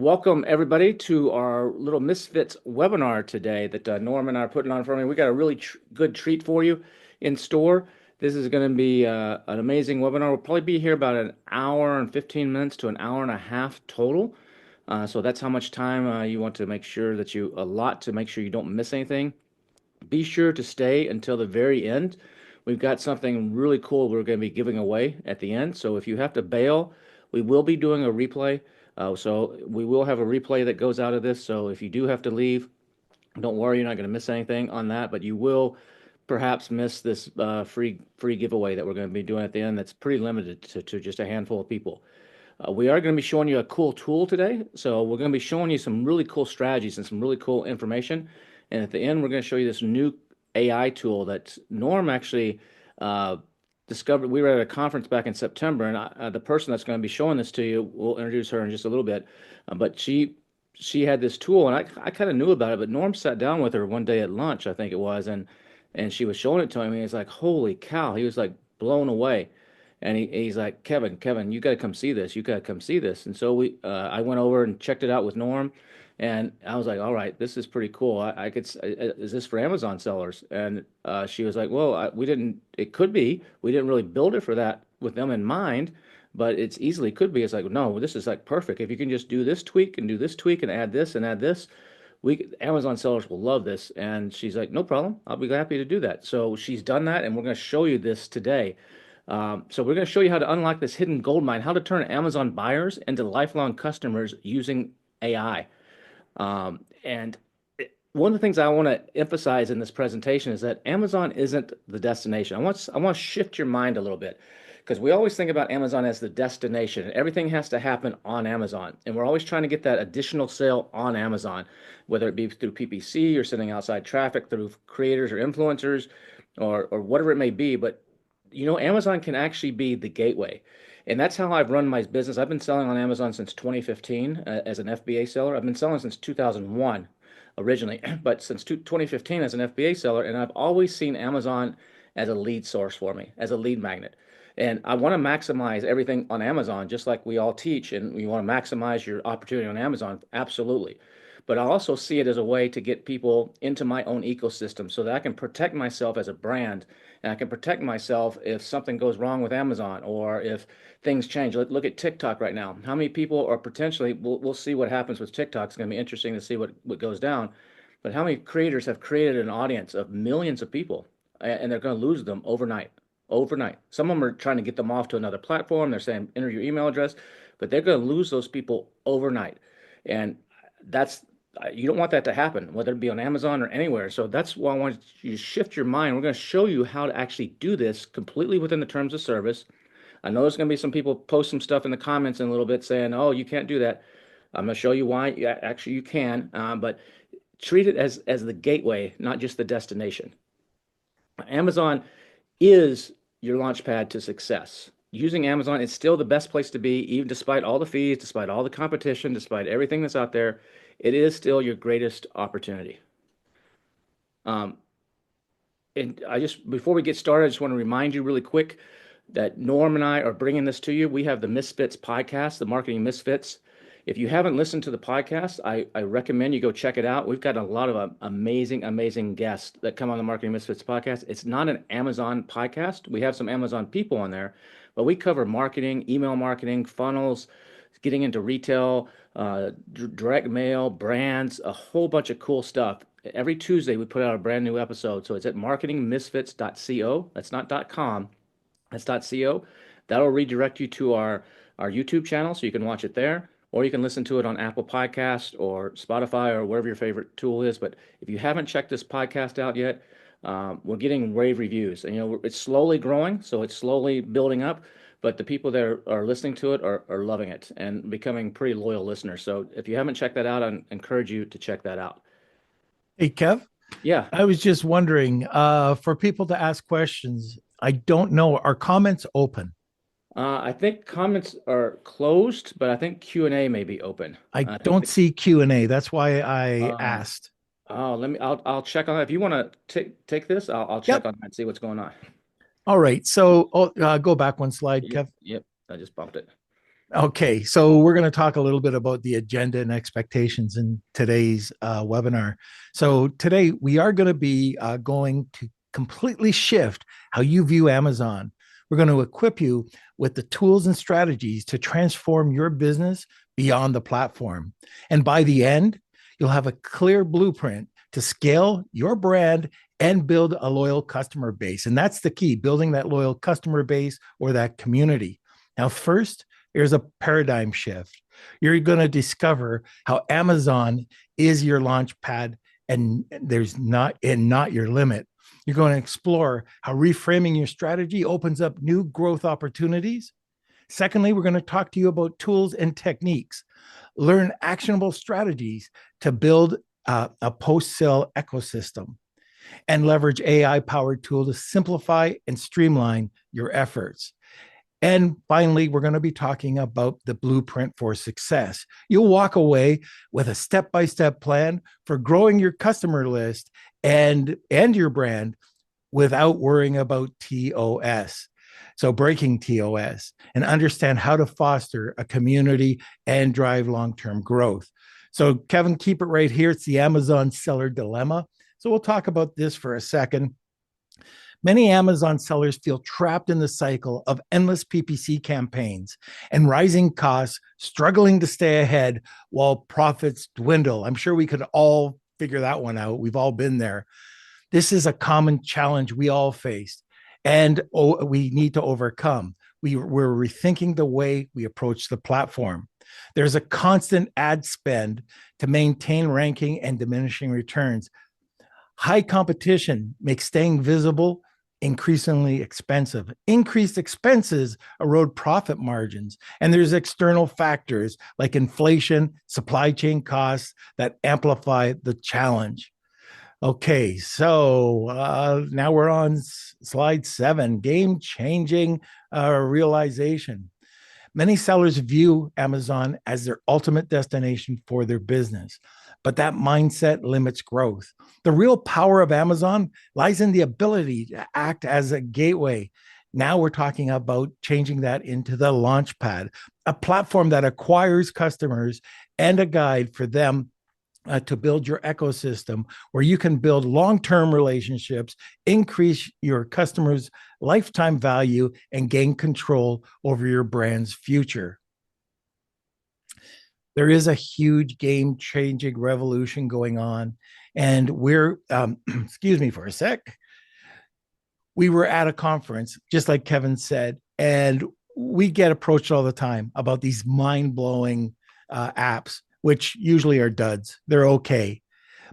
Welcome everybody to our little Misfits webinar today that Norm and I are putting on for me. We got a really good treat for you in store. This is going to be an amazing webinar. We'll probably be here about an hour and 15 minutes to an hour and a half total. So that's how much time you want to make sure that you allot to make sure you don't miss anything. Be sure to stay until the very end. We've got something really cool we're going to be giving away at the end. So if you have to bail, we will be doing a replay. So we will have a replay that goes out of this. So if you do have to leave, don't worry, you're not going to miss anything on that, but you will perhaps miss this free giveaway that we're going to be doing at the end. That's pretty limited to just a handful of people. We are going to be showing you a cool tool today. So we're going to be showing you some really cool strategies and some really cool information. And at the end, we're going to show you this new AI tool that Norm actually discovered. We were at a conference back in September, and the person that's going to be showing this to you, we'll introduce her in just a little bit. But she had this tool, and I kind of knew about it. But Norm sat down with her one day at lunch, I think it was, and she was showing it to him. And he's like, "Holy cow!" He was like blown away. And he's like, Kevin, you got to come see this. You got to come see this. And so I went over and checked it out with Norm, and I was like, all right, this is pretty cool. I could, is this for Amazon sellers? And she was like, well, we didn't, it could be. We didn't really build it for that with them in mind, but it's easily could be. It's like, no, this is like perfect. If you can just do this tweak and do this tweak and add this and add this, Amazon sellers will love this. And she's like, no problem. I'll be happy to do that. So she's done that, and we're going to show you this today. So we're going to show you how to unlock this hidden gold mine, how to turn Amazon buyers into lifelong customers using AI. And one of the things I want to emphasize in this presentation is that Amazon isn't the destination. I want to shift your mind a little bit, because we always think about Amazon as the destination. Everything has to happen on Amazon. And we're always trying to get that additional sale on Amazon, whether it be through PPC or sending outside traffic through creators or influencers or whatever it may be. But Amazon can actually be the gateway. And that's how I've run my business. I've been selling on Amazon since 2015 as an FBA seller. I've been selling since 2001 originally, but since 2015 as an FBA seller. And I've always seen Amazon as a lead source for me, as a lead magnet. And I want to maximize everything on Amazon, just like we all teach. And you want to maximize your opportunity on Amazon, absolutely. But I also see it as a way to get people into my own ecosystem so that I can protect myself as a brand, and I can protect myself if something goes wrong with Amazon or if things change. Look at TikTok right now. How many people are potentially, we'll see what happens with TikTok. It's going to be interesting to see what goes down. But how many creators have created an audience of millions of people, and they're going to lose them overnight? Overnight. Some of them are trying to get them off to another platform. They're saying, enter your email address, but they're going to lose those people overnight. And that's you don't want that to happen, whether it be on Amazon or anywhere. So that's why I want you to shift your mind. We're going to show you how to actually do this completely within the terms of service. I know there's going to be some people post some stuff in the comments in a little bit saying, oh, you can't do that. I'm going to show you why. Yeah, actually, you can, but treat it as the gateway, not just the destination. Amazon is your launch pad to success. Using Amazon is still the best place to be, even despite all the fees, despite all the competition, despite everything that's out there. It is still your greatest opportunity. And before we get started, I just want to remind you really quick that Norm and I are bringing this to you. We have the Misfits podcast, the Marketing Misfits. If you haven't listened to the podcast, I recommend you go check it out. We've got a lot of amazing guests that come on the Marketing Misfits podcast. It's not an Amazon podcast. We have some Amazon people on there, but we cover marketing, email marketing, funnels, getting into retail, direct mail, brands, a whole bunch of cool stuff. Every Tuesday, we put out a brand new episode. So it's at marketingmisfits.co. That's not .com. That's .co. That'll redirect you to our YouTube channel, so you can watch it there, or you can listen to it on Apple Podcast or Spotify or wherever your favorite tool is. But if you haven't checked this podcast out yet, we're getting rave reviews. And, it's slowly growing, so it's slowly building up. But the people that are listening to it are loving it and becoming pretty loyal listeners. So if you haven't checked that out, I encourage you to check that out. Hey, Kev, Yeah. I was just wondering, for people to ask questions, I don't know, are comments open? I think comments are closed, but I think Q&A may be open. I I think don't see Q&A. That's why I um, asked. I'll check on that. If you want to take this, I'll check Yep. on that and see what's going on. All right. So go back one slide, Yep. Kev. Yep. I just bumped it. Okay, so we're going to talk a little bit about the agenda and expectations in today's webinar. So today we are going to be going to completely shift how you view Amazon. We're going to equip you with the tools and strategies to transform your business beyond the platform. And by the end, you'll have a clear blueprint to scale your brand and build a loyal customer base. And that's the key, building that loyal customer base or that community. Now, first, here's a paradigm shift. You're going to discover how Amazon is your launch pad and not your limit. You're going to explore how reframing your strategy opens up new growth opportunities. Secondly, we're going to talk to you about tools and techniques. Learn actionable strategies to build a post-sale ecosystem and leverage AI powered tool to simplify and streamline your efforts. And finally, we're going to be talking about the blueprint for success. You'll walk away with a step-by-step plan for growing your customer list and your brand without worrying about TOS. So breaking TOS and understand how to foster a community and drive long-term growth. So Kevin, keep it right here. It's the Amazon seller dilemma. So we'll talk about this for a second. Many Amazon sellers feel trapped in the cycle of endless PPC campaigns and rising costs, struggling to stay ahead while profits dwindle. I'm sure we could all figure that one out. We've all been there. This is a common challenge we all face, and we need to overcome. We're rethinking the way we approach the platform. There's a constant ad spend to maintain ranking and diminishing returns. High competition makes staying visible increasingly expensive. Increased expenses erode profit margins. And there's external factors like inflation, supply chain costs that amplify the challenge. Okay, so now we're on slide 7, game changing realization. Many sellers view Amazon as their ultimate destination for their business, but that mindset limits growth. The real power of Amazon lies in the ability to act as a gateway. Now we're talking about changing that into the Launchpad, a platform that acquires customers and a guide for them to build your ecosystem where you can build long-term relationships, increase your customers' lifetime value, and gain control over your brand's future. There is a huge game-changing revolution going on, and we're excuse me for a sec. We were at a conference, just like Kevin said, and we get approached all the time about these mind-blowing apps, which usually are duds. They're okay.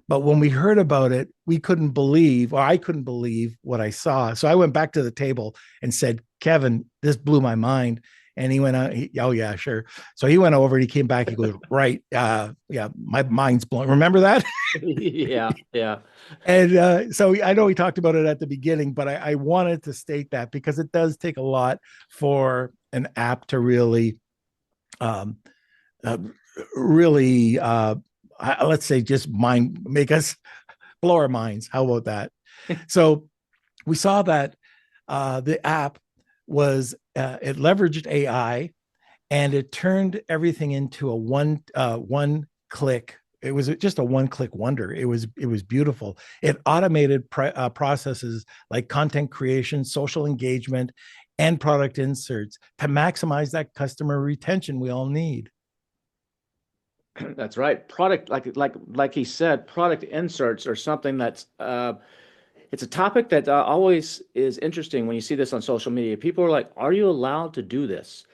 But when we heard about it, we couldn't believe, or I couldn't believe what I saw. So I went back to the table and said, Kevin, this blew my mind. And he went, oh, yeah, sure. So he went over and he came back. He goes, right. Yeah, my mind's blown. Remember that? Yeah, yeah. And so I know we talked about it at the beginning, but I wanted to state that because it does take a lot for an app to really um, uh, really let's say just make us blow our minds. How about that? So we saw that the app was it leveraged AI and it turned everything into a one click. It was just a one click wonder. It was beautiful. It automated processes like content creation, social engagement, and product inserts to maximize that customer retention we all need. That's right. Product, like he said, product inserts are something that's it's a topic that always is interesting when you see this on social media. People are like, "Are you allowed to do this?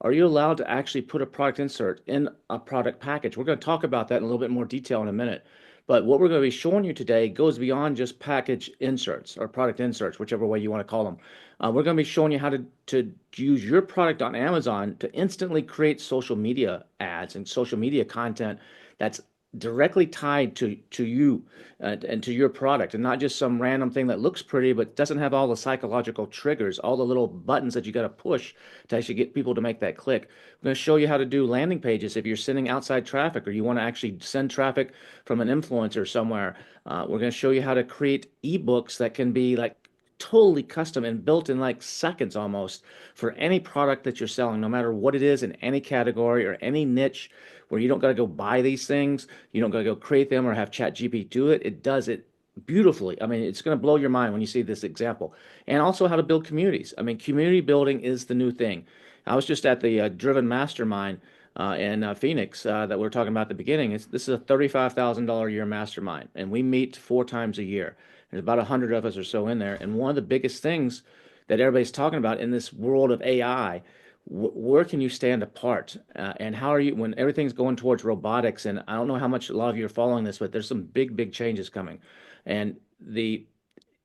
Are you allowed to actually put a product insert in a product package?" We're going to talk about that in a little bit more detail in a minute. But what we're going to be showing you today goes beyond just package inserts or product inserts, whichever way you want to call them. We're going to be showing you how to use your product on Amazon to instantly create social media ads and social media content that's directly tied to you and to your product, and not just some random thing that looks pretty but doesn't have all the psychological triggers, all the little buttons that you got to push to actually get people to make that click. I'm going to show you how to do landing pages if you're sending outside traffic or you want to actually send traffic from an influencer somewhere. We're going to show you how to create ebooks that can be like totally custom and built in like seconds almost for any product that you're selling, no matter what it is in any category or any niche where you don't got to go buy these things. You don't got to go create them or have ChatGPT do it. It does it beautifully. I mean, it's going to blow your mind when you see this example. And also how to build communities. I mean, community building is the new thing. I was just at the Driven Mastermind in Phoenix that we were talking about at the beginning. This is a $35,000 a year mastermind, and we meet 4 times a year. There's about 100 of us or so in there. And one of the biggest things that everybody's talking about in this world of AI, where can you stand apart? And how are you when everything's going towards robotics? And I don't know how much a lot of you are following this, but there's some big, big changes coming. And the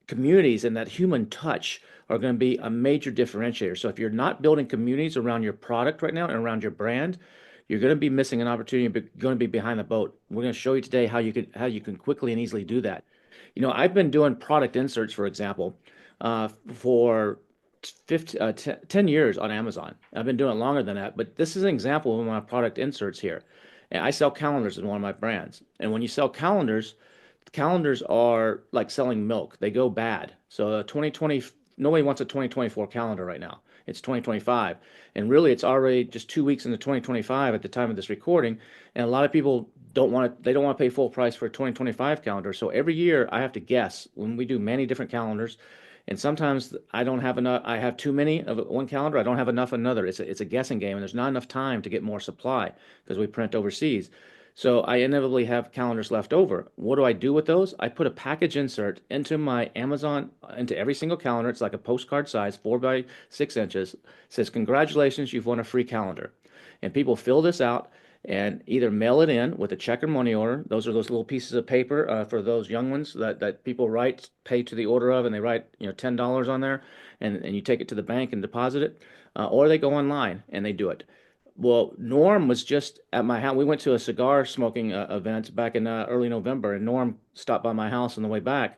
communities and that human touch are going to be a major differentiator. So if you're not building communities around your product right now and around your brand, you're going to be missing an opportunity, but going to be behind the boat. We're going to show you today how you can quickly and easily do that. You know, I've been doing product inserts, for example, for 10 years on Amazon. I've been doing it longer than that, but this is an example of my product inserts here. And I sell calendars in one of my brands. And when you sell calendars, calendars are like selling milk. They go bad. So 2020, nobody wants a 2024 calendar right now. It's 2025. And really, it's already just 2 weeks into 2025 at the time of this recording. And a lot of people they don't want to pay full price for a 2025 calendar. So every year I have to guess when we do many different calendars. And sometimes I don't have enough, I have too many of one calendar. I don't have enough of another. It's a guessing game, and there's not enough time to get more supply because we print overseas. So I inevitably have calendars left over. What do I do with those? I put a package insert into my Amazon, into every single calendar. It's like a postcard size, 4 by 6 inches. It says, congratulations, you've won a free calendar. And people fill this out and either mail it in with a check or money order. Those are those little pieces of paper for those young ones that people write, pay to the order of, and they write, $10 on there, and you take it to the bank and deposit it, or they go online and they do it. Well, Norm was just at my house. We went to a cigar smoking event back in early November, and Norm stopped by my house on the way back.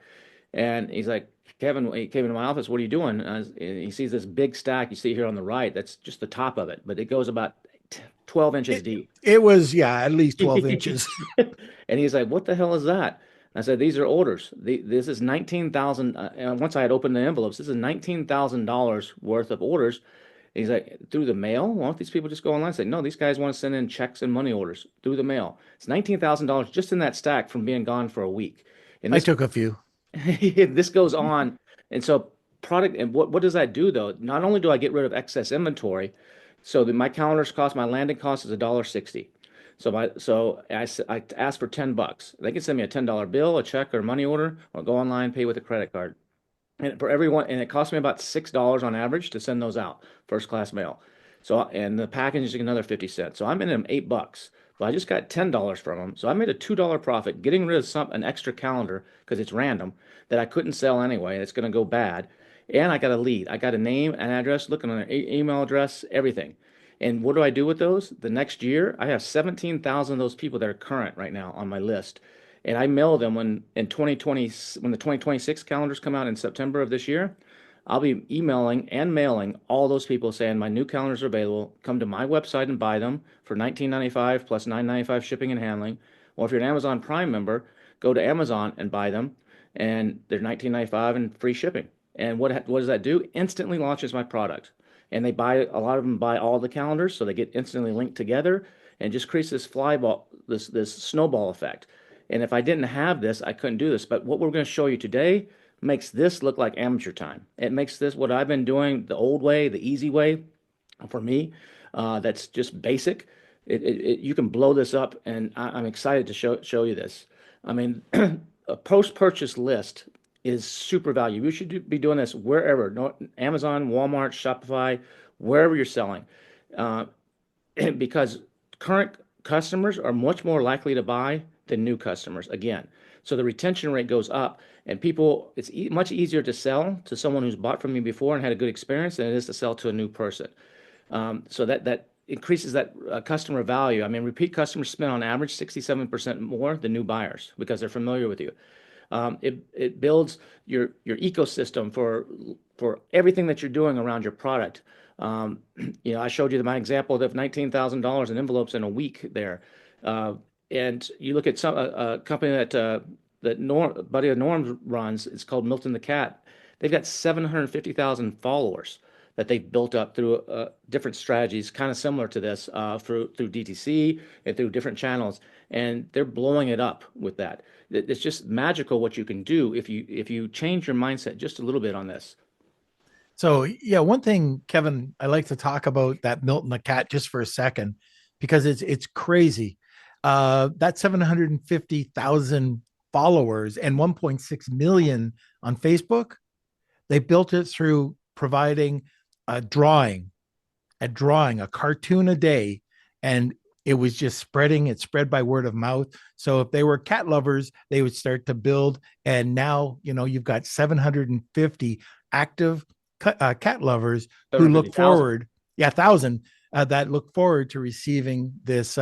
And he's like, Kevin, he came into my office, what are you doing? And he sees this big stack you see here on the right. That's just the top of it, but it goes about 12 inches It, deep. it was, yeah, at least 12 inches. And he's like, what the hell is that? I said, these are orders. This is 19,000. And once I had opened the envelopes, this is $19,000 worth of orders. He's like, through the mail? Why don't these people just go online and say, no, these guys want to send in checks and money orders through the mail. It's $19,000 just in that stack from being gone for a week. And I this took a few. this goes on. And so product, and what does that do though? Not only do I get rid of excess inventory, so my calendars cost, my landing cost is $1.60. I ask for $10. They can send me a $10 bill, a check, or a money order, or go online, pay with a credit card. And for everyone, and it costs me about $6 on average to send those out, first class mail. So, and the package is another 50 cents. So I'm in them $8. But I just got $10 from them. So I made a $2 profit getting rid of an extra calendar because it's random that I couldn't sell anyway. And it's going to go bad. And I got a lead. I got a name, an address, looking on an email address, everything. And what do I do with those? The next year, I have 17,000 of those people that are current right now on my list. And I mail them when in 2020, when the 2026 calendars come out in September of this year. I'll be emailing and mailing all those people saying my new calendars are available. Come to my website and buy them for $19.95 plus $9.95 shipping and handling. Or if you're an Amazon Prime member, go to Amazon and buy them, and they're $19.95 and free shipping. And what does that do? Instantly launches my product. And a lot of them buy all the calendars, so they get instantly linked together, and just creates this this snowball effect. And if I didn't have this, I couldn't do this. But what we're going to show you today makes this look like amateur time. It makes this what I've been doing the old way, the easy way for me. That's just basic. You can blow this up, and I'm excited to show you this. I mean, a post-purchase list is super value. You should be doing this wherever, Amazon, Walmart, Shopify, wherever you're selling, uh, because current customers are much more likely to buy than new customers. Again, so the retention rate goes up, and it's much easier to sell to someone who's bought from me before and had a good experience than it is to sell to a new person. So that increases that customer value. I mean, repeat customers spend on average 67% more than new buyers because they're familiar with you. It builds your ecosystem for everything that you're doing around your product. I showed you my example of $19,000 in envelopes in a week there. Uh, and you look at a company that buddy of Norm's runs. It's called Milton the Cat. They've got 750,000 followers that they've built up through different strategies, kind of similar to this, through DTC and through different channels, and they're blowing it up with that. It's just magical what you can do if you change your mindset just a little bit on this. So yeah, one thing, Kevin, I like to talk about that Milton the cat just for a second because it's crazy. That 750,000 followers and 1.6 million on Facebook, they built it through providing a drawing, a cartoon a day, and it was just spreading. It spread by word of mouth. So if they were cat lovers, they would start to build. And now, you've got 750 active cat lovers who look 750,000. forward, yeah, 1,000 that look forward to receiving this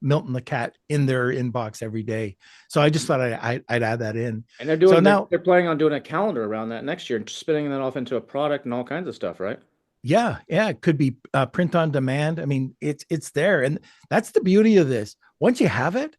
Milton the cat in their inbox every day. So I just thought I'd add that in. And they're So doing now, they're planning on doing a calendar around that next year and spinning that off into a product and all kinds of stuff, right? yeah, it could be print on demand. I mean, it's there, and that's the beauty of this. Once you have it,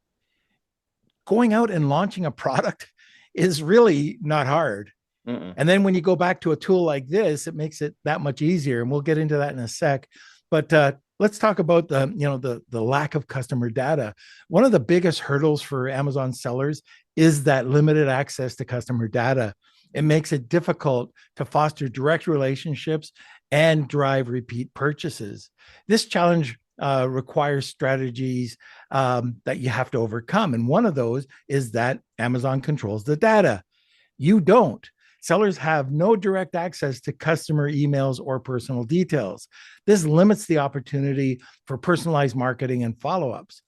going out and launching a product is really not hard. Mm-mm. And then when you go back to a tool like this, it makes it that much easier. And we'll get into that in a sec. But let's talk about the lack of customer data. One of the biggest hurdles for Amazon sellers is that limited access to customer data. It makes it difficult to foster direct relationships and drive repeat purchases. This challenge requires strategies that you have to overcome. And one of those is that Amazon controls the data. You don't. Sellers have no direct access to customer emails or personal details. This limits the opportunity for personalized marketing and follow ups.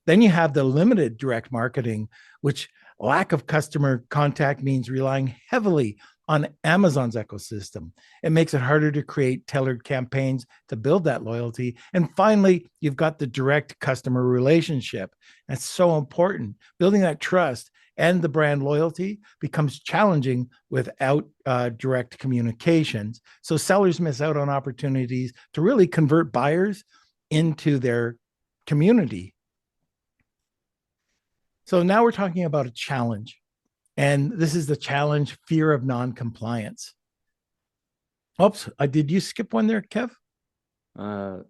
Then you have the limited direct marketing, which lack of customer contact means relying heavily on Amazon's ecosystem. It makes it harder to create tailored campaigns to build that loyalty. And finally, you've got the direct customer relationship. That's so important. Building that trust and the brand loyalty becomes challenging without direct communications. So sellers miss out on opportunities to really convert buyers into their community. So now we're talking about a challenge. And this is the challenge, fear of non-compliance. Oops, did you skip one there, Kev? Oh,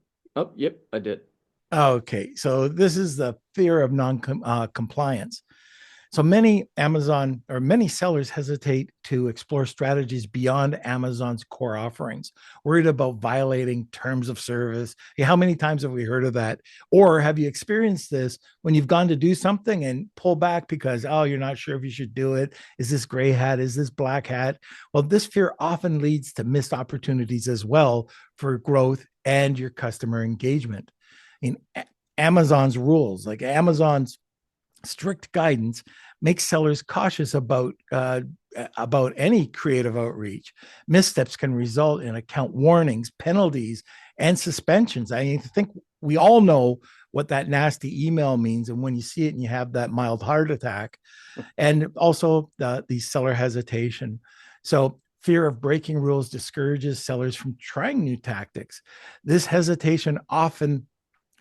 yep, I did. Okay, so this is the fear of non-compliance. So many many sellers hesitate to explore strategies beyond Amazon's core offerings, worried about violating terms of service. Hey, how many times have we heard of that? Or have you experienced this when you've gone to do something and pull back because, oh, you're not sure if you should do it? Is this gray hat? Is this black hat? Well, this fear often leads to missed opportunities as well for growth and your customer engagement. In Amazon's rules, like Amazon's strict guidance, makes sellers cautious about any creative outreach. Missteps can result in account warnings, penalties, and suspensions. I think we all know what that nasty email means, and when you see it and you have that mild heart attack, and also the seller hesitation. So fear of breaking rules discourages sellers from trying new tactics. This hesitation often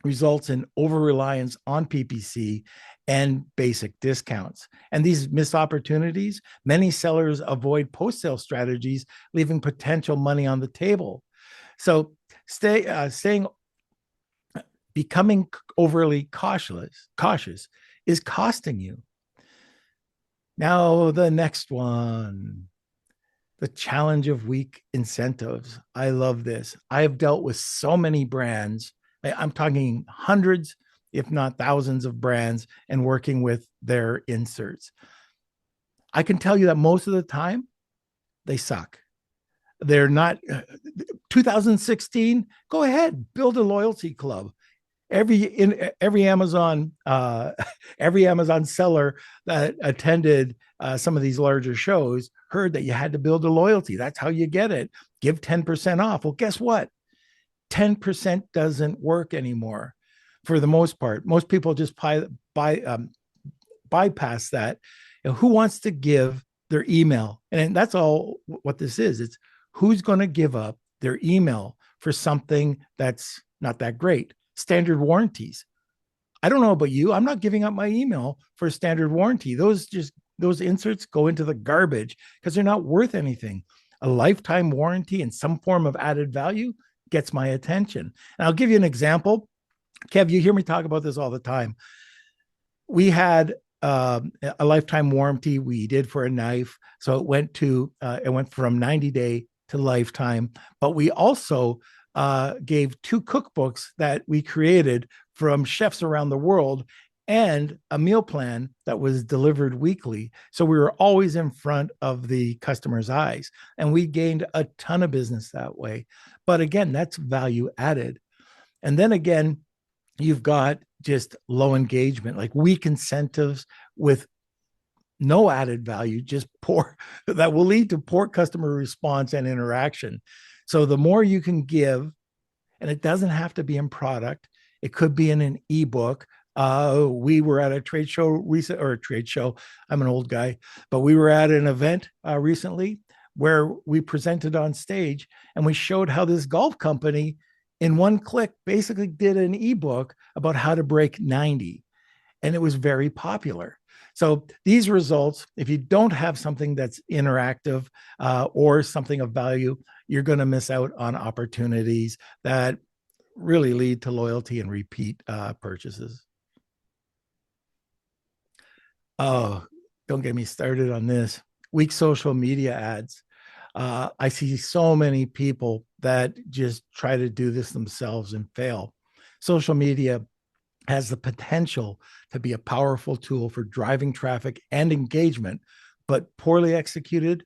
results in over-reliance on PPC and basic discounts. And these missed opportunities, many sellers avoid post-sale strategies, leaving potential money on the table. So becoming overly cautious is costing you. Now, the next one, the challenge of weak incentives. I love this. I have dealt with so many brands. I'm talking hundreds, if not thousands of brands, and working with their inserts. I can tell you that most of the time they suck. They're not 2016. Go ahead, build a loyalty club. Every Amazon every Amazon seller that attended some of these larger shows heard that you had to build a loyalty. That's how you get it. Give 10% off. Well, guess what? 10% doesn't work anymore for the most part. Most people just bypass that. Who wants to give their email? And that's all what this is. It's who's going to give up their email for something that's not that great. Standard warranties. I don't know about you. I'm not giving up my email for a standard warranty. Those inserts go into the garbage because they're not worth anything. A lifetime warranty and some form of added value gets my attention. And I'll give you an example. Kev, you hear me talk about this all the time. We had a lifetime warranty we did for a knife, so it went from 90-day to lifetime. But we also gave two cookbooks that we created from chefs around the world and a meal plan that was delivered weekly. So we were always in front of the customer's eyes, and we gained a ton of business that way. But again, that's value added. And then again, you've got just low engagement, like weak incentives with no added value, just poor, that will lead to poor customer response and interaction. So the more you can give, and it doesn't have to be in product, it could be in an ebook. We were at a trade show recent, or a trade show. I'm an old guy, but we were at an event recently where we presented on stage and we showed how this golf company in one click basically did an ebook about how to break 90, and it was very popular. So these results, if you don't have something that's interactive or something of value, you're going to miss out on opportunities that really lead to loyalty and repeat purchases. Oh, don't get me started on this. Weak social media ads. I see so many people that just try to do this themselves and fail. Social media has the potential to be a powerful tool for driving traffic and engagement, but poorly executed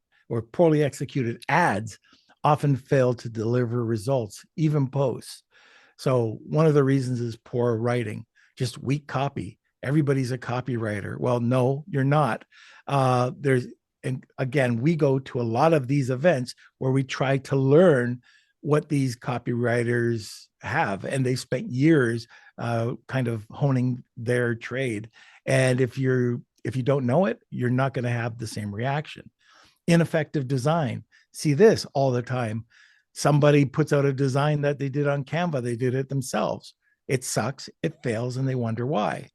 ads often fail to deliver results, even posts. So one of the reasons is poor writing, just weak copy. Everybody's a copywriter. Well, no, you're not. There's And again, we go to a lot of these events where we try to learn what these copywriters have, and they spent years kind of honing their trade. And if you don't know it, you're not going to have the same reaction. Ineffective design. See this all the time. Somebody puts out a design that they did on Canva, they did it themselves. It sucks, it fails, and they wonder why.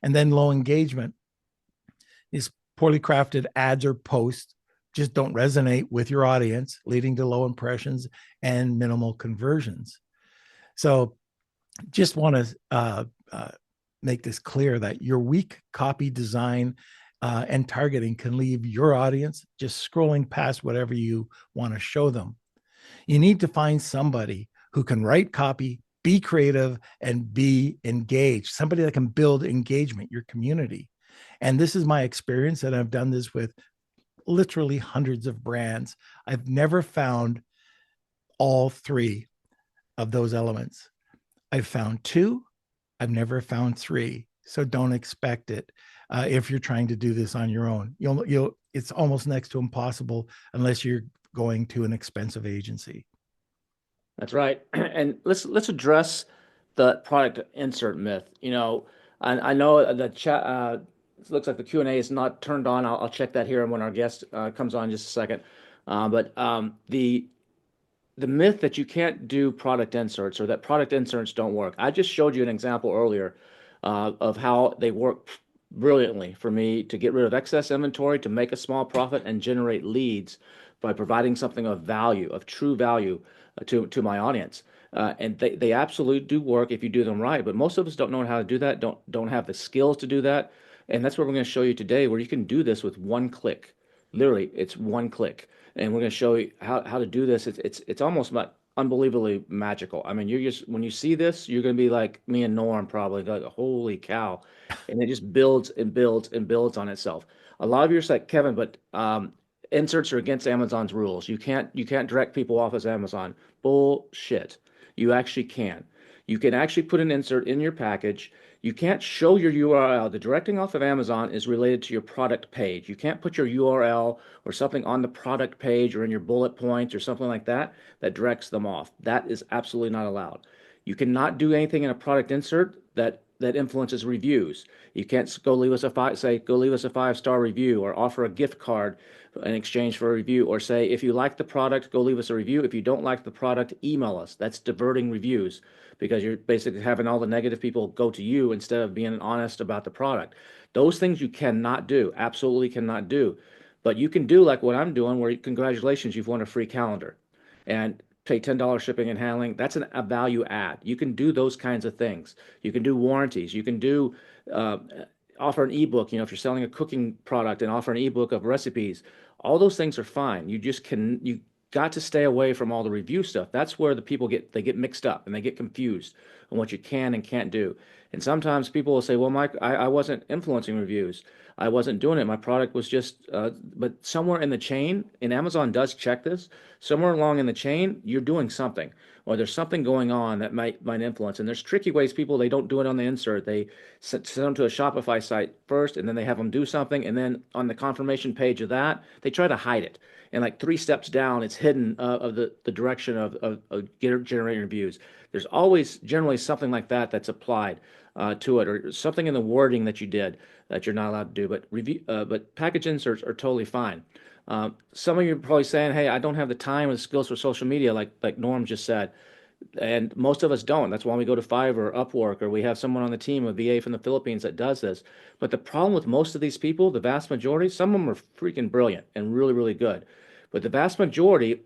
And then low engagement. These poorly crafted ads or posts just don't resonate with your audience, leading to low impressions and minimal conversions. So just want to make this clear that your weak copy design and targeting can leave your audience just scrolling past whatever you want to show them. You need to find somebody who can write copy, be creative, and be engaged, somebody that can build engagement, your community. And this is my experience, and I've done this with literally hundreds of brands. I've never found all three of those elements. I've found two, I've never found three. So don't expect it if you're trying to do this on your own. It's almost next to impossible unless you're going to an expensive agency. That's right. And let's address the product insert myth. I know the chat. It looks like the Q&A is not turned on. I'll check that here when our guest comes on in just a second. But the myth that you can't do product inserts or that product inserts don't work. I just showed you an example earlier of how they work brilliantly for me to get rid of excess inventory, to make a small profit, and generate leads by providing something of value, of true value to my audience. And they absolutely do work if you do them right. But most of us don't know how to do that, don't have the skills to do that. And that's what we're going to show you today, where you can do this with one click. Literally, it's one click. And we're going to show you how to do this. It's almost unbelievably magical. I mean, you're just when you see this, you're going to be like me and Norm probably, like, holy cow. And it just builds and builds and builds on itself. A lot of you are like, Kevin, but inserts are against Amazon's rules. You can't direct people off as Amazon. Bullshit. You actually can. You can actually put an insert in your package. You can't show your URL. The directing off of Amazon is related to your product page. You can't put your URL or something on the product page or in your bullet points or something like that that directs them off. That is absolutely not allowed. You cannot do anything in a product insert that influences reviews. You can't go leave us go leave us a 5-star review, or offer a gift card in exchange for a review, or say, if you like the product, go leave us a review. If you don't like the product, email us. That's diverting reviews, because you're basically having all the negative people go to you instead of being honest about the product. Those things you cannot do, absolutely cannot do. But you can do like what I'm doing, where congratulations, you've won a free calendar, and pay $10 shipping and handling. That's a value add. You can do those kinds of things. You can do warranties. You can do uh, offer an ebook. If you're selling a cooking product and offer an ebook of recipes, all those things are fine. You got to stay away from all the review stuff. That's where the people get mixed up and they get confused on what you can and can't do. And sometimes people will say, well, Mike, I wasn't influencing reviews. I wasn't doing it. My product was just, but somewhere in the chain, and Amazon does check this, somewhere along in the chain, you're doing something, or there's something going on that might influence. And there's tricky ways people, they don't do it on the insert. They send them to a Shopify site first, and then they have them do something, and then on the confirmation page of that, they try to hide it. And like 3 steps down, it's hidden of the direction of generating reviews. There's always generally something like that that's applied to it, or something in the wording that you did that you're not allowed to do. But package inserts are totally fine. Some of you are probably saying, "Hey, I don't have the time or the skills for social media," like Norm just said, and most of us don't. That's why we go to Fiverr or Upwork, or we have someone on the team, a VA from the Philippines, that does this. But the problem with most of these people, the vast majority, some of them are freaking brilliant and really, really good. But the vast majority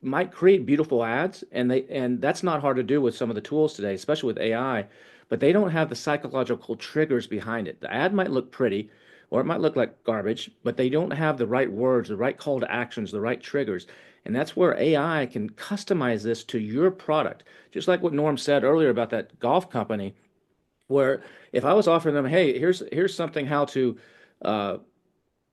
might create beautiful ads, and that's not hard to do with some of the tools today, especially with AI, but they don't have the psychological triggers behind it. The ad might look pretty, or it might look like garbage, but they don't have the right words, the right call to actions, the right triggers. And that's where AI can customize this to your product. Just like what Norm said earlier about that golf company, where if I was offering them, hey, here's something how to uh,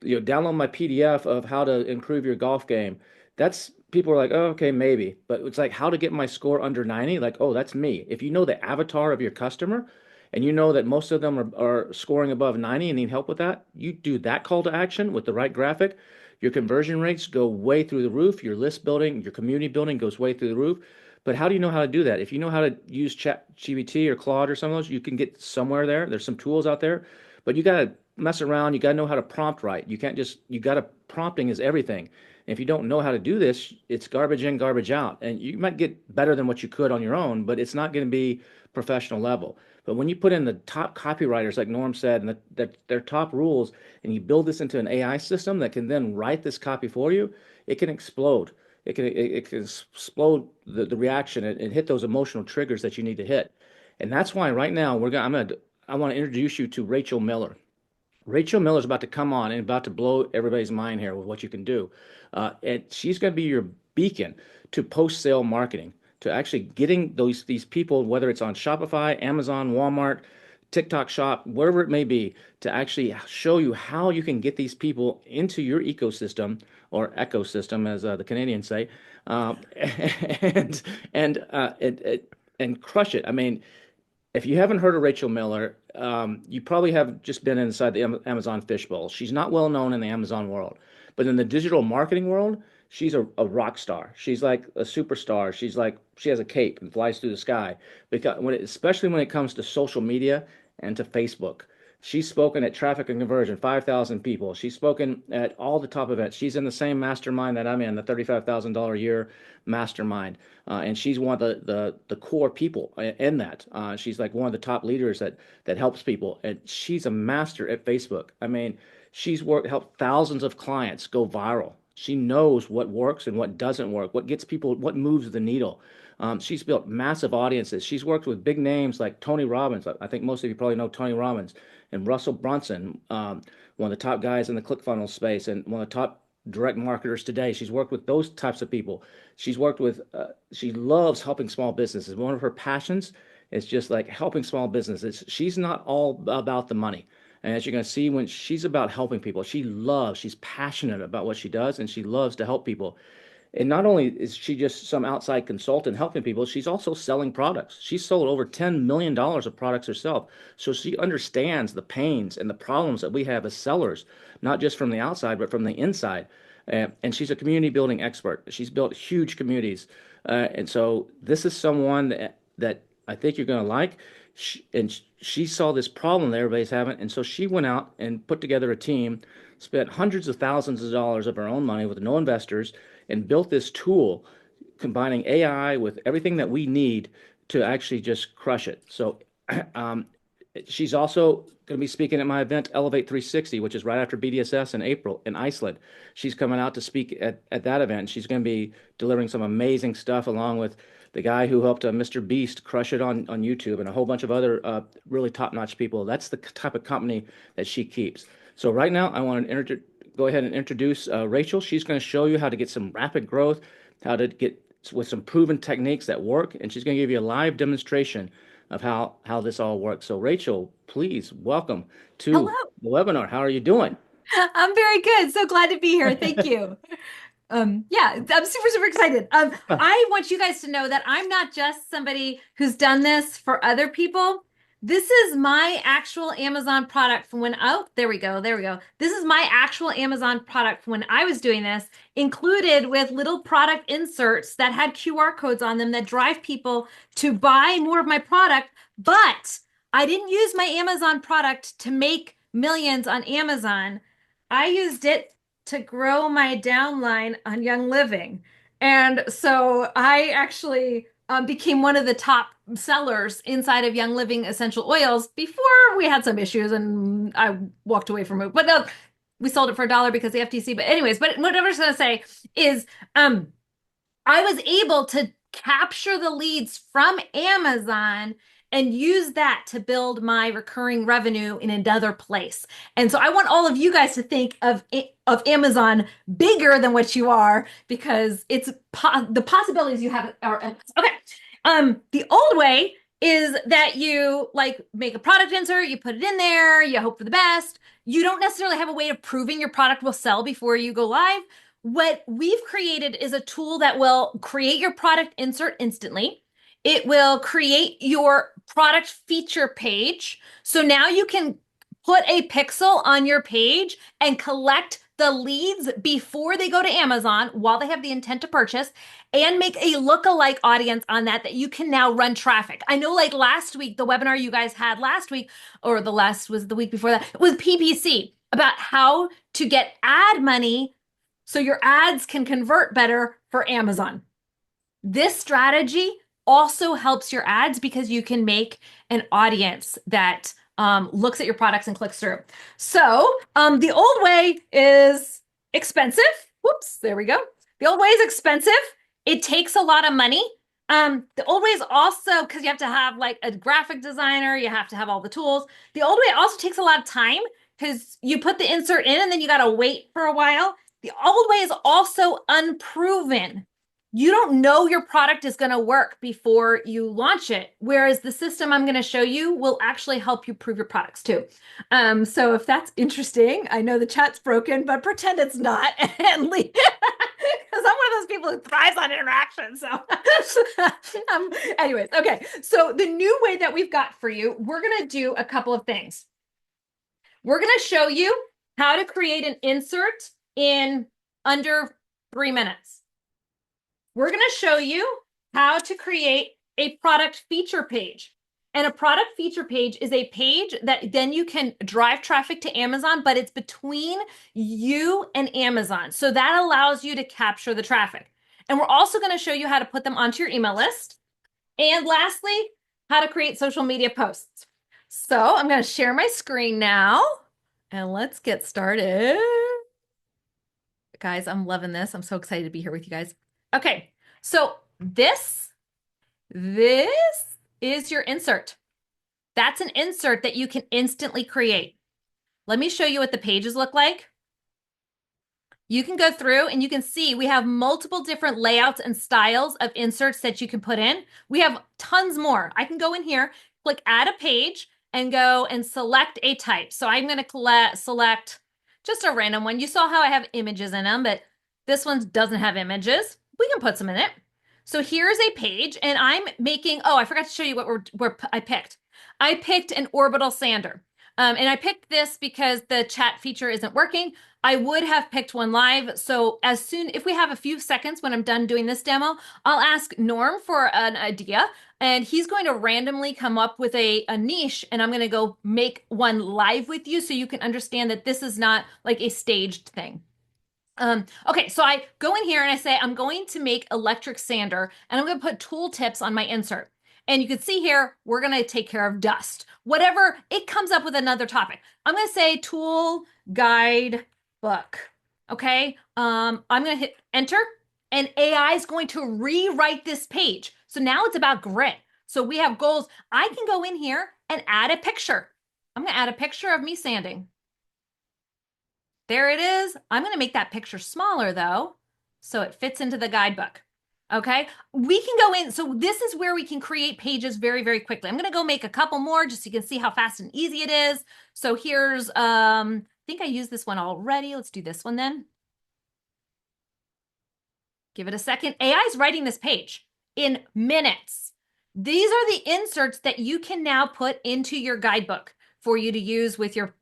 download my PDF of how to improve your golf game. That's people are like, oh, okay, maybe. But it's like how to get my score under 90. Like, oh, that's me. If you know the avatar of your customer and you know that most of them are scoring above 90 and need help with that, you do that call to action with the right graphic. Your conversion rates go way through the roof. Your list building, your community building goes way through the roof. But how do you know how to do that? If you know how to use Chat GBT or Claude or some of those, you can get somewhere there. There's some tools out there, but you got to mess around. You got to know how to prompt right. You can't just, you got to, prompting is everything. And if you don't know how to do this, it's garbage in, garbage out. And you might get better than what you could on your own, but it's not going to be professional level. But when you put in the top copywriters, like Norm said, and their top rules, and you build this into an AI system that can then write this copy for you, it can explode. It can explode the reaction and hit those emotional triggers that you need to hit. And that's why right now I want to introduce you to Rachel Miller. Rachel Miller's about to come on and about to blow everybody's mind here with what you can do. And she's going to be your beacon to post-sale marketing, to actually getting these people, whether it's on Shopify, Amazon, Walmart, TikTok Shop, wherever it may be, to actually show you how you can get these people into your ecosystem or ecosystem, as the Canadians say, and and crush it. I mean, if you haven't heard of Rachel Miller, you probably have just been inside the Amazon fishbowl. She's not well known in the Amazon world, but in the digital marketing world, she's a rock star. She's like a superstar. She has a cape and flies through the sky. Because especially when it comes to social media and to Facebook. She's spoken at Traffic and Conversion, 5,000 people. She's spoken at all the top events. She's in the same mastermind that I'm in, the $35,000 a year mastermind. And she's one of the core people in that. She's like one of the top leaders that helps people. And she's a master at Facebook. I mean, helped thousands of clients go viral. She knows what works and what doesn't work, what gets people, what moves the needle. She's built massive audiences. She's worked with big names like Tony Robbins. I think most of you probably know Tony Robbins and Russell Brunson, one of the top guys in the ClickFunnels space and one of the top direct marketers today. She's worked with those types of people. She loves helping small businesses. One of her passions is just like helping small businesses. She's not all about the money. And as you're going to see, when she's about helping people, she's passionate about what she does and she loves to help people. And not only is she just some outside consultant helping people, she's also selling products. She's sold over $10 million of products herself. So she understands the pains and the problems that we have as sellers, not just from the outside, but from the inside. And she's a community building expert. She's built huge communities. And so this is someone that I think you're going to like. She saw this problem that everybody's having. And so she went out and put together a team, spent hundreds of thousands of dollars of her own money with no investors, and built this tool combining AI with everything that we need to actually just crush it. So, um, She's also going to be speaking at my event, Elevate 360, which is right after BDSS in April in Iceland. She's coming out to speak at that event. She's going to be delivering some amazing stuff along with the guy who helped Mr. Beast crush it on YouTube and a whole bunch of other really top-notch people. That's the type of company that she keeps. So right now, I want to go ahead and introduce Rachel. She's going to show you how to get some rapid growth, how to get with some proven techniques that work, and she's going to give you a live demonstration of how this all works. So Rachel, please welcome to Hello. the webinar. How are you doing? I'm very good. So glad to be here. Thank you. Yeah, I'm super excited. I want you guys to know that I'm not just somebody who's done this for other people. This is my actual Amazon product from when, oh, there we go. There we go. This is my actual Amazon product from when I was doing this, included with little product inserts that had QR codes on them that drive people to buy more of my product. But I didn't use my Amazon product to make millions on Amazon. I used it to grow my downline on Young Living. And so I actually became one of the top sellers inside of Young Living essential oils before we had some issues and I walked away from it. But no, we sold it for $1 because the FTC. But anyways, but what I was going to say is I was able to capture the leads from Amazon and use that to build my recurring revenue in another place. And so I want all of you guys to think of Amazon bigger than what you are because it's the possibilities you have are okay. The old way is that you like make a product insert, you put it in there, you hope for the best. You don't necessarily have a way of proving your product will sell before you go live. What we've created is a tool that will create your product insert instantly. It will create your product feature page. So now you can put a pixel on your page and collect the leads before they go to Amazon while they have the intent to purchase and make a lookalike audience on that you can now run traffic. I know like last week, the webinar you guys had last week, or the last was the week before that, was PPC about how to get ad money so your ads can convert better for Amazon. This strategy also helps your ads because you can make an audience that looks at your products and clicks through. So the old way is expensive. Whoops, there we go. The old way is expensive. It takes a lot of money. The old way is also because you have to have like a graphic designer, you have to have all the tools. The old way also takes a lot of time because you put the insert in and then you got to wait for a while. The old way is also unproven. You don't know your product is going to work before you launch it. Whereas the system I'm going to show you will actually help you prove your products too. So if that's interesting, I know the chat's broken, but pretend it's not and leave. Because I'm one of those people who thrives on interaction. So anyways, okay. So the new way that we've got for you, we're going to do a couple of things. We're going to show you how to create an insert in under 3 minutes. We're going to show you how to create a product feature page. And a product feature page is a page that then you can drive traffic to Amazon, but it's between you and Amazon. So that allows you to capture the traffic. And we're also going to show you how to put them onto your email list. And lastly, how to create social media posts. So I'm going to share my screen now and let's get started. Guys, I'm loving this. I'm so excited to be here with you guys. Okay, so this is your insert. That's an insert that you can instantly create. Let me show you what the pages look like. You can go through and you can see we have multiple different layouts and styles of inserts that you can put in. We have tons more. I can go in here, click add a page, and go and select a type. So I'm going to select just a random one. You saw how I have images in them, but this one doesn't have images. We can put some in it. So here's a page and I'm making, oh, I forgot to show you what I picked. I picked an orbital sander. And I picked this because the chat feature isn't working. I would have picked one live. So as soon, if we have a few seconds when I'm done doing this demo, I'll ask Norm for an idea and he's going to randomly come up with a niche and I'm going to go make one live with you so you can understand that this is not like a staged thing. Okay, so I go in here and I say, I'm going to make electric sander and I'm going to put tool tips on my insert. And you can see here, we're going to take care of dust. Whatever, it comes up with another topic. I'm going to say tool guide book. Okay. I'm going to hit enter, and AI is going to rewrite this page. So now it's about grit. So we have goals. I can go in here and add a picture. I'm going to add a picture of me sanding. There it is. I'm going to make that picture smaller though, so it fits into the guidebook. Okay, we can go in. So this is where we can create pages very, very quickly. I'm going to go make a couple more just so you can see how fast and easy it is. So here's, I think I used this one already. Let's do this one then. Give it a second. AI is writing this page in minutes. These are the inserts that you can now put into your guidebook for you to use with your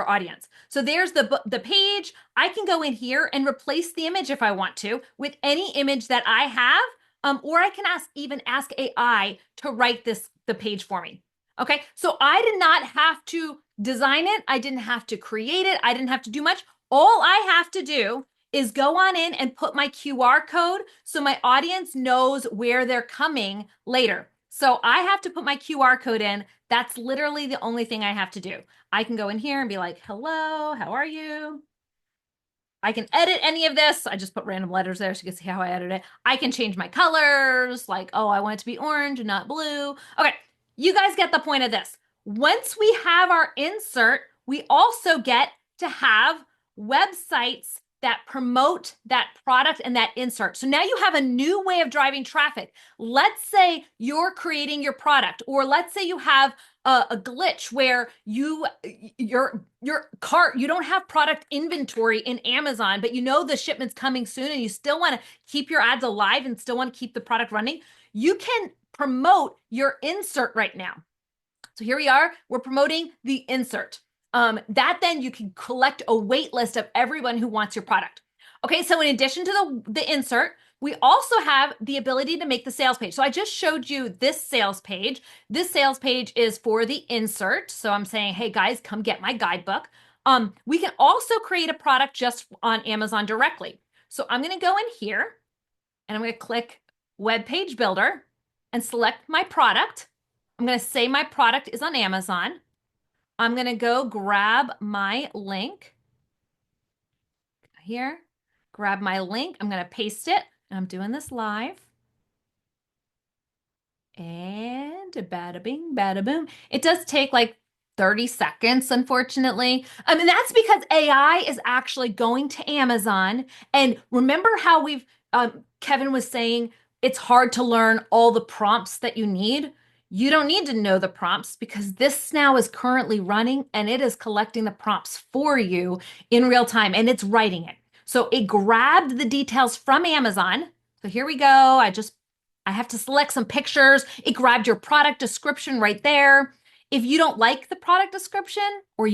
audience. So there's the page. I can go in here and replace the image if I want to with any image that I have, or I can even ask AI to write the page for me. Okay, so I did not have to design it. I didn't have to create it. I didn't have to do much. All I have to do is go on in and put my QR code so my audience knows where they're coming later. So I have to put my QR code in. That's literally the only thing I have to do. I can go in here and be like, hello, how are you? I can edit any of this. I just put random letters there so you can see how I edit it. I can change my colors, like, oh, I want it to be orange and not blue. Okay, you guys get the point of this. Once we have our insert, we also get to have websites that promote that product and that insert. So now you have a new way of driving traffic. Let's say you're creating your product, or let's say you have a glitch where your cart, you don't have product inventory in Amazon, but you know the shipment's coming soon and you still want to keep your ads alive and still want to keep the product running. You can promote your insert right now. So here we are, we're promoting the insert. That then you can collect a wait list of everyone who wants your product. Okay, so in addition to the insert, we also have the ability to make the sales page. So I just showed you this sales page. This sales page is for the insert. So I'm saying, hey guys, come get my guidebook. We can also create a product just on Amazon directly. So I'm going to go in here and I'm going to click Web Page Builder and select my product. I'm going to say my product is on Amazon. I'm going to go grab my link here, grab my link. I'm going to paste it. I'm doing this live. And bada bing, bada boom. It does take like 30 seconds, unfortunately. I mean, that's because AI is actually going to Amazon. And remember how Kevin was saying it's hard to learn all the prompts that you need? You don't need to know the prompts because this now is currently running and it is collecting the prompts for you in real time and it's writing it. So it grabbed the details from Amazon. So here we go. I have to select some pictures. It grabbed your product description right there. If you don't like the product description or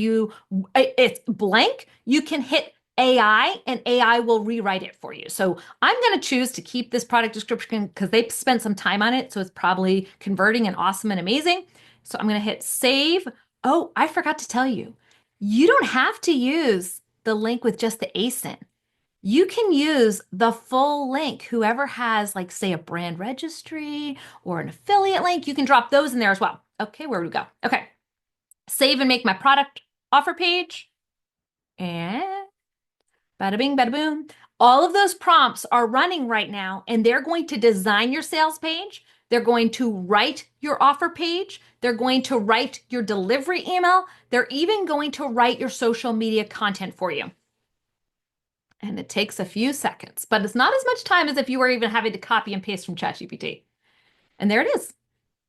it's blank, you can hit AI and AI will rewrite it for you. So I'm going to choose to keep this product description because they spent some time on it. So it's probably converting and awesome and amazing. So I'm going to hit save. Oh, I forgot to tell you, you don't have to use the link with just the ASIN. You can use the full link. Whoever has, like, say, a brand registry or an affiliate link, you can drop those in there as well. Okay, where do we go? Okay, save and make my product offer page. And bada bing, bada boom. All of those prompts are running right now, and they're going to design your sales page. They're going to write your offer page. They're going to write your delivery email. They're even going to write your social media content for you. And it takes a few seconds, but it's not as much time as if you were even having to copy and paste from ChatGPT. And there it is.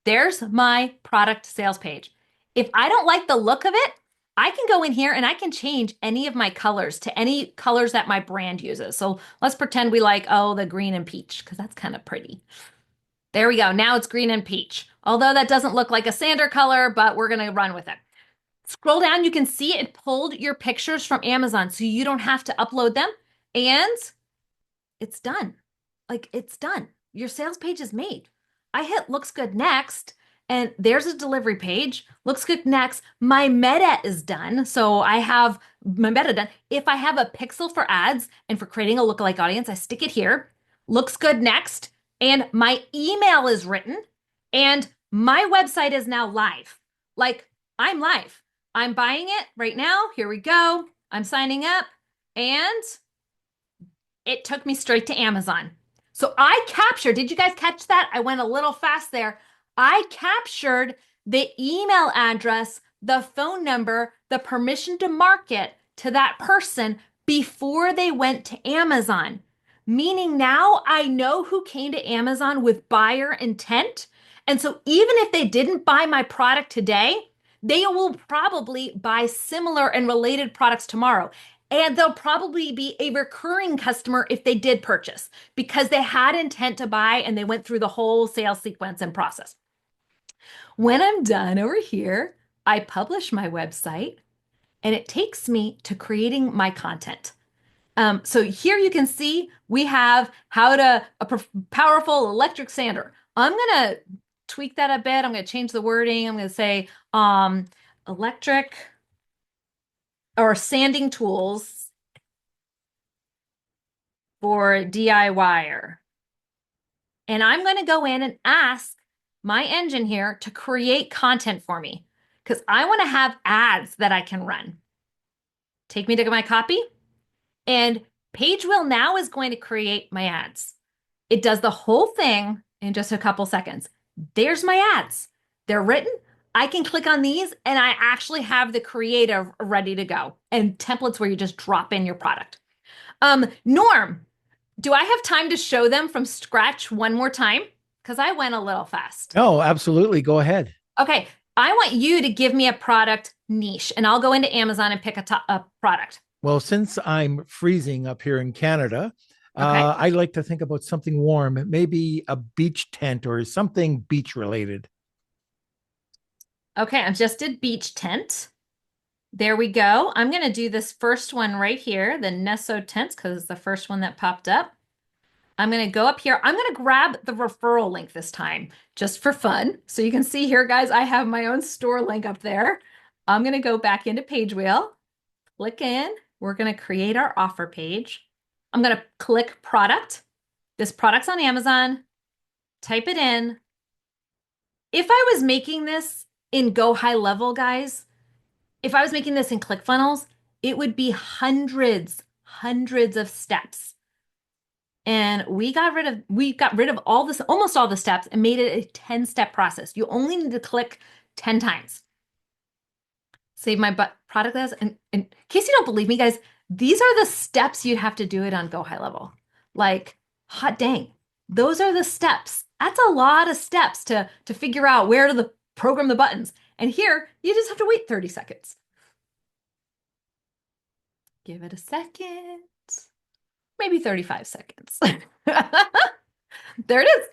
There's my product sales page. If I don't like the look of it, I can go in here and I can change any of my colors to any colors that my brand uses. So let's pretend we like, the green and peach, because that's kind of pretty. There we go. Now it's green and peach. Although that doesn't look like a sander color, but we're going to run with it. Scroll down, you can see it pulled your pictures from Amazon, so you don't have to upload them. And it's done. Like, it's done. Your sales page is made. I hit looks good next, and there's a delivery page. Looks good next. My meta is done. So I have my meta done. If I have a pixel for ads and for creating a lookalike audience, I stick it here. Looks good next. And my email is written. And my website is now live. Like, I'm live. I'm buying it right now. Here we go. I'm signing up. And it took me straight to Amazon. So I captured, did you guys catch that? I went a little fast there. I captured the email address, the phone number, the permission to market to that person before they went to Amazon. Meaning now I know who came to Amazon with buyer intent. And so even if they didn't buy my product today, they will probably buy similar and related products tomorrow. And they'll probably be a recurring customer if they did purchase because they had intent to buy and they went through the whole sales sequence and process. When I'm done over here, I publish my website and it takes me to creating my content. So here you can see we have a powerful electric sander. I'm going to tweak that a bit. I'm going to change the wording. I'm going to say electric or sanding tools for DIYer. And I'm going to go in and ask my engine here to create content for me because I want to have ads that I can run. Take me to my copy, and Pagewheel now is going to create my ads. It does the whole thing in just a couple seconds. There's my ads. They're written. I can click on these and I actually have the creative ready to go and templates where you just drop in your product. Norm, do I have time to show them from scratch one more time? Because I went a little fast. No, absolutely. Go ahead. Okay. I want you to give me a product niche and I'll go into Amazon and pick a product. Well, since I'm freezing up here in Canada, Okay. I like to think about something warm, maybe a beach tent or something beach related. Okay, I just did beach tent. There we go. I'm going to do this first one right here, the Nesso tents, because it's the first one that popped up. I'm going to go up here. I'm going to grab the referral link this time, just for fun. So you can see here, guys, I have my own store link up there. I'm going to go back into Pagewheel, click in. We're going to create our offer page. I'm going to click product. This product's on Amazon. Type it in. If I was making this in Go High Level, guys, if I was making this in ClickFunnels, it would be hundreds of steps. And we got rid of all this, almost all the steps, and made it a 10-step process. You only need to click 10 times. Save my product as, and in case you don't believe me, guys, these are the steps you'd have to do it on Go High Level. Like, hot dang, those are the steps. That's a lot of steps to figure out where to program the buttons. And here, you just have to wait 30 seconds. Give it a second. Maybe 35 seconds. There it is.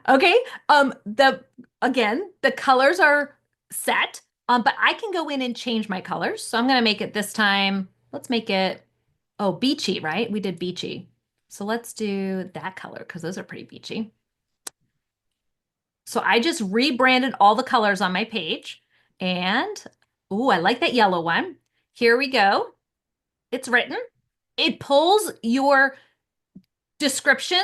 Okay. The colors are set, but I can go in and change my colors. So I'm going to make it this time. Let's make it, beachy, right? We did beachy. So let's do that color because those are pretty beachy. So I just rebranded all the colors on my page. And, I like that yellow one. Here we go. It's written. It pulls your description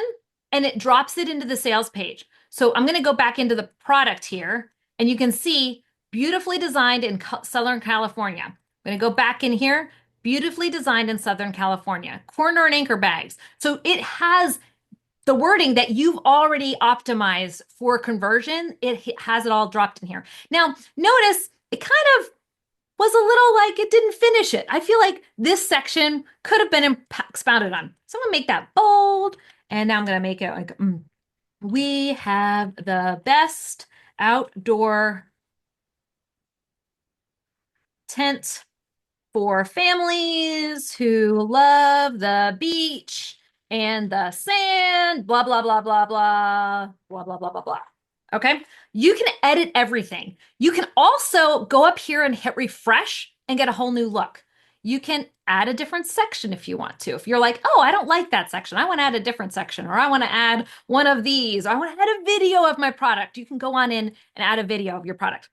and it drops it into the sales page. So I'm going to go back into the product here and you can see beautifully designed in Southern California. I'm going to go back in here, beautifully designed in Southern California, corner and anchor bags. So it has the wording that you've already optimized for conversion. It has it all dropped in here. Now, notice it kind of was a little like it didn't finish it. I feel like this section could have been expounded on. So I'm gonna make that bold. And now I'm gonna make it like, we have the best outdoor tent for families who love the beach and the sand, blah, blah, blah, blah, blah, blah, blah, blah, blah, blah. Okay. You can edit everything. You can also go up here and hit refresh and get a whole new look. You can add a different section if you want to. If you're like, I don't like that section. I want to add a different section, or I want to add one of these, or I want to add a video of my product. You can go on in and add a video of your product.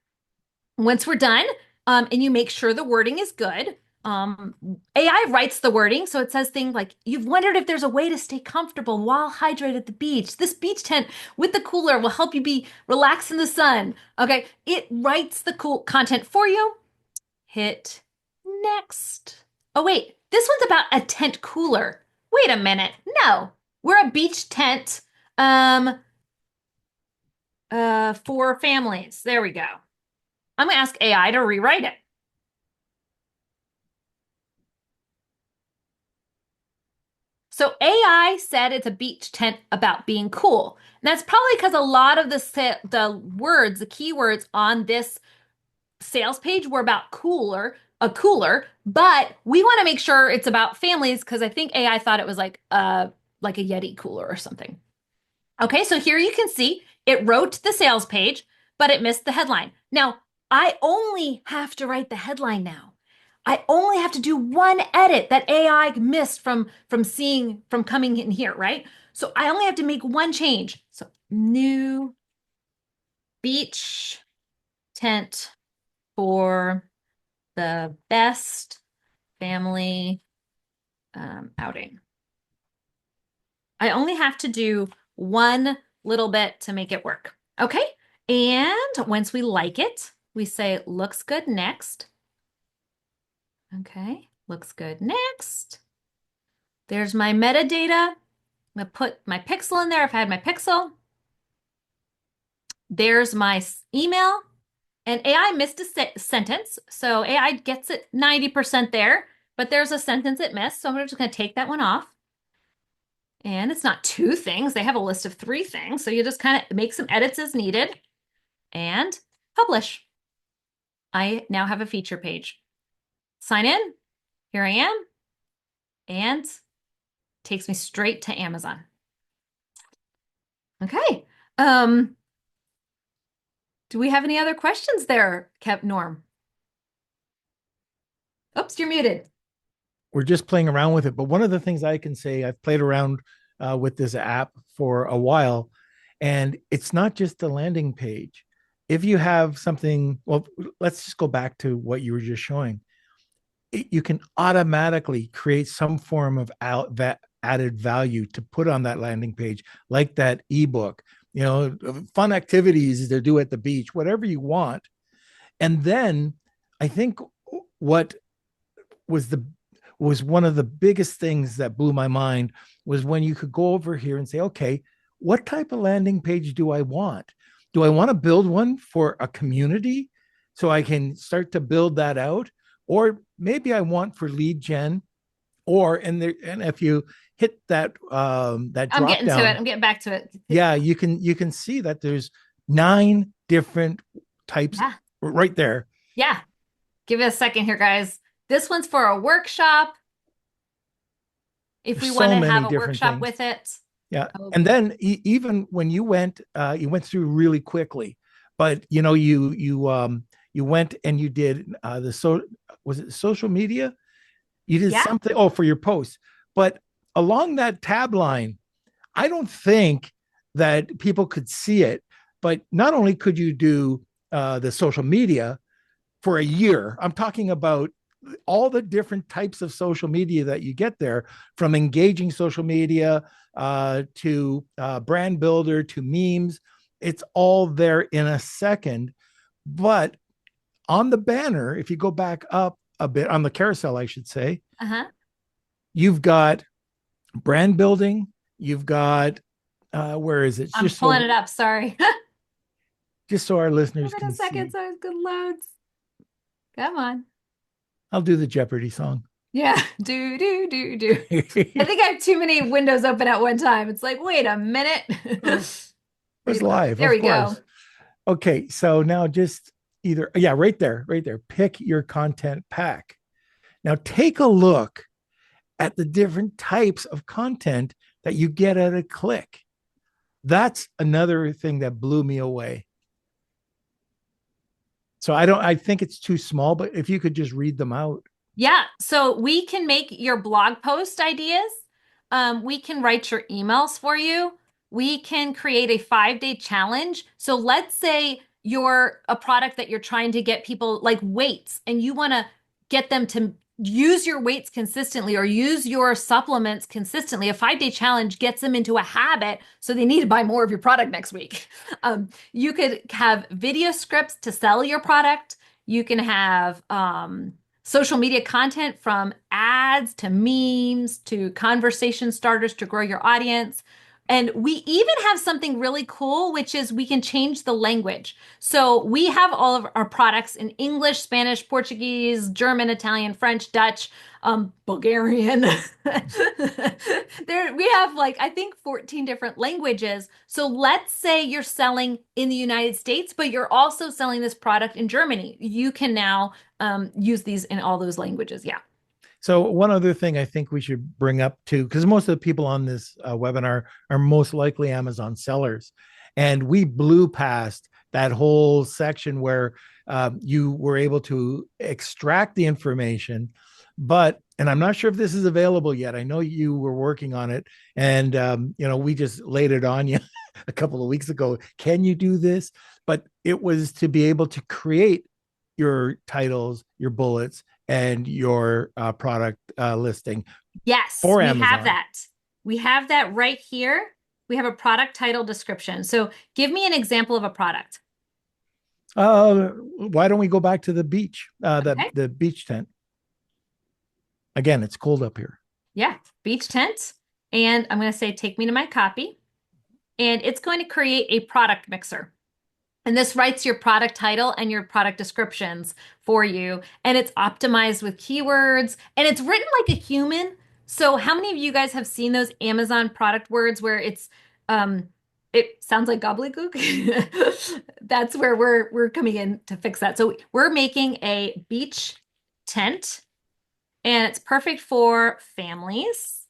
Once we're done, and you make sure the wording is good, AI writes the wording. So it says things like, you've wondered if there's a way to stay comfortable while hydrated at the beach. This beach tent with the cooler will help you be relaxed in the sun. Okay. It writes the cool content for you. Hit next. Oh, wait, this one's about a tent cooler. Wait a minute. No, we're a beach tent for families. There we go. I'm gonna ask AI to rewrite it. So AI said it's a beach tent about being cool. And that's probably because a lot of the words, the keywords on this sales page were about a cooler, but we want to make sure it's about families because I think AI thought it was like a Yeti cooler or something. Okay, so here you can see it wrote the sales page, but it missed the headline. Now, I only have to write the headline now. I only have to do one edit that AI missed from coming in here, right? So I only have to make one change. So new beach tent for the best family outing. I only have to do one little bit to make it work. Okay. And once we like it, we say, looks good next. Okay. Looks good next. There's my metadata. I'm going to put my pixel in there if I had my pixel. There's my email. And AI missed a sentence. So AI gets it 90% there, but there's a sentence it missed. So I'm just going to take that one off. And it's not 2 things. They have a list of 3 things. So you just kind of make some edits as needed and publish. I now have a feature page. Sign in. Here I am. And takes me straight to Amazon. Okay. Do we have any other questions there, Norm? Oops, you're muted. We're just playing around with it. But one of the things I can say, I've played around with this app for a while, and it's not just the landing page. If you have something, well, let's just go back to what you were just showing. You can automatically create some form of added value to put on that landing page, like that ebook, fun activities to do at the beach, whatever you want. And then I think what was one of the biggest things that blew my mind was when you could go over here and say, okay, what type of landing page do I want? Do I want to build one for a community so I can start to build that out? Or maybe I want for lead gen, and if you hit that that I'm drop getting down, to it. I'm getting back to it. Yeah, you can see that there's 9 different types right there. Yeah. Give it a second here, guys. This one's for a workshop. If we want to have a workshop with it. Yeah. Okay. And then even when you went through really quickly, but you went and you did was it social media? You did something for your posts. But along that tab line, I don't think that people could see it, but not only could you do the social media for a year, I'm talking about all the different types of social media that you get there, from engaging social media to brand builder to memes. It's all there in a second. But on the banner, if you go back up a bit on the carousel, I should say, you've got brand building. You've got where is it? I'm just pulling it up. Sorry. Just so our listeners can see. Give it a second so it loads. Come on. I'll do the Jeopardy song. Yeah. Do. I think I have too many windows open at one time. It's like, wait a minute. It's live. There we go. Okay. So now just right there. Pick your content pack. Now take a look at the different types of content that you get at a click. That's another thing that blew me away. So I think it's too small, but if you could just read them out. Yeah. So we can make your blog post ideas. We can write your emails for you. We can create a 5-day challenge. So let's say you're a product that you're trying to get people like weights and you want to get them to use your weights consistently or use your supplements consistently. A 5-day challenge gets them into a habit, so they need to buy more of your product next week. You could have video scripts to sell your product. You can have social media content, from ads to memes to conversation starters to grow your audience. And we even have something really cool, which is we can change the language. So we have all of our products in English, Spanish, Portuguese, German, Italian, French, Dutch, Bulgarian. There, we have like, I think 14 different languages. So let's say you're selling in the United States, but you're also selling this product in Germany. You can now use these in all those languages. Yeah. So one other thing I think we should bring up too, because most of the people on this webinar are most likely Amazon sellers, and we blew past that whole section where you were able to extract the information, and I'm not sure if this is available yet. I know you were working on it, and we just laid it on you a couple of weeks ago. Can you do this? But it was to be able to create your titles, your bullets, and your product listing. Yes, for we Amazon. have that. We have that right here. We have a product title description. So give me an example of a product. Why don't we go back to the beach, Okay. the beach tent? Again, it's cold up here. Yeah, beach tent. And I'm going to say, take me to my copy. And it's going to create a product mixer. And this writes your product title and your product descriptions for you. And it's optimized with keywords, and it's written like a human. So how many of you guys have seen those Amazon product words where it sounds like gobbledygook? That's where we're coming in to fix that. So we're making a beach tent, and it's perfect for families.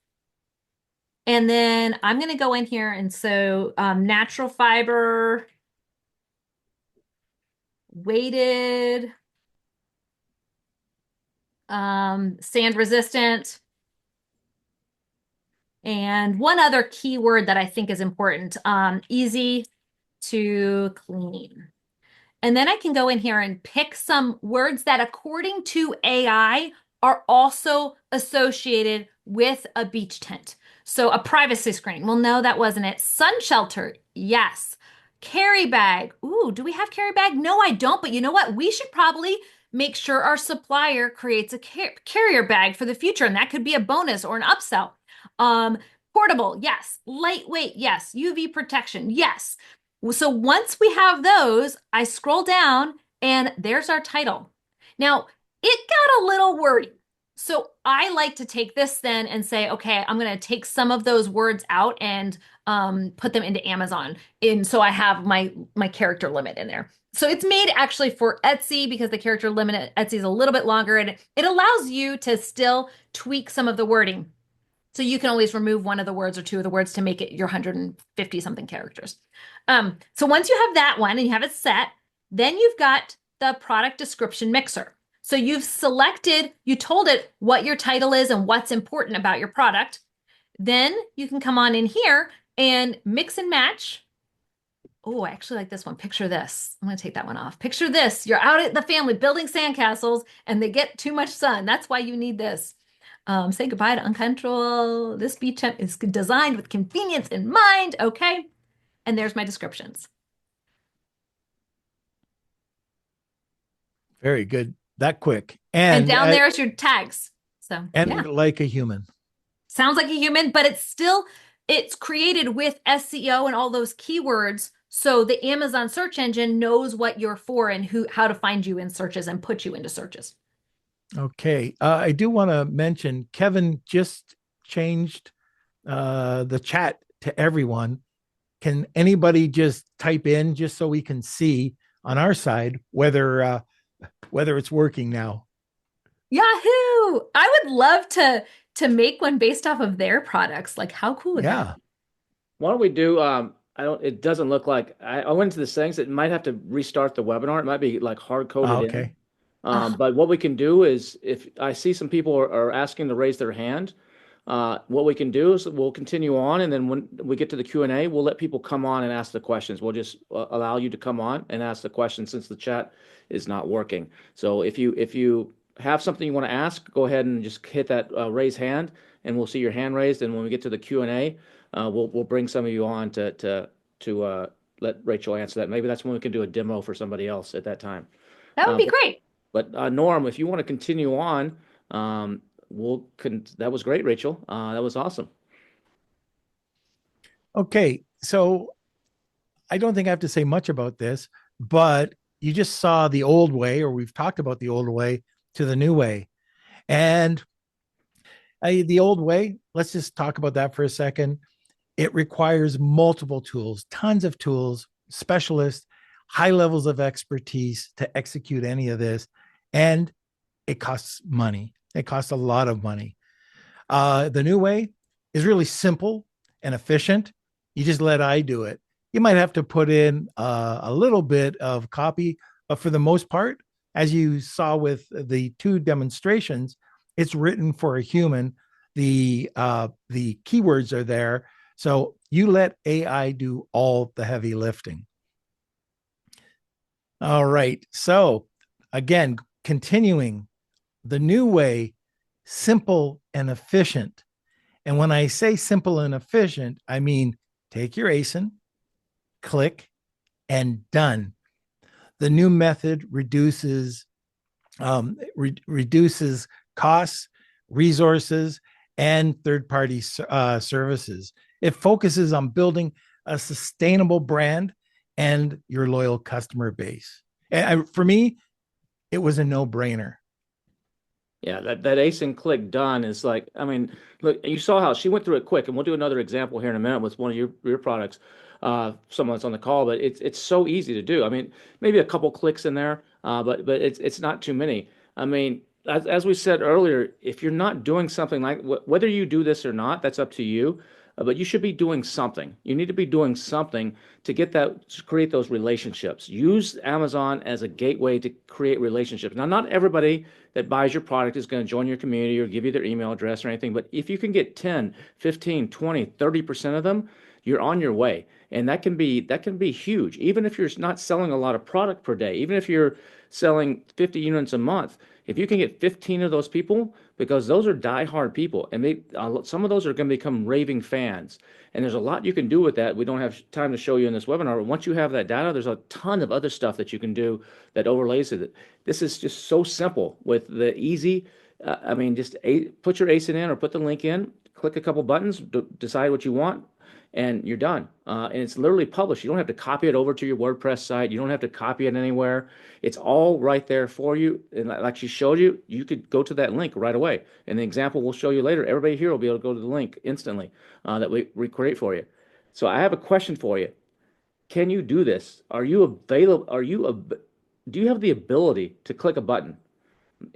And then I'm going to go in here, and so natural fiber, weighted, sand resistant, and one other keyword that I think is important, easy to clean. And then I can go in here and pick some words that, according to AI, are also associated with a beach tent. So a privacy screen. Well, no, that wasn't it. Sun shelter. Yes. Carry bag. Ooh, do we have carry bag? No, I don't. But you know what? We should probably make sure our supplier creates a carrier bag for the future. And that could be a bonus or an upsell. Portable. Yes. Lightweight. Yes. UV protection. Yes. So once we have those, I scroll down and there's our title. Now, it got a little wordy. So I like to take this then and say, okay, I'm going to take some of those words out and put them into Amazon. And so I have my character limit in there. So it's made actually for Etsy, because the character limit at Etsy is a little bit longer, and it allows you to still tweak some of the wording. So you can always remove one of the words or two of the words to make it your 150 something characters. So once you have that one and you have it set, then you've got the product description mixer. So you've selected, you told it what your title is and what's important about your product. Then you can come on in here and mix and match. Oh, I actually like this one. Picture this. I'm going to take that one off. Picture this. You're out at the family building sandcastles and they get too much sun. That's why you need this. Say goodbye to uncomfortable. This beach tent is designed with convenience in mind. Okay. And there's my descriptions. Very good. That quick. And down there is your tags. So, and yeah. like a human. Sounds like a human, but it's created with SEO and all those keywords. So the Amazon search engine knows what you're for and how to find you in searches and put you into searches. Okay. I do want to mention Kevin just changed the chat to everyone. Can anybody just type in just so we can see on our side whether it's working now? Yahoo! I would love to make one based off of their products. Like, how cool would that be? Why don't we do it doesn't look like I went into the settings. It might have to restart the webinar. It might be like hard coded in. But what we can do is, if I see some people are asking to raise their hand, what we can do is we'll continue on, and then when we get to the Q&A, we'll let people come on and ask the questions. We'll just allow you to come on and ask the questions, since the chat is not working. So if you have something you want to ask, go ahead and just hit that raise hand, and we'll see your hand raised. And when we get to the Q&A, we'll bring some of you on to let Rachel answer that. Maybe that's when we can do a demo for somebody else at that time. That would be But great. Norm, if you want to continue on, that was great, Rachel. That was awesome. Okay, so I don't think I have to say much about this, but you just saw the old way, or we've talked about the old way to the new way. And the old way, let's just talk about that for a second. It requires multiple tools, tons of tools, specialists, high levels of expertise to execute any of this. And it costs money. It costs a lot of money. The new way is really simple and efficient. You just let I do it. You might have to put in a little bit of copy, but for the most part, as you saw with the two demonstrations, it's written for a human. The keywords are there, so you let AI do all the heavy lifting. All right. So again, continuing the new way, simple and efficient. And when I say simple and efficient, I mean take your ASIN, click, and done. The new method reduces costs, resources, and third-party services. It focuses on building a sustainable brand and your loyal customer base. And for me, it was a no-brainer. Yeah, that async click done is like, I mean, look, you saw how she went through it quick, and we'll do another example here in a minute with one of your products, someone that's on the call, but it's so easy to do. I mean, maybe a couple clicks in there, but it's not too many. I mean, as we said earlier, if you're not doing something like whether you do this or not, that's up to you. But you should be doing something. You need to be doing something to get that to create those relationships. Use Amazon as a gateway to create relationships. Now, not everybody that buys your product is going to join your community or give you their email address or anything, but if you can get 10, 15, 20, 30% of them, you're on your way. And that can be huge. Even if you're not selling a lot of product per day, even if you're selling 50 units a month, if you can get 15 of those people, because those are diehard people, and some of those are going to become raving fans. And there's a lot you can do with that. We don't have time to show you in this webinar, but once you have that data, there's a ton of other stuff that you can do that overlays it. This is just so simple with the easy. I mean, just put your ASIN in or put the link in, click a couple buttons, decide what you want, and you're done. And it's literally published. You don't have to copy it over to your WordPress site. You don't have to copy it anywhere. It's all right there for you. And like she showed you, you could go to that link right away. And the example we'll show you later, everybody here will be able to go to the link instantly that we create for you. So I have a question for you. Can you do this? Are you available? Do you have the ability to click a button?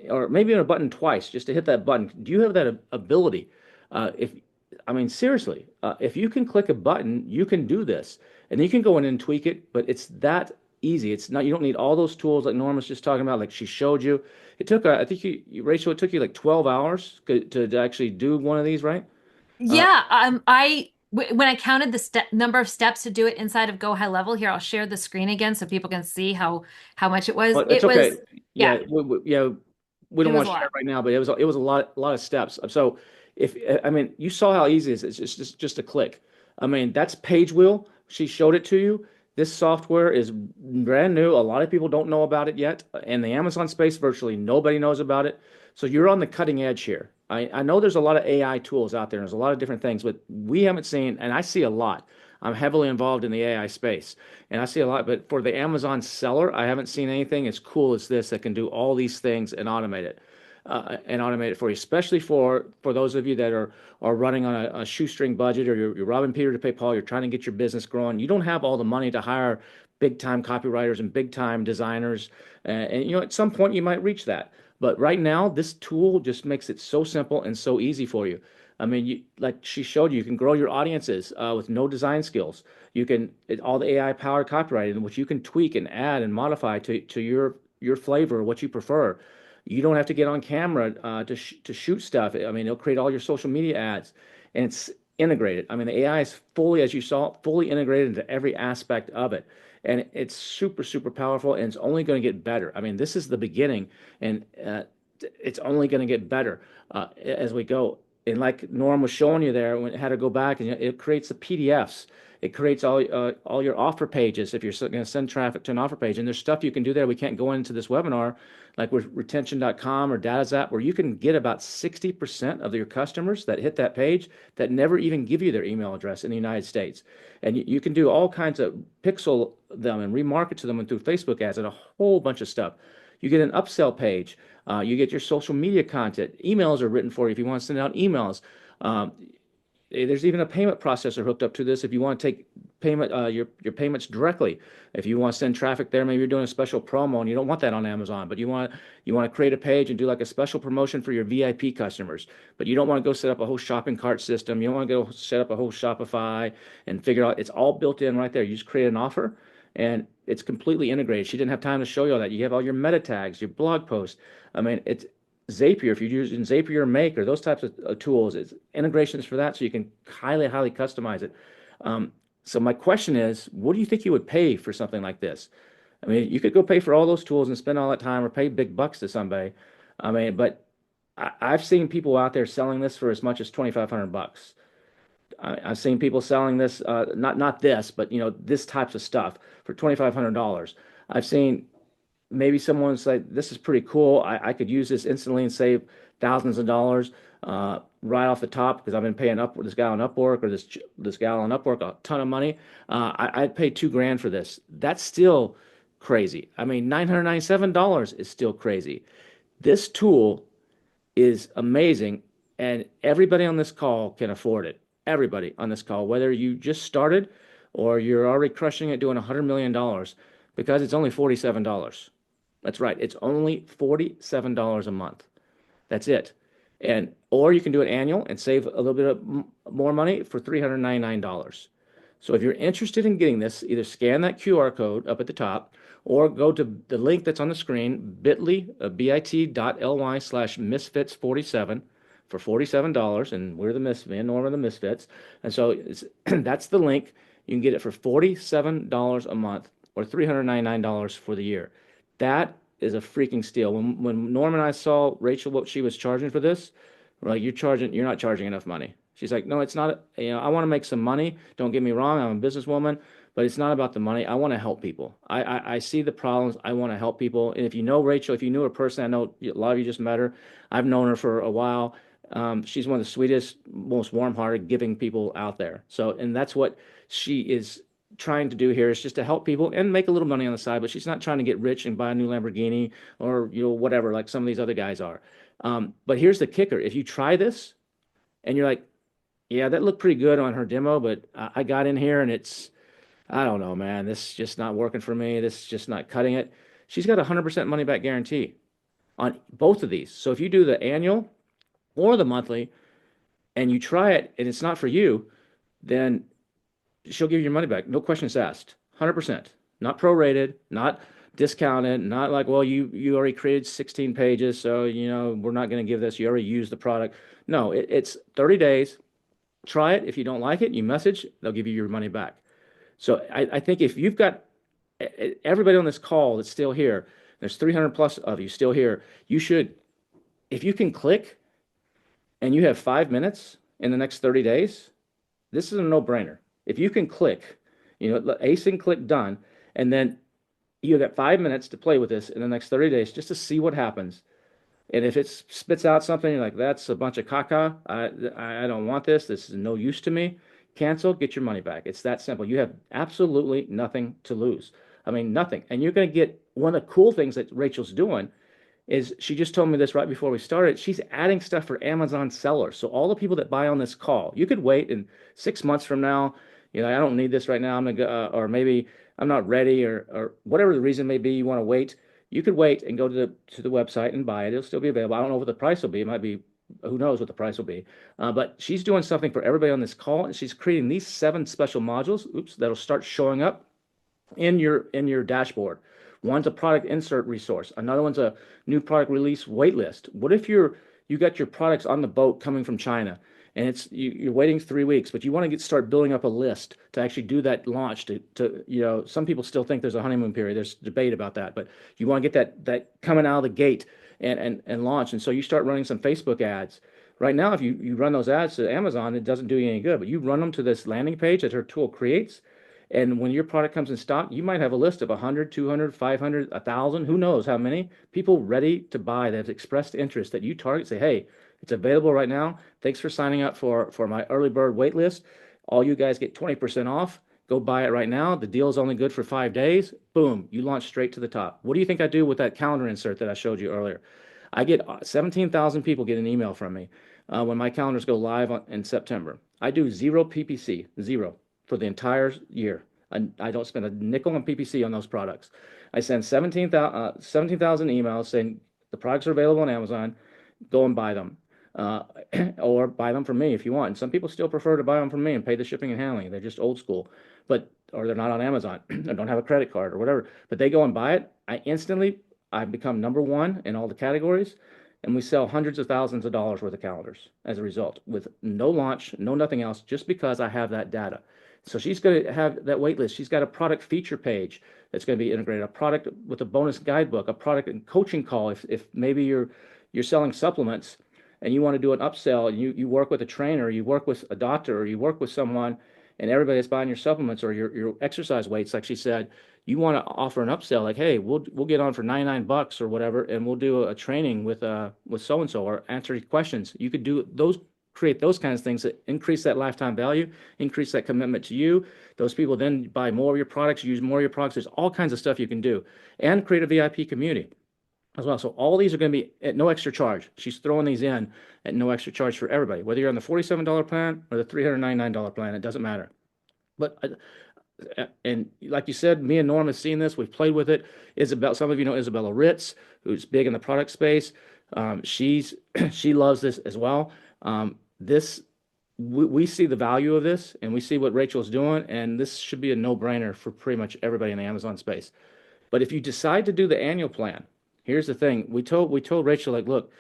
Or maybe a button twice just to hit that button. Do you have that ability? If I mean seriously, if you can click a button, you can do this, and you can go in and tweak it. But it's that easy. It's not. You don't need all those tools like Norm was just talking about, like she showed you. It took, I think Rachel, it took you like 12 hours to actually do one of these, right? Uh, Yeah, when I counted the number of steps to do it inside of Go High Level here, I'll share the screen again so people can see how much it was. Well, it's It okay. was Yeah, yeah, we it don't was want a to share lot. it right now, but it was a lot of steps. So if I mean, you saw how easy it is. It's just a click. I mean, that's Pagewheel. She showed it to you. This software is brand new. A lot of people don't know about it yet. In the Amazon space, virtually nobody knows about it. So you're on the cutting edge here. I know there's a lot of AI tools out there. There's a lot of different things, but we haven't seen, and I see a lot. I'm heavily involved in the AI space. And I see a lot, but for the Amazon seller, I haven't seen anything as cool as this that can do all these things and automate it for you, especially for those of you that are running on a shoestring budget, or you're robbing Peter to pay Paul. You're trying to get your business growing. You don't have all the money to hire big time copywriters and big time designers, and at some point you might reach that. But right now, this tool just makes it so simple and so easy for you. I mean, like she showed you, you can grow your audiences with no design skills. All the AI powered copywriting, which you can tweak and add and modify to your flavor, what you prefer. You don't have to get on camera to shoot stuff. I mean, it'll create all your social media ads, and it's integrated. I mean, the AI is fully, as you saw, fully integrated into every aspect of it, and it's super, super powerful, and it's only going to get better. I mean, this is the beginning, and it's only going to get better as we go. And like Norm was showing you there, when how to go back and it creates the PDFs. It creates all your offer pages if you're going to send traffic to an offer page. And there's stuff you can do there. We can't go into this webinar, like with retention.com or DataZap, where you can get about 60% of your customers that hit that page that never even give you their email address in the United States. And you can do all kinds of pixel them and remarket to them and through Facebook ads and a whole bunch of stuff. You get an upsell page. You get your social media content. Emails are written for you if you want to send out emails. There's even a payment processor hooked up to this if you want to take payment your payments directly. If you want to send traffic there, maybe you're doing a special promo and you don't want that on Amazon, but you want to create a page and do like a special promotion for your VIP customers. But you don't want to go set up a whole shopping cart system. You don't want to go set up a whole Shopify and figure out it's all built in right there. You just create an offer and it's completely integrated. She didn't have time to show you all that. You have all your meta tags, your blog posts. I mean, it's Zapier, if you're using Zapier or Make or those types of tools, it's integrations for that so you can highly customize it. So my question is, what do you think you would pay for something like this? I mean, you could go pay for all those tools and spend all that time or pay big bucks to somebody. I mean, but I've seen people out there selling this for as much as 2,500 bucks. I've seen people selling this, not this, but this types of stuff for $2,500. I've seen maybe someone's like, this is pretty cool. I could use this instantly and save thousands of dollars right off the top because I've been paying this guy on Upwork or this gal on Upwork a ton of money. I'd pay $2,000 for this. That's still crazy. I mean, $997 is still crazy. This tool is amazing, and everybody on this call can afford it. Everybody on this call, whether you just started or you're already crushing it doing $100 million, because it's only $47. That's right. It's only $47 a month. That's it. Or you can do it annual and save a little bit more money for $399. So if you're interested in getting this, either scan that QR code up at the top or go to the link that's on the screen, bit.ly/misfits47 for $47. And we're the Misfits, Norm the Misfits. And so that's the link. You can get it for $47 a month or $399 for the year. That is a freaking steal. When Norm and I saw Rachel, what she was charging for this, we're like, you're not charging enough money. She's like, no, it's not. I want to make some money. Don't get me wrong. I'm a businesswoman, but it's not about the money. I want to help people. I see the problems. I want to help people. And if you know Rachel, if you knew her person, I know a lot of you just met her. I've known her for a while. She's one of the sweetest, most warm-hearted, giving people out there. So, and that's what she is trying to do here, is just to help people and make a little money on the side, but she's not trying to get rich and buy a new Lamborghini or whatever like some of these other guys are. But here's the kicker: if you try this and you're like, yeah, that looked pretty good on her demo, but I got in here and I don't know, man, this is just not working for me. This is just not cutting it. She's got a 100% money back guarantee on both of these. So if you do the annual or the monthly and you try it and it's not for you, then she'll give you your money back. No questions asked. 100%. Not prorated, not discounted, not like, well, you already created 16 pages, so, we're not going to give this. You already used the product. No, it's 30 days. Try it. If you don't like it, you message, they'll give you your money back. So I think if you've got everybody on this call that's still here, there's 300 plus of you still here, you should, if you can click and you have 5 minutes in the next 30 days, this is a no-brainer. If you can click, async click done, and then you got 5 minutes to play with this in the next 30 days just to see what happens. And if it spits out something you're like, that's a bunch of caca, I don't want this, this is no use to me, cancel, get your money back. It's that simple. You have absolutely nothing to lose. I mean, nothing. And you're going to get one of the cool things that Rachel's doing is she just told me this right before we started. She's adding stuff for Amazon sellers. So all the people that buy on this call, you could wait in 6 months from now. I don't need this right now. I'm gonna go, or maybe I'm not ready, or whatever the reason may be. You want to wait. You could wait and go to the website and buy it. It'll still be available. I don't know what the price will be. It might be, who knows what the price will be. But she's doing something for everybody on this call, and she's creating these 7 special modules. That'll start showing up in your dashboard. One's a product insert resource. Another one's a new product release wait list. What if you got your products on the boat coming from China, and you're waiting 3 weeks, but you want to start building up a list to actually do that launch some people still think there's a honeymoon period. There's debate about that, but you want to get that coming out of the gate and launch. And so you start running some Facebook ads. Right now, if you run those ads to Amazon, it doesn't do you any good, but you run them to this landing page that her tool creates. And when your product comes in stock, you might have a list of 100, 200, 500, 1,000, who knows how many people ready to buy that have expressed interest that you target. Say, hey, it's available right now. Thanks for signing up for my early bird wait list. All you guys get 20% off. Go buy it right now. The deal is only good for 5 days. Boom, you launch straight to the top. What do you think I do with that calendar insert that I showed you earlier? I get 17,000 people get an email from me when my calendars go live in September. I do zero PPC, zero, for the entire year. I don't spend a nickel on PPC on those products. I send 17,000 emails saying the products are available on Amazon. Go and buy them. Or buy them from me if you want. And some people still prefer to buy them from me and pay the shipping and handling. They're just old school, or they're not on Amazon or don't have a credit card or whatever. But they go and buy it. I've become number one in all the categories, and we sell hundreds of thousands of dollars worth of calendars as a result, with no launch, no nothing else, just because I have that data. So she's going to have that wait list. She's got a product feature page that's going to be integrated, a product with a bonus guidebook, a product and coaching call. If maybe you're selling supplements and you want to do an upsell, and you work with a trainer, you work with a doctor, or you work with someone, and everybody that's buying your supplements or your exercise weights, like she said, you want to offer an upsell, like, hey, we'll get on for $99 or whatever, and we'll do a training with so and so, or answer questions. You could do those, create those kinds of things that increase that lifetime value, increase that commitment to you. Those people then buy more of your products, use more of your products. There's all kinds of stuff you can do, and create a VIP community as well. So all these are going to be at no extra charge. She's throwing these in at no extra charge for everybody, whether you're on the $47 plan or the $399 plan, it doesn't matter. But and like you said, me and Norm have seen this. We've played with it. Isabel, some of you know Isabella Ritz, who's big in the product space. She loves this as well. We see the value of this, and we see what Rachel's doing, and this should be a no-brainer for pretty much everybody in the Amazon space. But if you decide to do the annual plan, here's the thing. We told Rachel, like, look,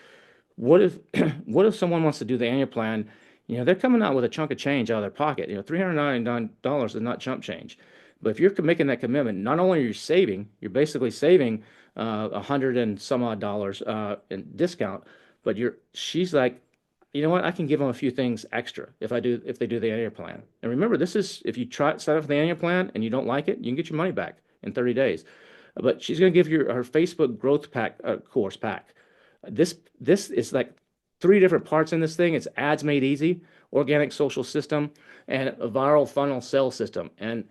what if someone wants to do the annual plan? They're coming out with a chunk of change out of their pocket. $399 is not chump change. But if you're making that commitment, not only are you saving, you're basically saving $100 and some odd dollars in discount, but she's like, you know what? I can give them a few things extra if they do the annual plan. And remember, this is, if you sign up for the annual plan and you don't like it, you can get your money back in 30 days. But she's going to give you her Facebook growth pack course pack. This is like 3 different parts in this thing. It's ads made easy, organic social system, and a viral funnel sales system. And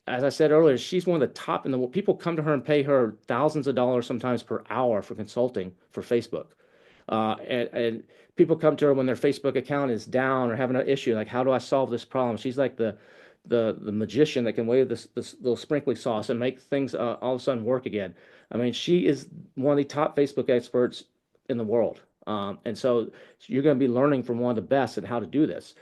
as I said earlier, she's one of the top in the world. People come to her and pay her thousands of dollars sometimes per hour for consulting for Facebook. And people come to her when their Facebook account is down or having an issue, like, how do I solve this problem? She's like the magician that can wave this little sprinkly sauce and make things all of a sudden work again. I mean, she is one of the top Facebook experts in the world. And so you're going to be learning from one of the best at how to do this.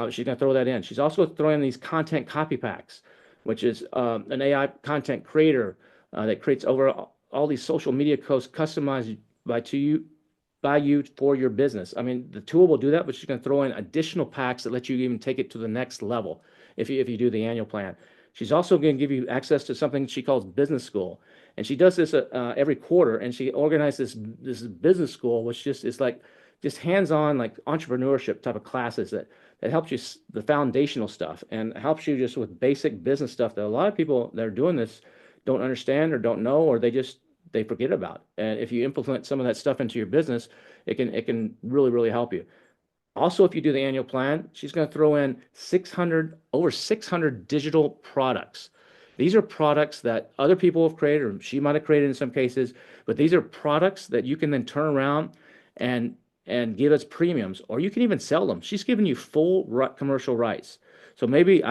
She's going to throw that in. She's also throwing these content copy packs, which is an AI content creator that creates over all these social media posts customized by you for your business. I mean, the tool will do that, but she's going to throw in additional packs that let you even take it to the next level if you do the annual plan. She's also going to give you access to something she calls business school. And she does this every quarter, and she organizes this business school, which is like just hands-on, like entrepreneurship type of classes that helps you the foundational stuff and helps you just with basic business stuff that a lot of people that are doing this don't understand or don't know, or they forget about. And if you implement some of that stuff into your business, it can really, really help you. Also, if you do the annual plan, she's going to throw in over 600 digital products. These are products that other people have created, or she might have created in some cases, but these are products that you can then turn around and give as premiums, or you can even sell them. She's giving you full commercial rights. So maybe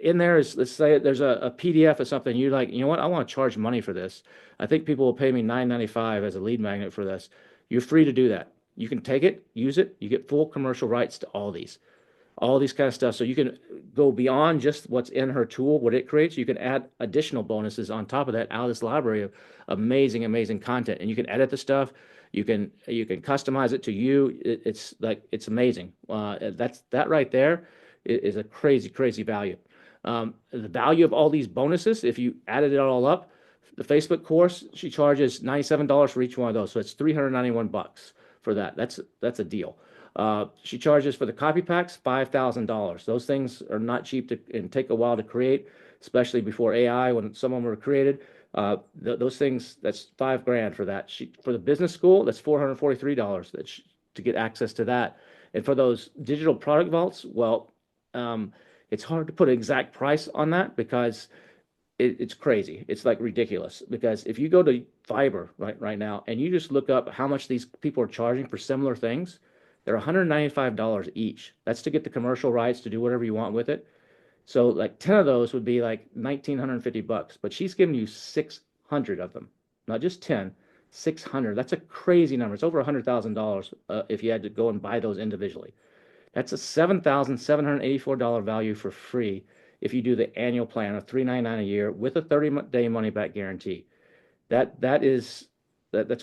in there is, let's say there's a PDF or something, you're like, you know what, I want to charge money for this. I think people will pay me $9.95 as a lead magnet for this. You're free to do that. You can take it, use it, you get full commercial rights to all these kind of stuff. So you can go beyond just what's in her tool, what it creates. You can add additional bonuses on top of that out of this library of amazing, amazing content. And you can edit the stuff. You can customize it to you. It's amazing. That right there is a crazy, crazy value. The value of all these bonuses, if you added it all up, the Facebook course, she charges $97 for each one of those. So it's $391 for that. That's a deal. She charges for the copy packs $5,000. Those things are not cheap and take a while to create, especially before AI when some of them were created. Those things, that's $5,000 for that. For the business school, that's $443 to get access to that. And for those digital product vaults, well, it's hard to put an exact price on that because it's crazy. It's like ridiculous because if you go to Fiverr right now and you just look up how much these people are charging for similar things, they're $195 each. That's to get the commercial rights to do whatever you want with it. So like 10 of those would be like $1,950, but she's giving you 600 of them, not just 10, 600. That's a crazy number. It's over $100,000 if you had to go and buy those individually. That's a $7,784 value for free if you do the annual plan of $399 a year with a 30-day money back guarantee. That's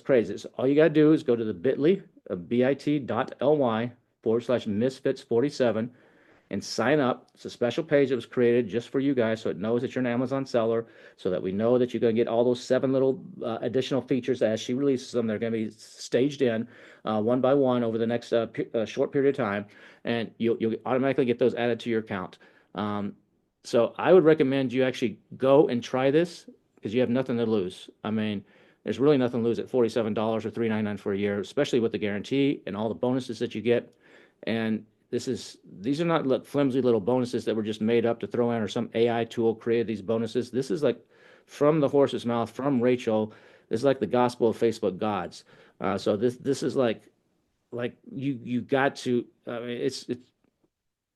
crazy. So all you got to do is go to the bit.ly, bit.ly/misfits47 and sign up. It's a special page that was created just for you guys, so it knows that you're an Amazon seller, so that we know that you're going to get all those 7 little additional features as she releases them. They're going to be staged in one by one over the next short period of time, and you'll automatically get those added to your account. So I would recommend you actually go and try this because you have nothing to lose. I mean, there's really nothing to lose at $47 or $399 for a year, especially with the guarantee and all the bonuses that you get. And these are not flimsy little bonuses that were just made up to throw in or some AI tool created these bonuses. This is like from the horse's mouth, from Rachel. This is like the gospel of Facebook gods. So this is like you got to. I mean, it's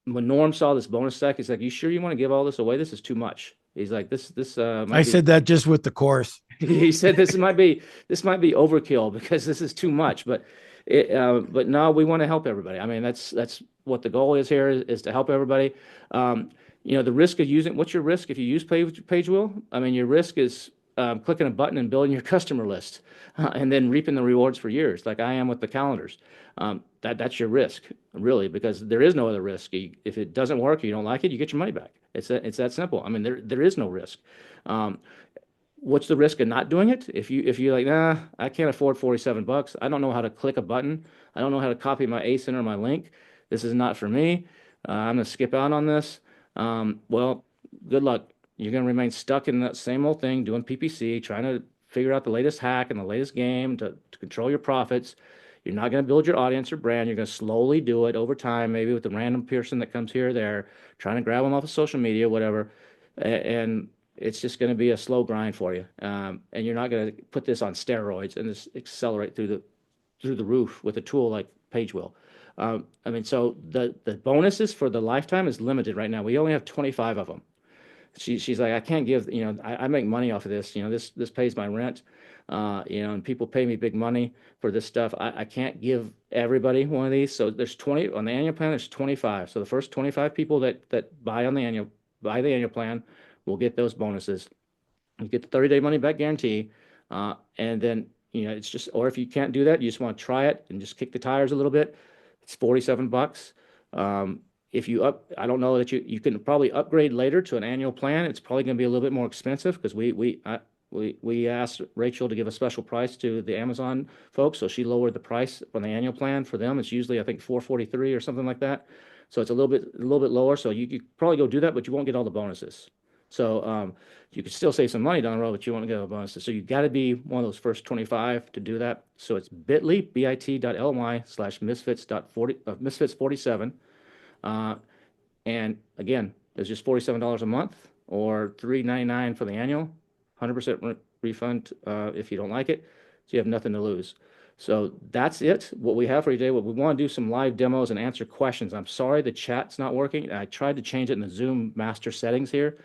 when Norm saw this bonus stack, he's like, "You sure you want to give all this away? This is too much." He's like, "This I said that just with the course. He said this might be overkill because this is too much." But no, we want to help everybody. I mean, that's what the goal is here is to help everybody. The risk of using, what's your risk if you use Pagewheel? I mean, your risk is clicking a button and building your customer list and then reaping the rewards for years, like I am with the calendars. That's your risk, really, because there is no other risk. If it doesn't work, you don't like it, you get your money back. It's that simple. I mean, there is no risk. What's the risk of not doing it? If you're like, nah, I can't afford $47. I don't know how to click a button. I don't know how to copy my ASIN or my link. This is not for me. I'm going to skip out on this. Well, good luck. You're going to remain stuck in that same old thing, doing PPC, trying to figure out the latest hack and the latest game to control your profits. You're not going to build your audience or brand. You're going to slowly do it over time, maybe with a random person that comes here or there, trying to grab them off of social media, whatever. And it's just going to be a slow grind for you. And you're not going to put this on steroids and just accelerate through the roof with a tool like Pagewheel. I mean, so the bonuses for the lifetime is limited right now. We only have 25 of them. She's like, I can't give, I make money off of this, this pays my rent, and people pay me big money for this stuff. I can't give everybody one of these. So there's 20 on the annual plan, there's 25. So the first 25 people that buy the annual plan will get those bonuses. You get the 30-day money back guarantee. And then, it's just, or if you can't do that, you just want to try it and just kick the tires a little bit. It's $47. If I don't know that you can probably upgrade later to an annual plan. It's probably going to be a little bit more expensive because we asked Rachel to give a special price to the Amazon folks, so she lowered the price on the annual plan for them. It's usually I think $443 or something like that. So it's a little bit lower. So you could probably go do that, but you won't get all the bonuses. So you could still save some money down the road, but you won't get all the bonuses. So you got to be one of those first 25 to do that. So it's bit.ly, bit.ly/misfits47. And again, it's just $47 a month or $399 for the annual, 100% refund if you don't like it. So you have nothing to lose. So that's it. What we have for you today. We want to do some live demos and answer questions. I'm sorry the chat's not working. I tried to change it in the Zoom master settings here,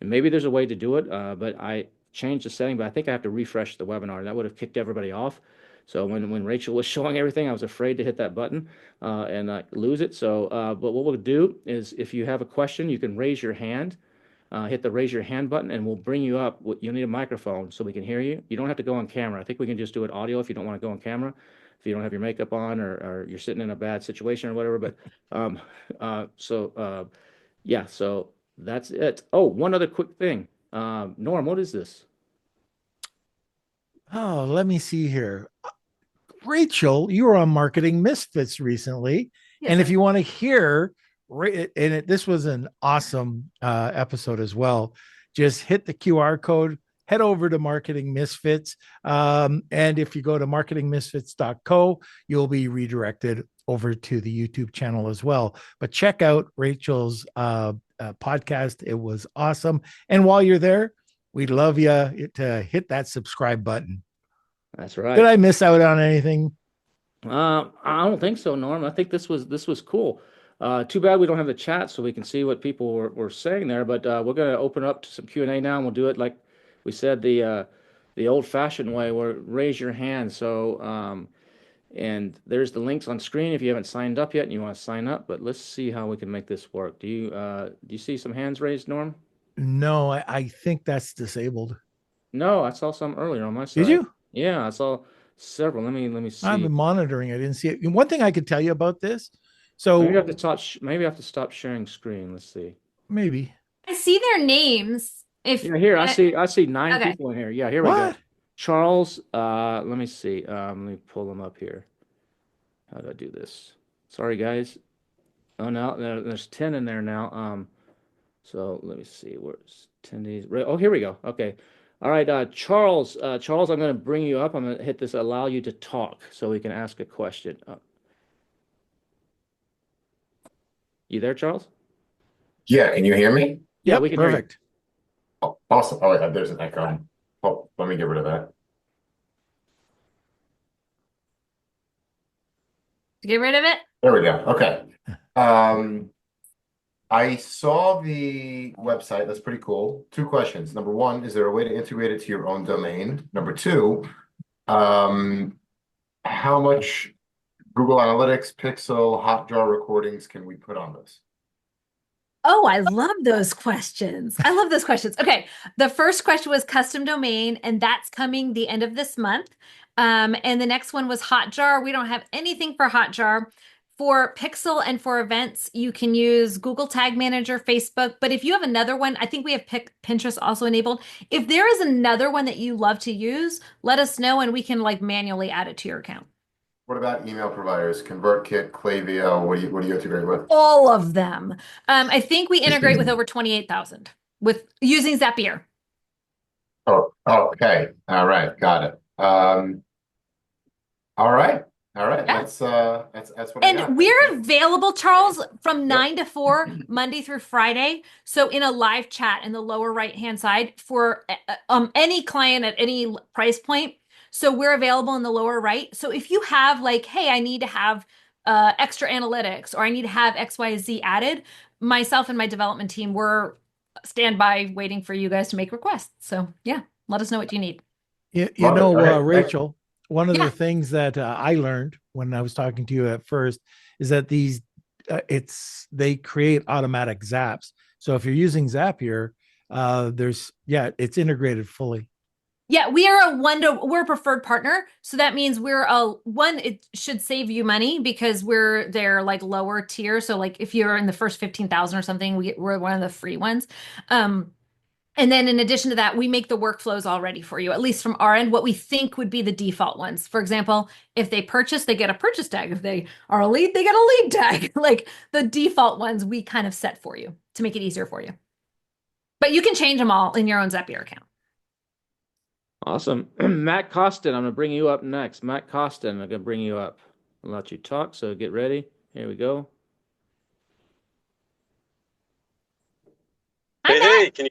and maybe there's a way to do it, but I changed the setting, but I think I have to refresh the webinar. That would have kicked everybody off. So when Rachel was showing everything, I was afraid to hit that button and lose it. So, but what we'll do is if you have a question, you can raise your hand, hit the raise your hand button, and we'll bring you up. You'll need a microphone so we can hear you. You don't have to go on camera. I think we can just do it audio if you don't want to go on camera, if you don't have your makeup on or you're sitting in a bad situation or whatever. But yeah, so that's it. Oh, one other quick thing. Norm, what is this? Oh, let me see here. Rachel, you were on Marketing Misfits recently. Yes, And if sir. you want to hear, this was an awesome episode as well. Just hit the QR code, head over to Marketing Misfits. And if you go to marketingmisfits.co, you'll be redirected over to the YouTube channel as well. But check out Rachel's podcast. It was awesome. And while you're there, we'd love you to hit that subscribe button. That's Did right. I miss out on anything? I don't think so, Norm. I think this was cool. Too bad we don't have the chat so we can see what people were saying there. But we're going to open up to some Q&A now, and we'll do it like we said the old-fashioned way, where raise your hand. So and there's the links on screen if you haven't signed up yet and you want to sign up. But let's see how we can make this work. Do you see some hands raised, Norm? No, I think that's disabled. No, I saw some earlier on my Did side. you? Yeah, I saw several. Let me I've see. been monitoring. I didn't see it. One thing I could tell you about this. Maybe I So have to stop. Maybe I have to stop sharing screen. Let's see. maybe. I see their names. If Yeah, here I see nine okay, people in here. Yeah, here we go. What? Charles, let me see. Let me pull them up here. How do I do this? Sorry, guys. Oh no, there's 10 in there now. So let me see. Where's attendees? Oh, here we go. Okay. All right, Charles. Charles, I'm going to bring you up. I'm going to hit this allow you to talk so we can ask a question. You there, Charles? Yeah, can you hear me? Yeah, we Yep, can hear you. perfect. Oh, awesome. Oh, yeah, there's an echo. Oh, let me get rid of that. get rid of it. There we go. Okay. Um, I saw the website. That's pretty cool. Two questions. Number one, is there a way to integrate it to your own domain? Number two, how much Google Analytics, Pixel, Hotjar recordings can we put on this? Oh, I love those questions. I love those questions. Okay. The first question was custom domain, and that's coming the end of this month. And the next one was Hotjar. We don't have anything for Hotjar. For Pixel and for events, you can use Google Tag Manager, Facebook. But if you have another one, I think we have Pinterest also enabled. If there is another one that you love to use, let us know and we can like manually add it to your account. What about email providers? ConvertKit, Klaviyo, what do you integrate with? All of them. I think we integrate with over 28,000 with using Zapier. Oh, okay. All right, got it. All right. All right. Yeah. That's what I got. And we're available, Charles, from Yep. 9 to 4, Monday through Friday. So in a live chat in the lower right-hand side for any client at any price point. So we're available in the lower right. So if you have like, hey, I need to have extra analytics or I need to have XYZ added, myself and my development team, we're standby waiting for you guys to make requests. So yeah, let us know what you need. You Love it. know, Okay, thanks. Rachel, one of Yeah. the things that I learned when I was talking to you at first is that these they create automatic zaps. So if you're using Zapier, it's integrated fully. Yeah, we're a preferred partner. So that means it should save you money because we're their like lower tier. So like if you're in the first 15,000 or something, we're one of the free ones. And then in addition to that, we make the workflows all ready for you, at least from our end, what we think would be the default ones. For example, if they purchase, they get a purchase tag. If they are a lead, they get a lead tag. Like the default ones we kind of set for you to make it easier for you. But you can change them all in your own Zapier account. Awesome. Matt Costin, I'm going to bring you up next. Matt Costin, I'm going to bring you up. I'll let you talk, so get ready. Here we go. Hi, Matt.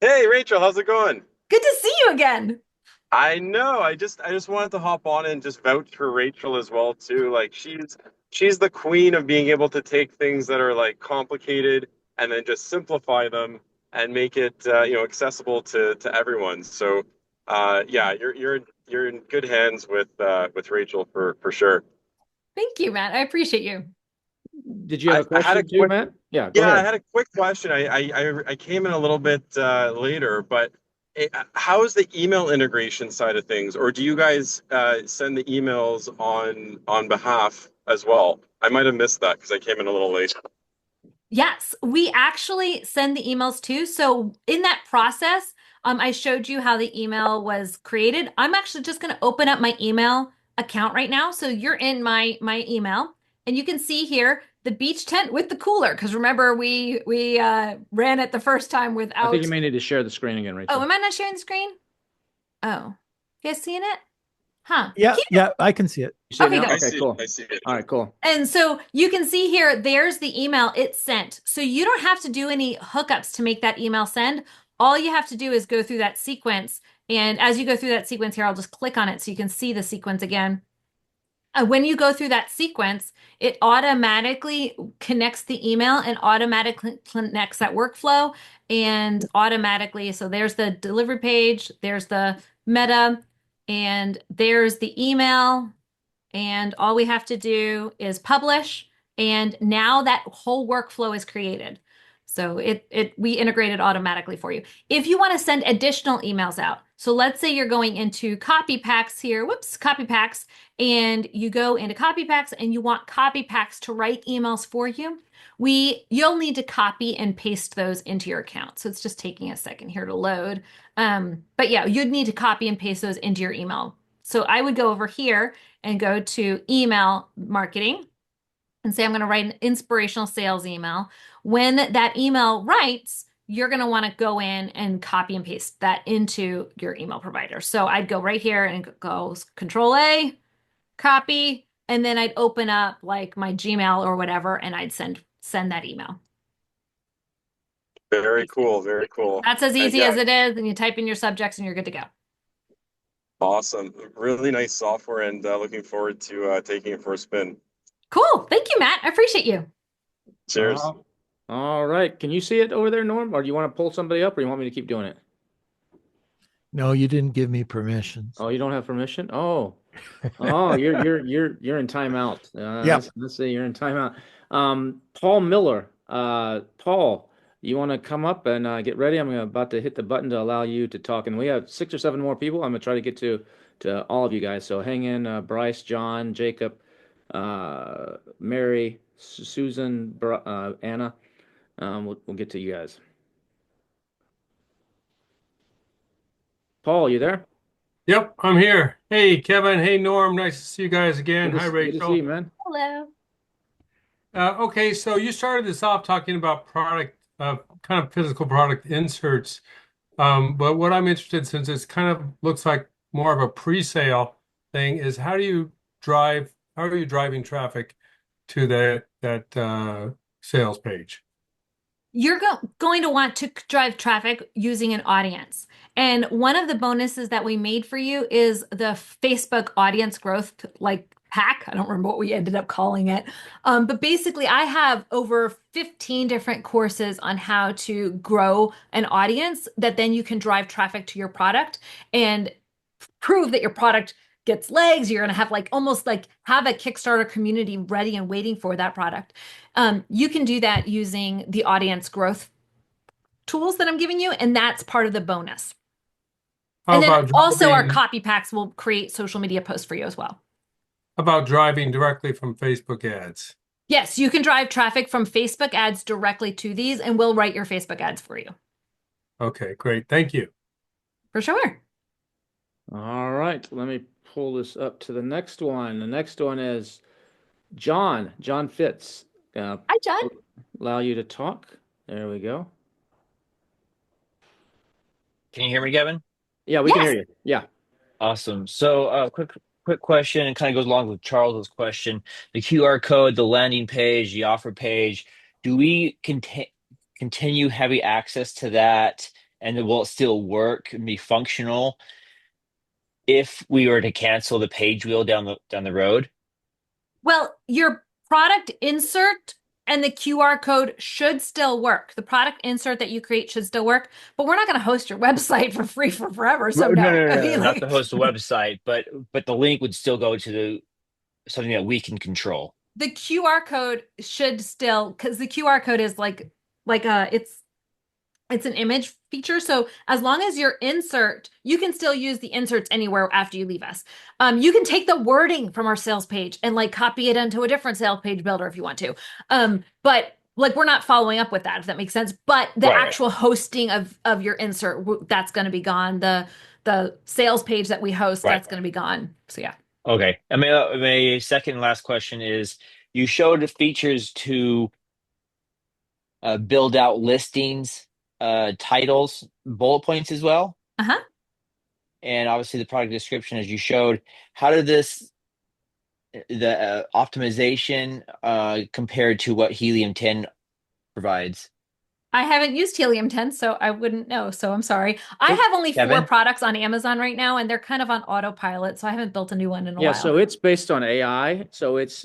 Hey, Rachel, how's it going? Good to see you again. I know. I just wanted to hop on and just vouch for Rachel as well too. Like she's the queen of being able to take things that are like complicated and then just simplify them and make it accessible to everyone. So yeah, you're in good hands with Rachel for sure. Thank you, Matt. I appreciate you. Did you have a I had question a too, quick Matt? Yeah, go Yeah, I ahead. had a quick question. I came in a little bit later, but how's the email integration side of things? Or do you guys send the emails on behalf as well? I might have missed that because I came in a little late. Yes, we actually send the emails too. So in that process, I showed you how the email was created. I'm actually just going to open up my email account right now. So you're in my email, and you can see here the beach tent with the cooler. Because remember, we ran it the first time I without. think you may need to share the screen again, Rachel. Oh, am I not sharing the screen? Oh, you guys seeing it? Huh? Yeah, yeah, I can see it. You see it Okay, now? good. I Okay, see cool. I see it. All right, cool. And so you can see here, there's the email it sent. So you don't have to do any hookups to make that email send. All you have to do is go through that sequence. And as you go through that sequence here, I'll just click on it so you can see the sequence again. When you go through that sequence, it automatically connects the email and automatically connects that workflow and automatically. So there's the delivery page, there's the meta, and there's the email. And all we have to do is publish. And now that whole workflow is created. So we integrate it automatically for you. If you want to send additional emails out, so let's say you're going into copy packs here, copy packs, and you go into copy packs and you want copy packs to write emails for you, you'll need to copy and paste those into your account. So it's just taking a second here to load. But yeah, you'd need to copy and paste those into your email. So I would go over here and go to email marketing and say, I'm going to write an inspirational sales email. When that email writes, you're going to want to go in and copy and paste that into your email provider. So I'd go right here and go Control A, copy, and then I'd open up like my Gmail or whatever, and I'd send that email. Very cool. Very cool. That's as easy yeah. as it is. And you type in your subjects and you're good to go. Awesome. Really nice software, and looking forward to taking it for a spin. Cool. Thank you, Matt. I appreciate you. Cheers. All right. Can you see it over there, Norm? Or do you want to pull somebody up, or you want me to keep doing it? No, you didn't give me permissions. Oh, you don't have permission? Oh, you're in timeout. Yep. Let's see, you're in timeout. Paul Miller. Paul, you want to come up and get ready? I'm about to hit the button to allow you to talk, and we have 6 or 7 more people. I'm gonna try to get to all of you guys. So hang in, Bryce, John, Jacob, Mary, Susan, Anna. We'll get to you guys. Paul, you there? Yep, I'm here. Hey, Kevin. Hey, Norm. Nice to see you guys again. Good to Hi, good to see you, Rachel. man. Hello. Okay, so you started this off talking about product, kind of physical product inserts. But what I'm interested, since it's kind of looks like more of a pre-sale thing, is how are you driving traffic to that sales page? You're going to want to drive traffic using an audience. And one of the bonuses that we made for you is the Facebook audience growth pack. I don't remember what we ended up calling it. But basically, I have over 15 different courses on how to grow an audience that then you can drive traffic to your product and prove that your product gets legs. You're going to have almost have a Kickstarter community ready and waiting for that product. You can do that using the audience growth tools that I'm giving you, and that's part of the bonus. How And then about also our driving, copy packs will create social media posts for you as well. about driving directly from Facebook ads? Yes, you can drive traffic from Facebook ads directly to these, and we'll write your Facebook ads for you. Okay, great. Thank you. For sure. All right, let me pull this up to the next one. The next one is John Fitz. Hi, John. Allow you to talk. There we go. Can you hear me, Kevin? Yeah, we can Yes. hear you. Yeah. Awesome. So, quick question, and kind of goes along with Charles's question. The QR code, the landing page, the offer page. Do we continue heavy access to that, and will it still work and be functional if we were to cancel the page wheel down the road? Well, your product insert and the QR code should still work. The product insert that you create should still work, but we're not going to host your website for free for forever. So no, I mean, Not to host a website, but the link would still go to something that we can control. the QR code should still, because the QR code is it's an image feature. So as long as your insert, you can still use the inserts anywhere after you leave us. You can take the wording from our sales page and copy it into a different sales page builder if you want to. But like we're not following up with that, if that makes sense. But the Right. actual hosting of your insert, that's going to be gone. The sales page that we host, Right. that's going to be gone. So yeah. Okay. I mean, my second and last question is, you showed features to build out listings, titles, bullet points as well, Uh-huh. and obviously the product description as you showed. How did the optimization compared to what Helium 10 provides? I haven't used Helium 10, so I wouldn't know. So I'm sorry. I So, have only 4 Kevin? products on Amazon right now, and they're kind of on autopilot, so I haven't built a new one in a yeah, while. so it's based on AI. So it's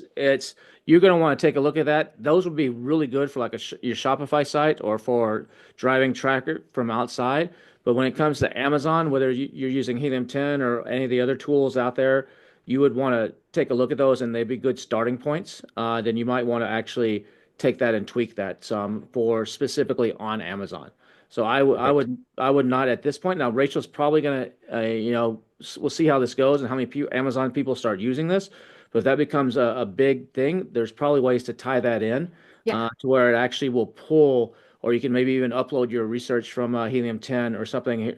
you're going to want to take a look at that. Those would be really good for like your Shopify site or for driving tracker from outside. But when it comes to Amazon, whether you're using Helium 10 or any of the other tools out there, you would want to take a look at those, and they'd be good starting points. Then you might want to actually take that and tweak that some for specifically on Amazon. So Perfect. I would not at this point. Now Rachel's probably gonna we'll see how this goes and how many Amazon people start using this. But if that becomes a big thing, there's probably ways to tie that in Yeah. to where it actually will pull, or you can maybe even upload your research from Helium 10 or something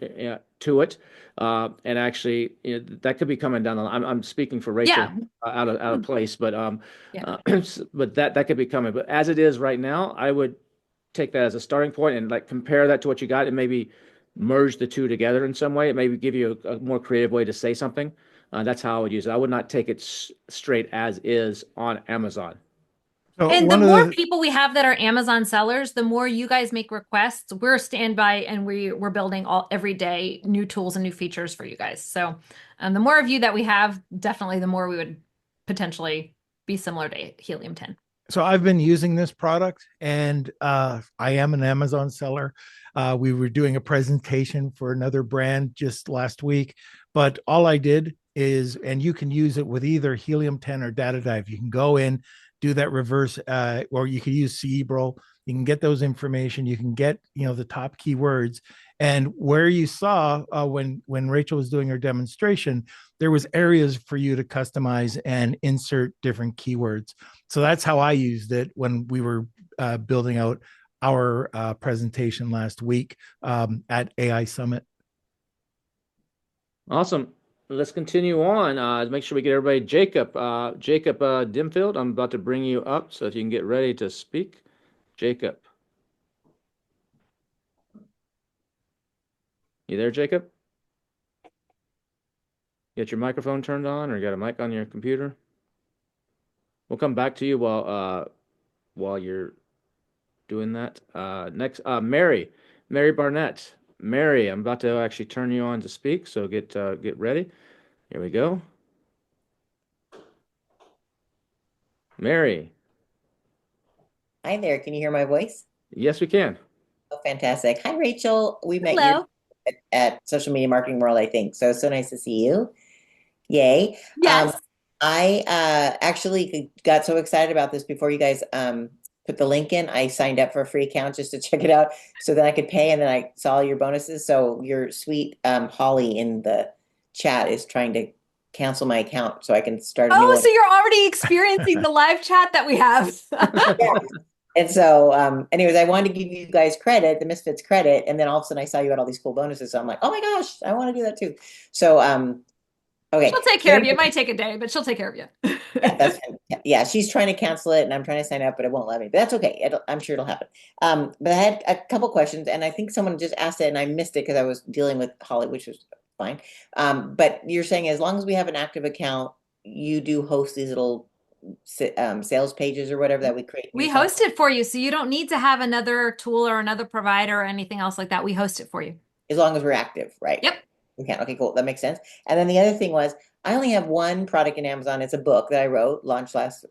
to it, and actually that could be coming down the line. I'm speaking for Rachel Yeah. out of place, but Yeah. but that could be coming. But as it is right now, I would take that as a starting point and like compare that to what you got and maybe merge the two together in some way. It maybe give you a more creative way to say something. That's how I would use it. I would not take it straight as is on Amazon. So And the one of more the people we have that are Amazon sellers, the more you guys make requests. We're standby and we're building every day new tools and new features for you guys. So the more of you that we have, definitely the more we would potentially be similar to Helium 10. so I've been using this product, and I am an Amazon seller. We were doing a presentation for another brand just last week, but all I did is, and you can use it with either Helium 10 or Data Dive. You can go in, do that reverse, or you can use Cerebral. You can get those information. You can get the top keywords. And where you saw when Rachel was doing her demonstration, there was areas for you to customize and insert different keywords. So that's how I used it when we were building out our presentation last week at AI Summit. Awesome. Let's continue on. Make sure we get everybody. Jacob Dimfield, I'm about to bring you up. So if you can get ready to speak, Jacob. You there, Jacob? Get your microphone turned on, or you got a mic on your computer? We'll come back to you while you're doing that. Next, Mary Barnett. Mary, I'm about to actually turn you on to speak, so get ready. Here we go. Mary. Hi there. Can you hear my voice? Yes, we can. Oh, fantastic. Hi, Rachel. We met you Hello. at Social Media Marketing World, I think. So nice to see you. Yay. Yes. I actually got so excited about this before you guys put the link in. I signed up for a free account just to check it out so then I could pay, and then I saw all your bonuses. So your sweet Holly in the chat is trying to cancel my account so I can start a new Oh, one. so you're already experiencing the live chat that we have. Yeah. And so, anyways, I wanted to give you guys credit, the Misfits credit, and then all of a sudden I saw you had all these cool bonuses. So I'm like, oh my gosh, I want to do that too. So, okay. She'll take care of you. It might take a day, but she'll take care of you. Yeah, she's trying to cancel it, and I'm trying to sign up, but it won't let me. But that's okay. I'm sure it'll happen. But I had a couple questions, and I think someone just asked it, and I missed it because I was dealing with Holly, which was fine. But you're saying as long as we have an active account, you do host these little sales pages or whatever that we create. We host it for you, so you don't need to have another tool or another provider or anything else like that. We host it for you. As long as we're active, right? Yep. We can. Okay, cool. That makes sense. And then the other thing was, I only have one product in Amazon. It's a book that I wrote, launched last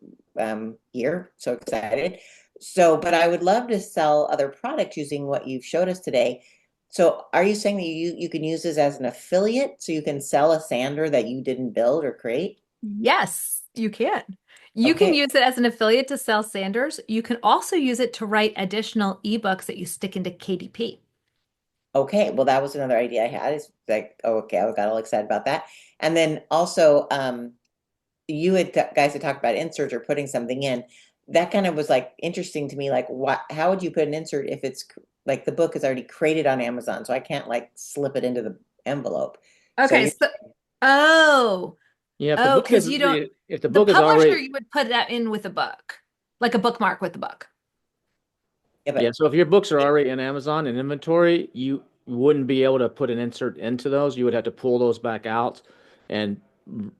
year. So excited. So, but I would love to sell other products using what you've showed us today. So are you saying that you can use this as an affiliate so you can sell a sander that you didn't build or create? Yes, you can. You can Okay. use it as an affiliate to sell sanders. You can also use it to write additional ebooks that you stick into KDP. Okay, well, that was another idea I had. Is like, oh, okay, I got all excited about that. And then also, you guys had talked about inserts or putting something in. that kind of was like interesting to me. Like, how would you put an insert if it's like the book is already created on Amazon, so I can't like slip it into the envelope. So Okay, you're so oh, Yeah, if the oh, book is because you don't, if the the book is publisher, already you would put that in with a book, like a bookmark with the book. yeah, yeah, but so if your books are already in Amazon in inventory, you wouldn't be able to put an insert into those. You would have to pull those back out and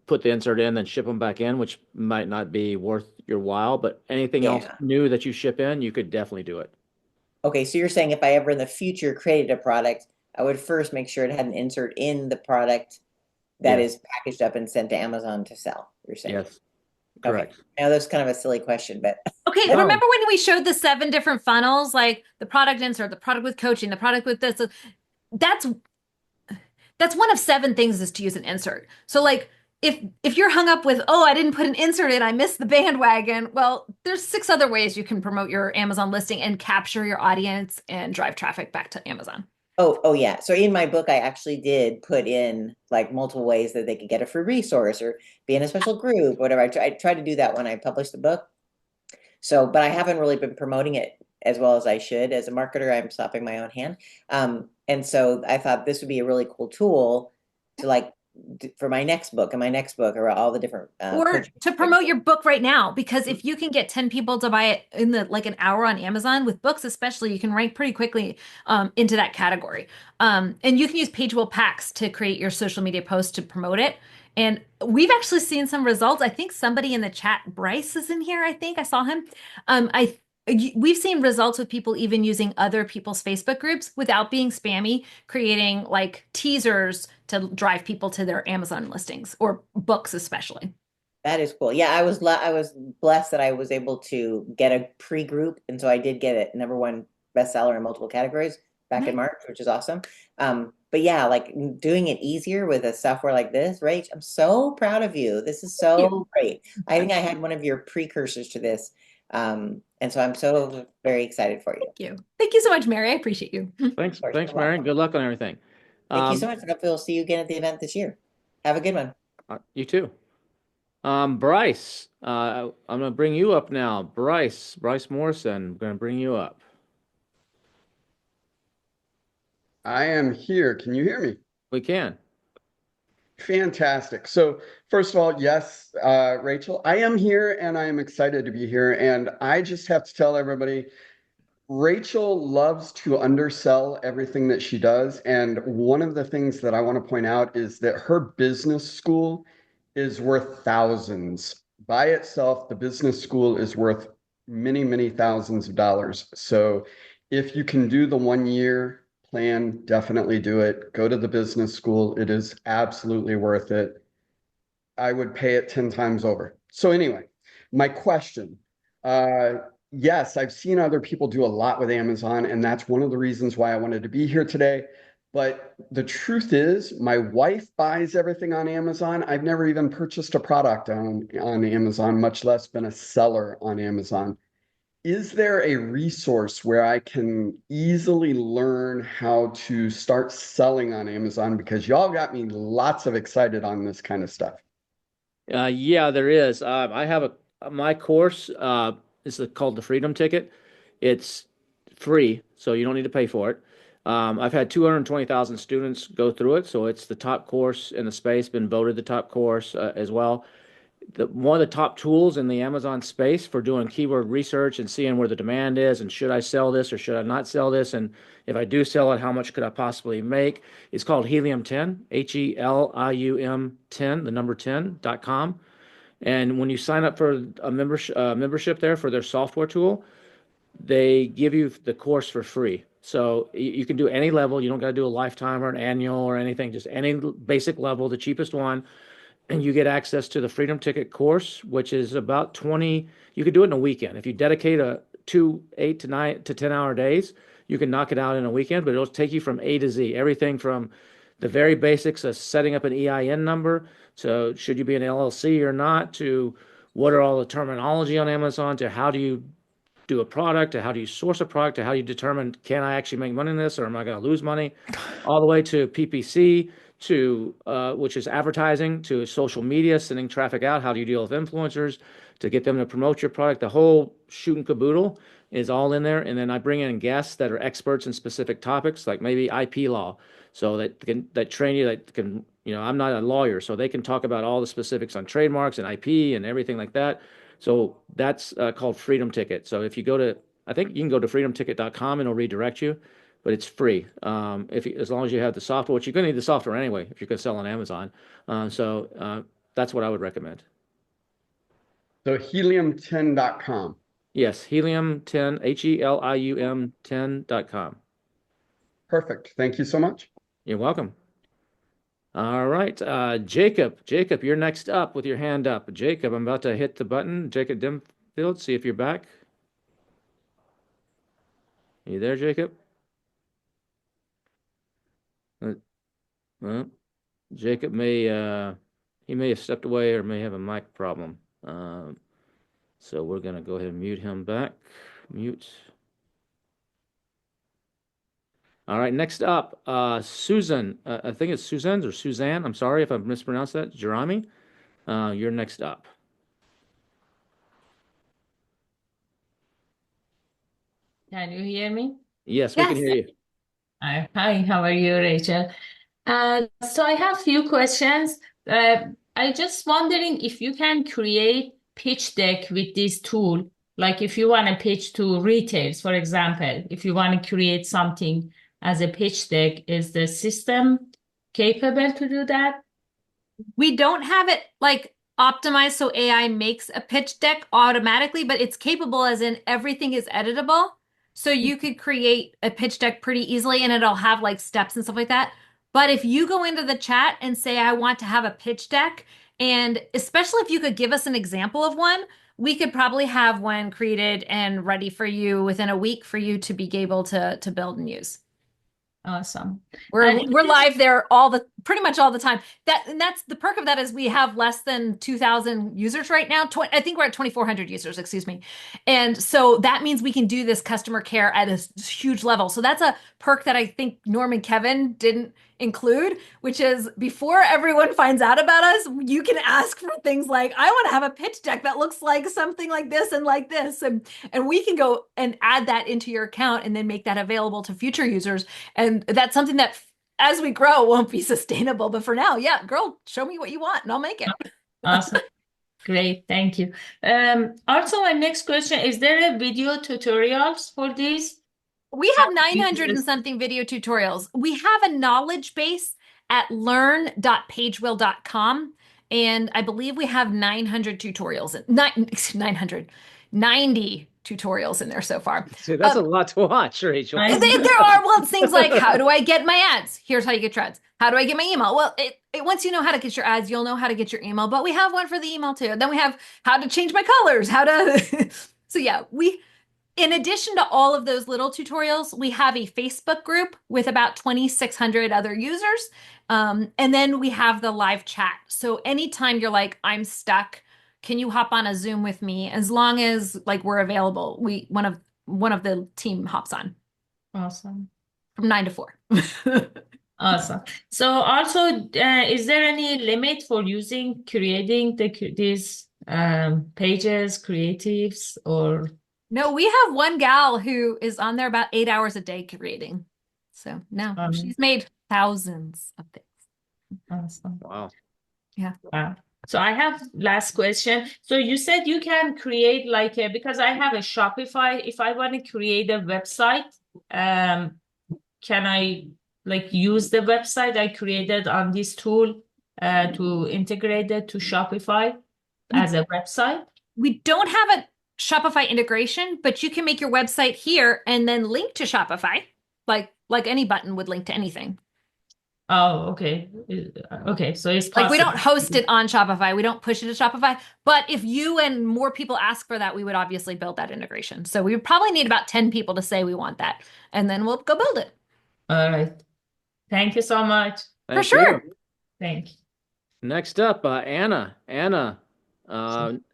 put the insert in, then ship them back in, which might not be worth your while. But anything else yeah. new that you ship in, you could definitely do it. Okay, so you're saying if I ever in the future created a product, I would first make sure it had an insert in the product that Yes. is packaged up and sent to Amazon to sell, you're saying. Yes, Okay. correct. Now that's kind of a silly question, but Okay, No. remember when we showed the 7 different funnels, like the product insert, the product with coaching, the product with this? That's one of 7 things is to use an insert. So like if you're hung up with, oh, I didn't put an insert in, I missed the bandwagon. Well, there's 6 other ways you can promote your Amazon listing and capture your audience and drive traffic back to Amazon. oh yeah. So in my book, I actually did put in like multiple ways that they could get a free resource or be in a special group, whatever. I tried to do that when I published the book. So, but I haven't really been promoting it as well as I should. As a marketer, I'm stopping my own hand. And so I thought this would be a really cool tool to like for my next book and my next book or all the different Or coaching. to promote your book right now, because if you can get 10 people to buy it in the like an hour on Amazon with books, especially, you can rank pretty quickly into that category. And you can use Pagewheel packs to create your social media posts to promote it. And we've actually seen some results. I think somebody in the chat, Bryce, is in here. I think I saw him. We've seen results with people even using other people's Facebook groups without being spammy, creating like teasers to drive people to their Amazon listings or books, especially. That is cool. Yeah, I was blessed that I was able to get a pre-group, and so I did get it #1 bestseller in multiple categories back in March, which is awesome. But yeah, like doing it easier with a software like this, Rach, I'm so proud of you. This is so great. I think I had one of your precursors to this. And so I'm so very excited for you. Thank you. Thank you so much, Mary. I appreciate you. Thanks, Of course, thanks, you're Mary. welcome. Good luck on everything. Thank you so much. And hopefully we'll see you again at the event this year. Have a good one. You too. Bryce, I'm gonna bring you up now. Bryce Morrison, I'm gonna bring you up. I am here. Can you hear me? We can. Fantastic. So first of all, yes, Rachel, I am here and I am excited to be here. And I just have to tell everybody, Rachel loves to undersell everything that she does. And one of the things that I want to point out is that her business school is worth thousands. By itself, the business school is worth many, many thousands of dollars. So if you can do the 1-year plan, definitely do it. Go to the business school. It is absolutely worth it. I would pay it 10 times over. So anyway, my question, yes, I've seen other people do a lot with Amazon, and that's one of the reasons why I wanted to be here today. But the truth is, my wife buys everything on Amazon. I've never even purchased a product on Amazon, much less been a seller on Amazon. Is there a resource where I can easily learn how to start selling on Amazon? Because y'all got me lots of excited on this kind of stuff. Yeah, there is. I have my course is called the Freedom Ticket. It's free, so you don't need to pay for it. I've had 220,000 students go through it, so it's the top course in the space, been voted the top course as well. One of the top tools in the Amazon space for doing keyword research and seeing where the demand is and should I sell this or should I not sell this, and if I do sell it, how much could I possibly make? It's called Helium 10, Helium 10, the number 10.com. And when you sign up for a membership there for their software tool, they give you the course for free. So you can do any level. You don't got to do a lifetime or an annual or anything, just any basic level, the cheapest one. And you get access to the Freedom Ticket course, which is about 20. You could do it in a weekend. If you dedicate 8 to 9 to 10-hour days, you can knock it out in a weekend, but it'll take you from A to Z, everything from the very basics of setting up an EIN number, so should you be an LLC or not, to what are all the terminology on Amazon, to how do you do a product, to how do you source a product, to how you determine, can I actually make money in this or am I going to lose money, all the way to PPC, to which is advertising, to social media, sending traffic out. How do you deal with influencers to get them to promote your product? The whole shoot and caboodle is all in there. And then I bring in guests that are experts in specific topics, like maybe IP law, so that train you, that can, I'm not a lawyer, so they can talk about all the specifics on trademarks and IP and everything like that. So that's called Freedom Ticket. So if you go to, I think you can go to freedomticket.com and it'll redirect you, but it's free. As long as you have the software, which you're going to need the software anyway if you're going to sell on Amazon. That's what I would recommend. So helium10.com. Yes, Helium 10, HELIUM 10.com. Perfect. Thank you so much. You're welcome. All right, Jacob, you're next up with your hand up. Jacob, I'm about to hit the button. Jacob Dimfield, see if you're back. Are you there, Jacob? Well, Jacob may have stepped away or may have a mic problem. So we're gonna go ahead and mute him back. Mute. All right, next up, Susan. I think it's Susan or Suzanne. I'm sorry if I've mispronounced that. Jeremy, you're next up. Can you hear me? Yes, we can hear you. Hi, how are you, Rachel? So I have few questions. I just wondering if you can create pitch deck with this tool. Like if you want to pitch to retailers, for example, if you want to create something as a pitch deck, is the system capable to do that? We don't have it like optimized so AI makes a pitch deck automatically, but it's capable as in everything is editable. So you could create a pitch deck pretty easily and it'll have like steps and stuff like that. But if you go into the chat and say, I want to have a pitch deck, and especially if you could give us an example of one, we could probably have one created and ready for you within a week for you to be able to build and use. Awesome. We're live there pretty much all the time. That's the perk of that is we have less than 2,000 users right now. I think we're at 2,400 users, excuse me. And so that means we can do this customer care at a huge level. So that's a perk that I think Norm and Kevin didn't include, which is before everyone finds out about us, you can ask for things like, I want to have a pitch deck that looks like something like this and like this. And we can go and add that into your account and then make that available to future users. And that's something that as we grow won't be sustainable. But for now, yeah, girl, show me what you want and I'll make it. Awesome. Great. Thank you. Also, my next question, is there a video tutorials for this? We have 900 and something video tutorials. We have a knowledge base at learn.pagewheel.com. And I believe we have 900 tutorials, 90 tutorials in there so far. See, that's a lot to watch, Rachel. There are things like, how do I get my ads? Here's how you get your ads. How do I get my email? Well, once you know how to get your ads, you'll know how to get your email, but we have one for the email too. Then we have how to change my colors, so yeah, in addition to all of those little tutorials, we have a Facebook group with about 2,600 other users. And then we have the live chat. So anytime you're like, I'm stuck, can you hop on a Zoom with me? As long as like we're available, one of the team hops on. Awesome. From 9 to 4. Awesome. So also, is there any limit for creating these pages, creatives, or? No, we have one gal who is on there about 8 hours a day creating. So no, she's made thousands of things. Awesome. Wow. Yeah. Wow. So I have last question. So you said you can create because I have a Shopify. If I want to create a website, can I use the website I created on this tool to integrate it to Shopify as a website? We don't have a Shopify integration, but you can make your website here and then link to Shopify, like any button would link to anything. Oh, okay. Okay, so it's possible. Like we don't host it on Shopify, we don't push it to Shopify, but if you and more people ask for that, we would obviously build that integration. So we would probably need about 10 people to say we want that, and then we'll go build it. All right. Thank you so much. For sure. Thank you. Next up, Anna.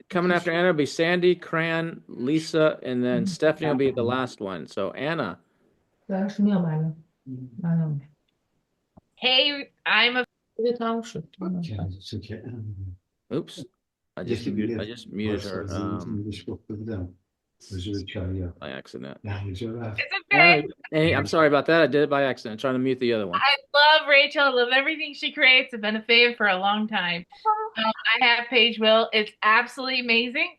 Coming after Anna will be Sandy, Cran, Lisa, and then Stephanie will be the last one. So Anna. Hey, I'm Oops. I just muted her by accident. It's Anna, okay. hey, I'm sorry about that. I did it by accident. I'm trying to mute the other one. I love Rachel. I love everything she creates. I've been a fan for a long time. I have Pagewheel. It's absolutely amazing.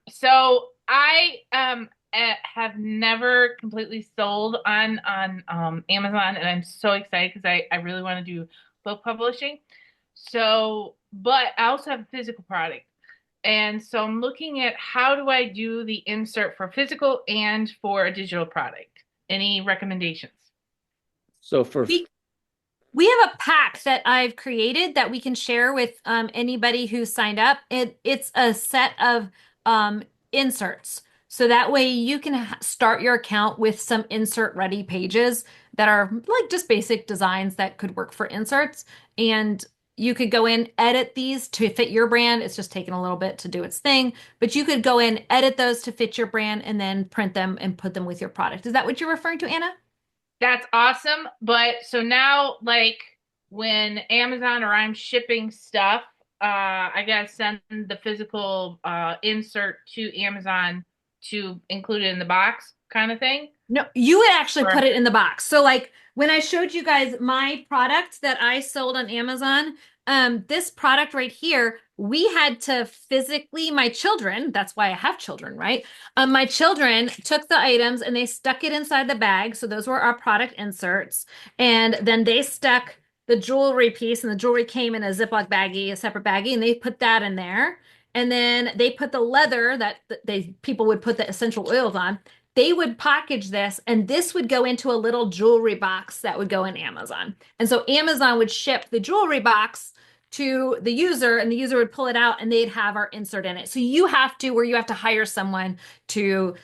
So I have never completely sold on Amazon, and I'm so excited because I really want to do book publishing. So, but I also have a physical product. And so I'm looking at how do I do the insert for physical and for a digital product? Any recommendations? So for We have a pack that I've created that we can share with anybody who signed up. It's a set of inserts. So that way you can start your account with some insert ready pages that are like just basic designs that could work for inserts. And you could go in, edit these to fit your brand. It's just taking a little bit to do its thing, but you could go in, edit those to fit your brand, and then print them and put them with your product. Is that what you're referring to, Anna? That's awesome. But so now, like when Amazon or I'm shipping stuff, I gotta send the physical insert to Amazon to include it in the box kind of thing. No, you would actually Or- put it in the box. So like when I showed you guys my product that I sold on Amazon, this product right here, we had to physically, my children, that's why I have children, right? My children took the items and they stuck it inside the bag. So those were our product inserts. And then they stuck the jewelry piece, and the jewelry came in a Ziploc baggie, a separate baggie, and they put that in there. And then they put the leather that people would put the essential oils on. They would package this, and this would go into a little jewelry box that would go in Amazon. And so Amazon would ship the jewelry box to the user, and the user would pull it out and they'd have our insert in it. So you have to hire someone to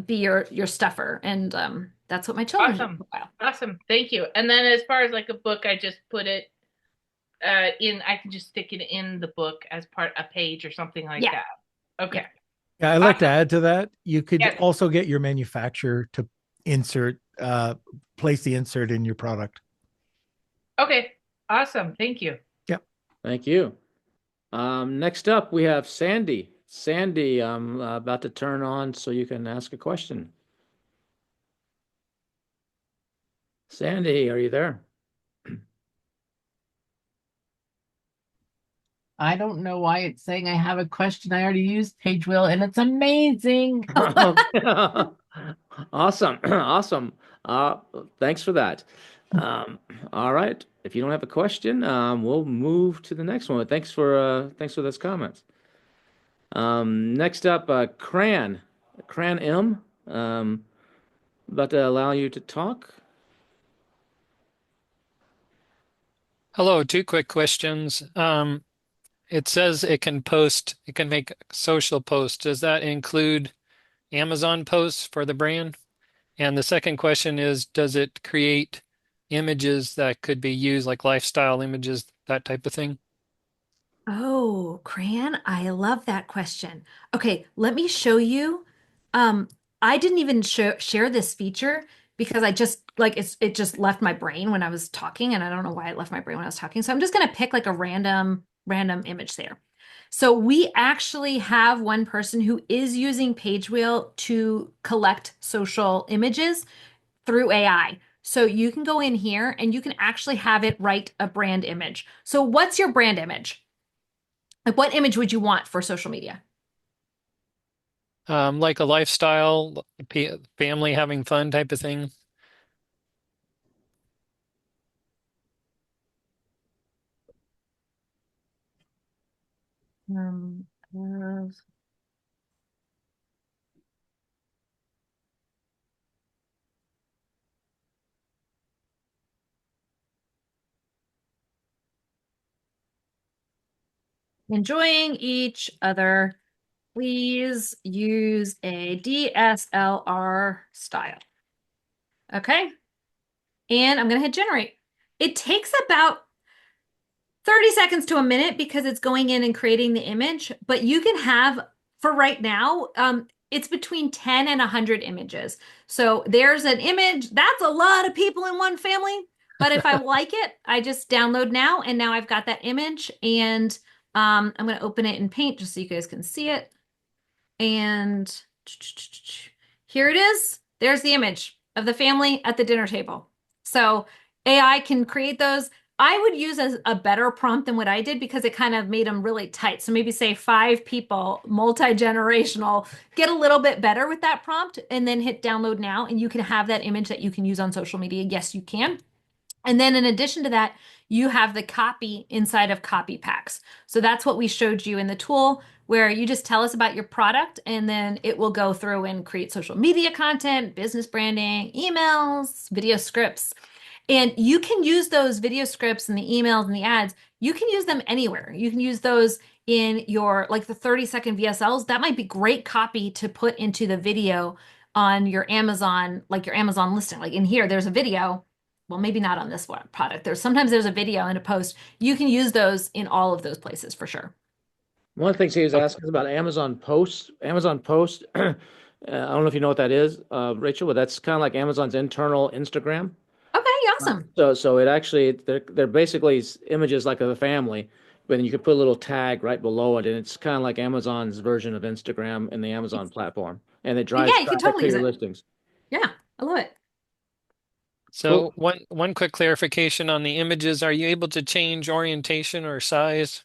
be your stuffer. And that's what my children did Awesome. for a while. Awesome. Thank you. And then as far as like a book, I just put it I can just stick it in the book as part a page or something like Yeah. that. Okay. Yeah, I'd like to add to that. You could Yes. also get your manufacturer to place the insert in your product. Okay. Awesome. Thank you. Thank you. Next up, we have Sandy. Sandy, I'm about to turn on so you can ask a question. Sandy, are you there? I don't know why it's saying I have a question. I already used Pagewheel and it's amazing. Awesome. Awesome. Thanks for that. All right. If you don't have a question, we'll move to the next one. Thanks for those comments. Next up, Cran M. About to allow you to talk. Hello, two quick questions. It says it can make social posts. Does that include Amazon posts for the brand? And the second question is, does it create images that could be used, like lifestyle images, that type of thing? Oh, Cran, I love that question. Okay, let me show you. I didn't even share this feature because I just like it just left my brain when I was talking, and I don't know why it left my brain when I was talking. So I'm just gonna pick like a random image there. So we actually have one person who is using Pagewheel to collect social images through AI. So you can go in here and you can actually have it write a brand image. So what's your brand image? Like what image would you want for social media? Like a lifestyle, family having fun type of thing. Um, uh, Enjoying each other. Please use a DSLR style. Okay. And I'm going to hit generate. It takes about 30 seconds to a minute because it's going in and creating the image, but you can have, for right now, it's between 10 and 100 images. So there's an image. That's a lot of people in one family. But if I like it, I just download now, and now I've got that image, and I'm going to open it in Paint just so you guys can see it. And here it is. There's the image of the family at the dinner table. So AI can create those. I would use a better prompt than what I did because it kind of made them really tight. So maybe say 5 people, multi-generational, get a little bit better with that prompt and then hit download now. And you can have that image that you can use on social media. Yes, you can. And then in addition to that, you have the copy inside of copy packs. So that's what we showed you in the tool where you just tell us about your product and then it will go through and create social media content, business branding, emails, video scripts. And you can use those video scripts and the emails and the ads. You can use them anywhere. You can use those in your, like the 30-second VSLs. That might be great copy to put into the video on your Amazon, like your Amazon listing. Like in here, there's a video. Well, maybe not on this one product. Sometimes there's a video and a post. You can use those in all of those places for sure. One of the things he was asking is about Amazon Posts. Amazon Post, I don't know if you know what that is, Rachel, but that's kind of like Amazon's internal Instagram. Okay, awesome. So it actually, they're basically images like of a family, but then you could put a little tag right below it, and it's kind of like Amazon's version of Instagram in the Amazon platform, and it drives Yeah, you can traffic totally to use your it. listings. Yeah, I love it. So one quick clarification on the images. Are you able to change orientation or size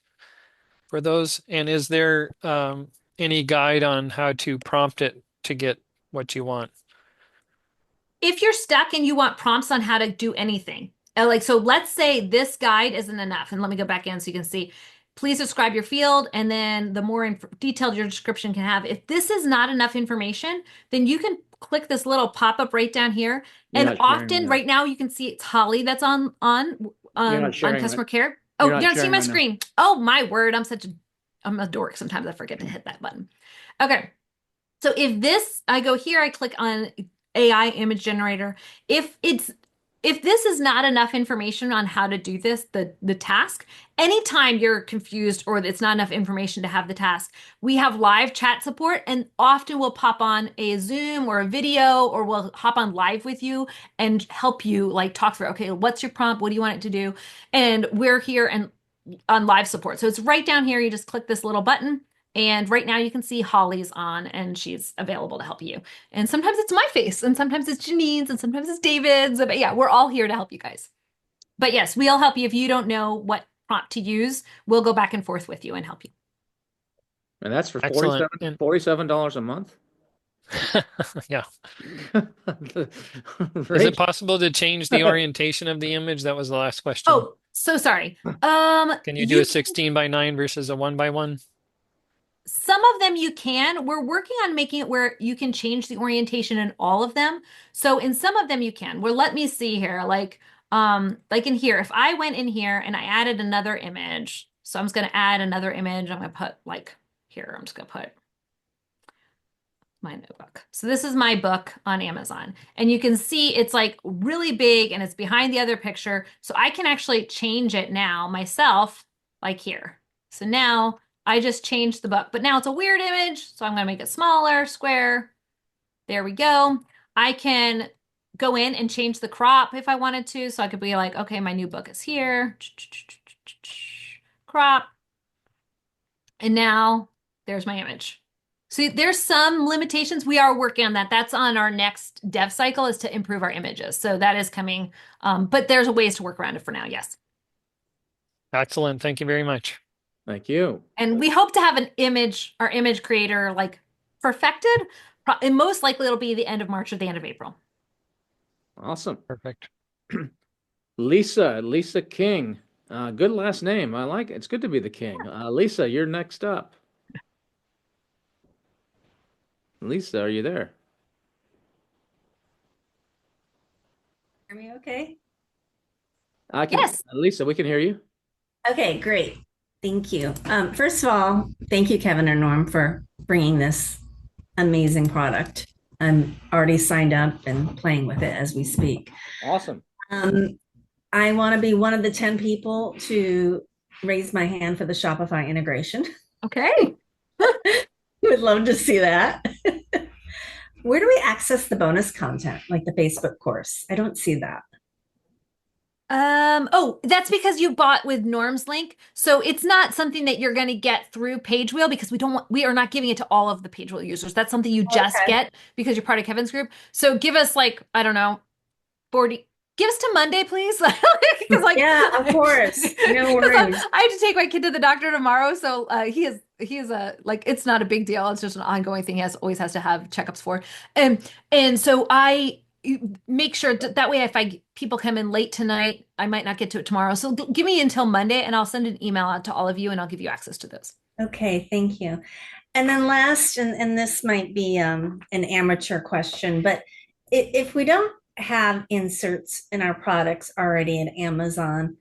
for those? And is there any guide on how to prompt it to get what you want? If you're stuck and you want prompts on how to do anything, so let's say this guide isn't enough. And let me go back in so you can see. Please describe your field, and then the more detailed your description can have. If this is not enough information, then you can click this little pop-up right down here. And often right now you can see it's Holly that's on customer care. Oh, you're not seeing my screen. Oh my word, I'm a dork. Sometimes I forget to hit that button. Okay. So if I go here, I click on AI image generator. If this is not enough information on how to do this, the task, anytime you're confused or it's not enough information to have the task, we have live chat support, and often we'll pop on a Zoom or a video, or we'll hop on live with you and help you like talk through, okay, what's your prompt? What do you want it to do? And we're here and on live support. So it's right down here. You just click this little button. And right now you can see Holly's on and she's available to help you. And sometimes it's my face, and sometimes it's Janine's, and sometimes it's David's. But yeah, we're all here to help you guys. But yes, we'll help you. If you don't know what prompt to use, we'll go back and forth with you and help you. And that's for $47 a month? Yeah. Is it possible to change the orientation of the image? That was the last question. Oh, so sorry. Can you do a 16:9 versus a 1:1? Some of them you can. We're working on making it where you can change the orientation in all of them. So in some of them you can. Well, let me see here. Like in here, if I went in here and I added another image, so I'm just going to add another image. I'm going to put like here, I'm just going to put my notebook. So this is my book on Amazon, and you can see it's like really big and it's behind the other picture. So I can actually change it now myself, like here. So now I just changed the book, but now it's a weird image. So I'm going to make it smaller, square. There we go. I can go in and change the crop if I wanted to. So I could be like, okay, my new book is here. Crop. And now there's my image. So there's some limitations. We are working on that. That's on our next dev cycle, is to improve our images. So that is coming. But there's ways to work around it for now. Yes. Excellent. Thank you very much. Thank you. And we hope to have our image creator like perfected. And most likely it'll be the end of March or the end of April. Awesome. Perfect. Lisa King. Good last name. I like it. It's good to be the king. Lisa, you're next up. Lisa, are you there? Hear me okay? Yes. Lisa, we can hear you. Okay, great. Thank you. First of all, thank you, Kevin and Norm, for bringing this amazing product. I'm already signed up and playing with it as we speak. Awesome. I want to be one of the 10 people to raise my hand for the Shopify integration. Okay. Would love to see that. Where do we access the bonus content, like the Facebook course? I don't see that. Oh, that's because you bought with Norm's link. So it's not something that you're going to get through Pagewheel because we are not giving it to all of the Pagewheel users. That's something you just Okay. get because you're part of Kevin's group. So give us like, I don't know, 40, give us to Monday, please. Because like, Yeah, of course. No 'cause worries. I have to take my kid to the doctor tomorrow. So he is a, like, it's not a big deal. It's just an ongoing thing. He always has to have checkups for. And so I make sure that way if people come in late tonight, I might not get to it tomorrow. So give me until Monday and I'll send an email out to all of you and I'll give you access to those. Okay, thank you. And then last, and this might be an amateur question, but if we don't have inserts in our products already in Amazon,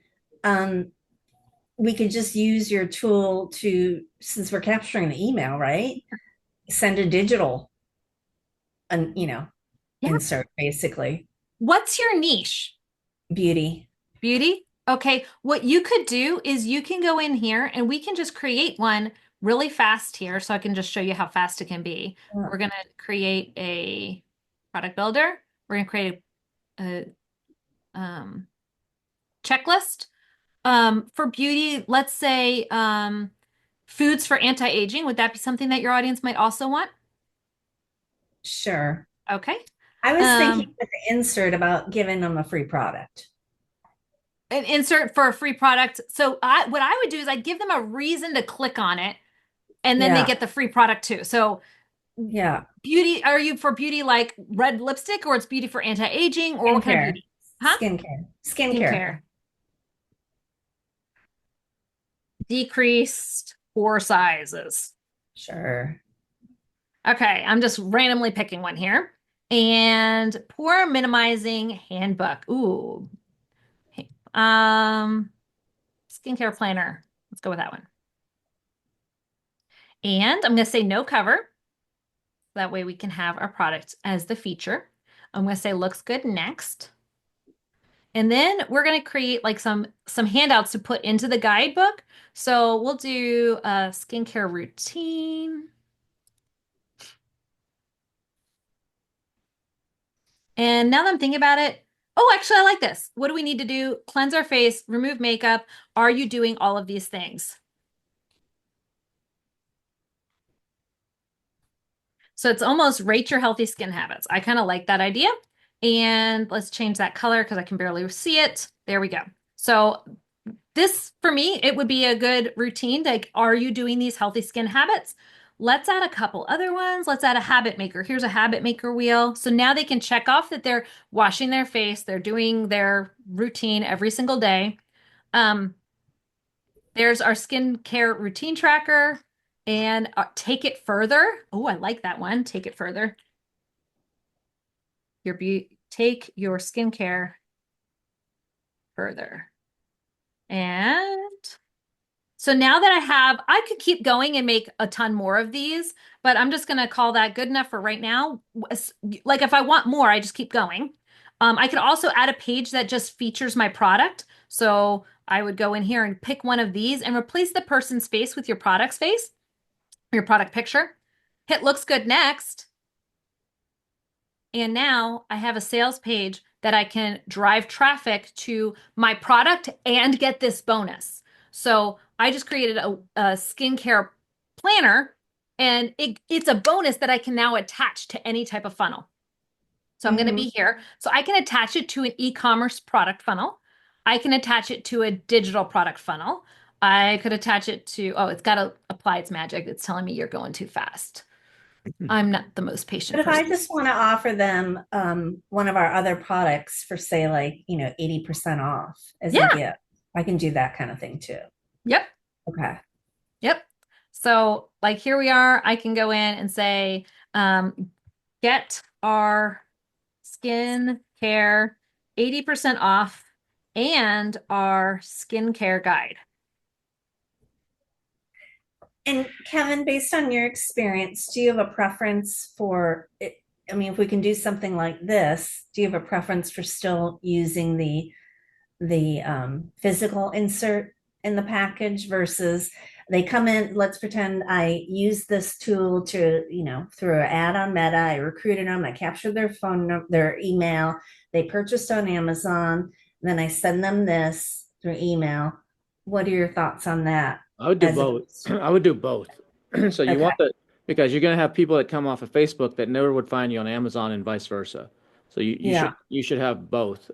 we could just use your tool to, since we're capturing the email, right? Send a digital, Yeah. insert basically. What's your niche? Beauty. Beauty? Okay. What you could do is you can go in here and we can just create one really fast here. So I can just show you how fast it can be. Yeah. We're going to create a product builder. We're going to create a checklist. For beauty, let's say foods for anti-aging. Would that be something that your audience might also want? Sure. Okay. I was thinking with the insert about giving them a free product. An insert for a free product. So what I would do is I'd give them a reason to click on it, and then they Yeah. get the free product too. So Yeah. beauty, are you for beauty like red lipstick, or it's beauty for anti-aging, or what kind of Skincare. beauty? Huh? Skincare. Skincare. Decreased pore sizes. Sure. Okay, I'm just randomly picking one here. And pore minimizing handbook. Ooh. Skincare planner. Let's go with that one. And I'm going to say no cover. That way we can have our product as the feature. I'm going to say looks good next. And then we're going to create like some handouts to put into the guidebook. So we'll do a skincare routine. And now that I'm thinking about it, oh, actually, I like this. What do we need to do? Cleanse our face, remove makeup. Are you doing all of these things? So it's almost rate your healthy skin habits. I kind of like that idea. And let's change that color because I can barely see it. There we go. So this, for me, it would be a good routine. Like, are you doing these healthy skin habits? Let's add a couple other ones. Let's add a habit maker. Here's a habit maker wheel. So now they can check off that they're washing their face. They're doing their routine every single day. There's our skincare routine tracker. And take it further. Oh, I like that one. Take it further. Take your skincare further. And so now that I could keep going and make a ton more of these, but I'm just going to call that good enough for right now. Like if I want more, I just keep going. I could also add a page that just features my product. So I would go in here and pick one of these and replace the person's face with your product's face. Your product picture, hit looks good next. And now I have a sales page that I can drive traffic to my product and get this bonus. So I just created a skincare planner, and it's a bonus that I can now attach to any type of funnel. So I'm going to be here. So I can attach it to an e-commerce product funnel. I can attach it to a digital product funnel. I could attach it to, oh, it's got to apply its magic. It's telling me you're going too fast. I'm not the most patient But if person. I just want to offer them one of our other products for say like, 80% off as a gift, I can do that kind of thing too. Yep. Okay. Yep. So like here we are, I can go in and say, get our skincare 80% off and our skincare guide. And Kevin, based on your experience, do you have a preference for it? I mean, if we can do something like this, do you have a preference for still using the physical insert in the package versus they come in, let's pretend I use this tool to, through an ad on Meta, I recruited them, I captured their phone number, their email, they purchased on Amazon, then I send them this through email. What are your thoughts on that? I would do As both. opposed to- I would do both. So you Okay. want the because you're going to have people that come off of Facebook that never would find you on Amazon and vice versa. So Yeah. you should have both.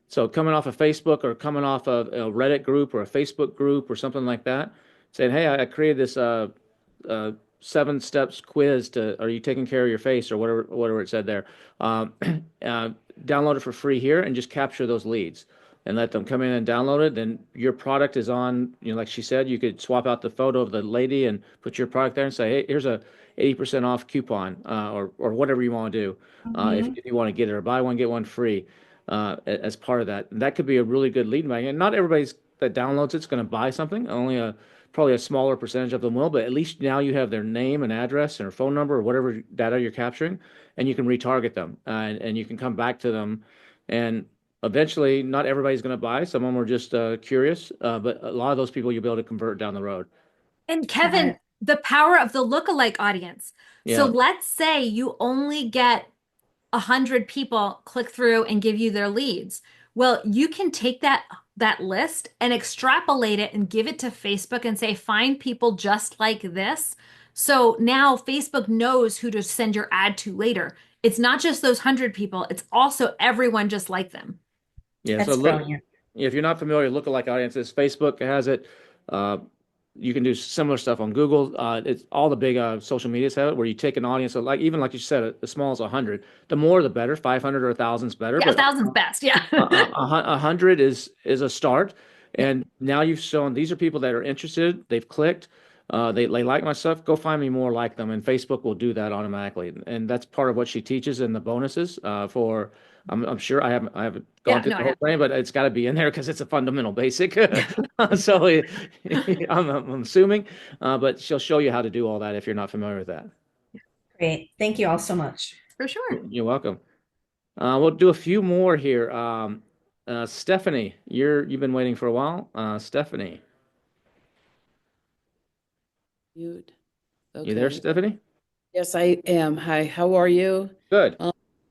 So coming off of Facebook or coming off of a Reddit group or a Facebook group or something like that, saying, "Hey, I created this 7 steps quiz to are you taking care of your face or whatever it said there. Um, uh, Download it for free here and just capture those leads." And let them come in and download it. Then your product is on, like she said, you could swap out the photo of the lady and put your product there and say, hey, here's a 80% off coupon, or whatever you want to do, if you want to get it, or buy one, get one free, as part of that. And that could be a really good lead magnet. And not everybody's that downloads it's going to buy something. Only probably a smaller percentage of them will, but at least now you have their name and address and phone number or whatever data you're capturing, and you can retarget them, and you can come back to them. And eventually, not everybody's going to buy. Some of them are just curious, but a lot of those people you'll be able to convert down the road. And Kevin, the power of the lookalike audience. So Yeah. let's say you only get 100 people click through and give you their leads. Well, you can take that list and extrapolate it and give it to Facebook and say, find people just like this. So now Facebook knows who to send your ad to later. It's not just those 100 people, it's also everyone just like them. Yeah, That's so look, brilliant. if you're not familiar with lookalike audiences, Facebook has it. You can do similar stuff on Google. It's all the big social medias have it, where you take an audience of like you said, as small as 100. The more, the better. 500 or 1,000 is better. Yeah, But 1,000's best. Yeah. 100 is a start. And now you've shown these are people that are interested. They've clicked. They like my stuff. Go find me more like them, and Facebook will do that automatically. And that's part of what she teaches in the bonuses. I'm sure I haven't gone Yeah, through no, the I whole have. thing, but it's got to be in there because it's a fundamental basic. So I'm assuming, but she'll show you how to do all that if you're not familiar with that. Great. Thank you all so much. For sure. You're welcome. We'll do a few more here. Stephanie, you've been waiting for a while. Stephanie, Mute. you there, Okay. Stephanie? Yes, I am. Hi, how are you? Good.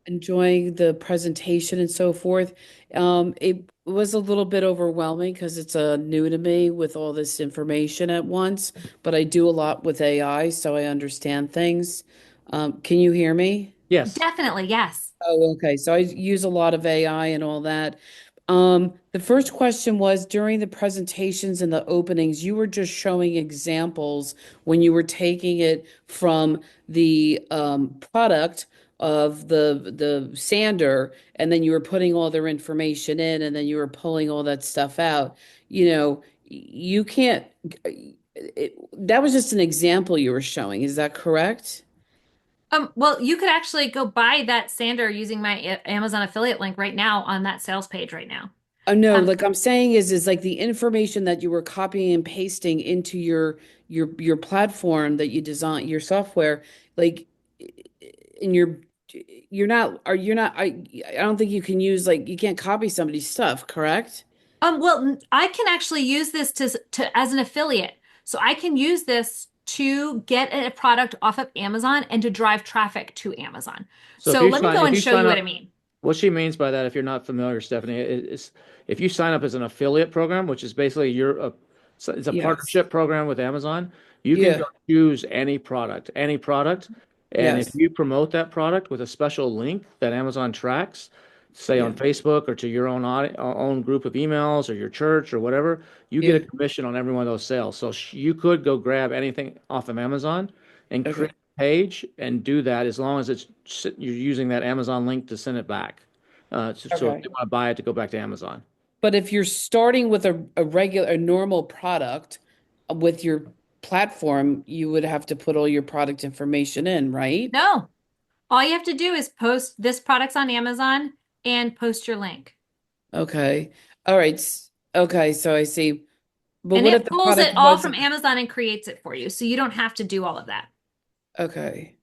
Enjoying the presentation and so forth. It was a little bit overwhelming because it's new to me with all this information at once, but I do a lot with AI, so I understand things. Can you hear me? Yes. Definitely, yes. Oh, okay. So I use a lot of AI and all that. The first question was during the presentations and the openings, you were just showing examples when you were taking it from the product of the sander, and then you were putting all their information in, and then you were pulling all that stuff out. You know, you can't. That was just an example you were showing. Is that correct? Well, you could actually go buy that sander using my Amazon affiliate link right now on that sales page right now. Oh no, Um, like I'm saying is like the information that you were copying and pasting into your platform that you design your software, like in you're not I don't think you can use like you can't copy somebody's stuff, correct? well, I can actually use this to as an affiliate. So I can use this to get a product off of Amazon and to drive traffic to Amazon. So if So you let me sign go if and you show sign you what up, I mean. what she means by that, if you're not familiar, Stephanie, is if you sign up as an affiliate program, which is basically it's a Yes. partnership program with Amazon, you can Yeah. go choose any product, and if Yes. you promote that product with a special link that Amazon tracks, say on Yeah. Facebook or to your own group of emails or your church or whatever, you get a Yeah. commission on every one of those sales. So you could go grab anything off of Amazon and Okay. create page and do that as long as you're using that Amazon link to send it back. So if Okay. you want to buy it to go back to Amazon. But if you're starting with a normal product with your platform, you would have to put all your product information in, right? No, all you have to do is post this product's on Amazon and post your link. Okay. All right. Okay, so I see. But And what it if the pulls product it all from wasn't Amazon and creates it for you. So you don't have to do all of that. okay?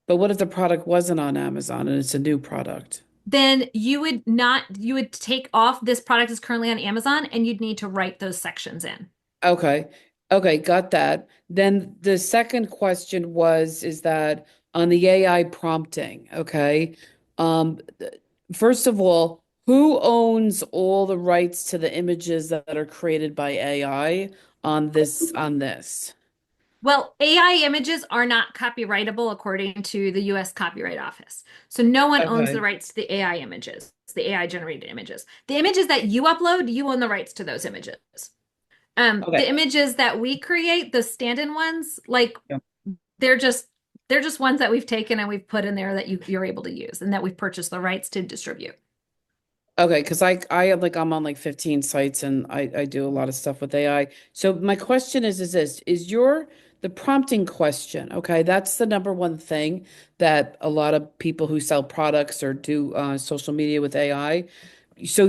But what if the product wasn't on Amazon and it's a new product? Then you would take off this product is currently on Amazon and you'd need to write those sections in. Okay. Okay, got that. Then the second question is that on the AI prompting, okay? First of all, who owns all the rights to the images that are created by AI on this? Well, AI images are not copyrightable according to the US Copyright Office. So no one owns the Okay. rights to the AI images, the AI generated images. The images that you upload, you own the rights to those images. Okay. The images that we create, the stand-in ones, like Yep. they're just ones that we've taken and we've put in there that you're able to use and that we've purchased the rights to distribute. Okay, because I have like I'm on like 15 sites and I do a lot of stuff with AI. So my question is this, is the prompting question, okay? That's the number one thing that a lot of people who sell products or do social media with AI. So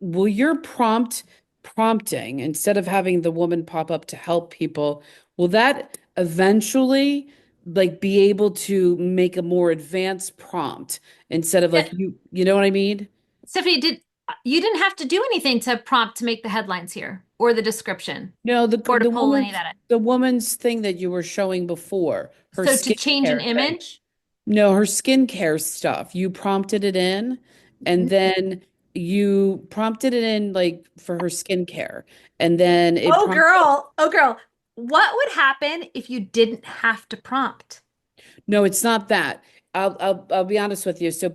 will your prompting, instead of having the woman pop up to help people, will that eventually like be able to make a more advanced prompt instead of like you know what I mean? Stephanie, you didn't have to do anything to prompt to make the headlines here or the description No, or to pull any of that in. the woman's thing that you were showing before, her So to change an skincare thing. image, No, her skincare stuff. You prompted it in, and then you prompted it in like for her skincare, and then it oh prompted. girl, what would happen if you didn't have to prompt? No, it's not that. I'll be honest with you. So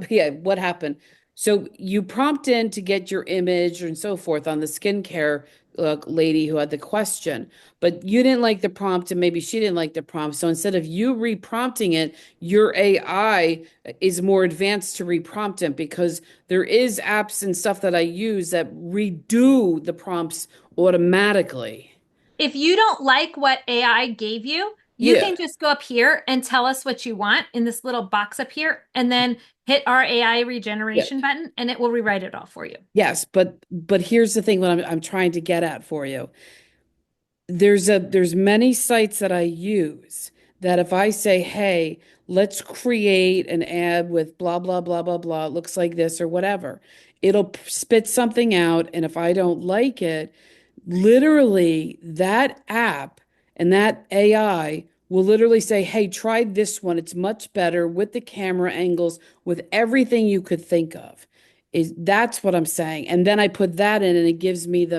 yeah, what happened? So you prompt in to get your image and so forth on the skincare lady who had the question, but you didn't like the prompt and maybe she didn't like the prompt. So instead of you reprompting it, your AI is more advanced to reprompt it because there is apps and stuff that I use that redo the prompts automatically. If you don't like what AI gave you, you Yeah. can just go up here and tell us what you want in this little box up here, and then hit our AI Yeah. regeneration button, and it will rewrite it all for you. Yes, but here's the thing what I'm trying to get at for you. There's many sites that I use that if I say, "Hey, let's create an ad with blah blah blah blah blah, it looks like this or whatever." It'll spit something out and if I don't like it, literally that app and that AI will literally say, "Hey, try this one. It's much better with the camera angles, with everything you could think of." That's what I'm saying. And then I put that in and it gives me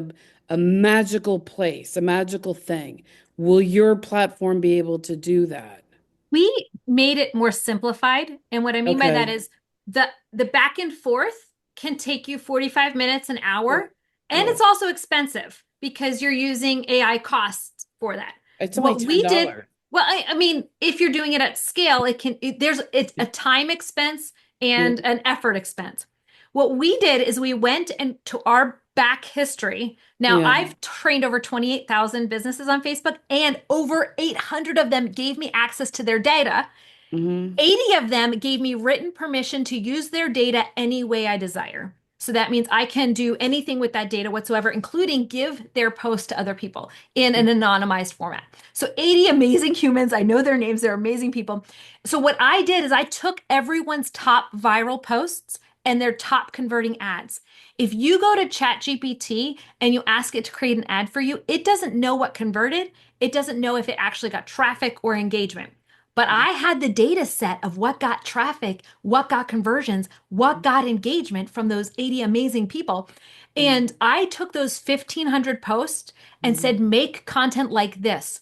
a magical place, a magical thing. Will your platform be able to do that? We made it more simplified, and what I mean by that Okay. is the back and forth can take you 45 minutes, an Yeah. hour, and Yeah. it's also expensive because you're using AI costs for that. It's only What we did, $10. well, I mean, if you're doing it at scale, it's a time expense Yeah. and an effort expense. What we did is we went into our back history. Now, Yeah. I've trained over 28,000 businesses on Facebook, and over 800 of them gave me access to their data. hmm 80 of them gave me written permission to use their data any way I desire. So that means I can do anything with that data whatsoever, including give their post to other people in an anonymized format. So 80 amazing humans. I know their names. They're amazing people. So what I did is I took everyone's top viral posts and their top converting ads. If you go to ChatGPT and you ask it to create an ad for you, it doesn't know what converted. It doesn't know if it actually got traffic or engagement. But I had the data set of what got traffic, what got conversions, what got engagement from those 80 amazing people. And I took those 1,500 posts and said, make content like this.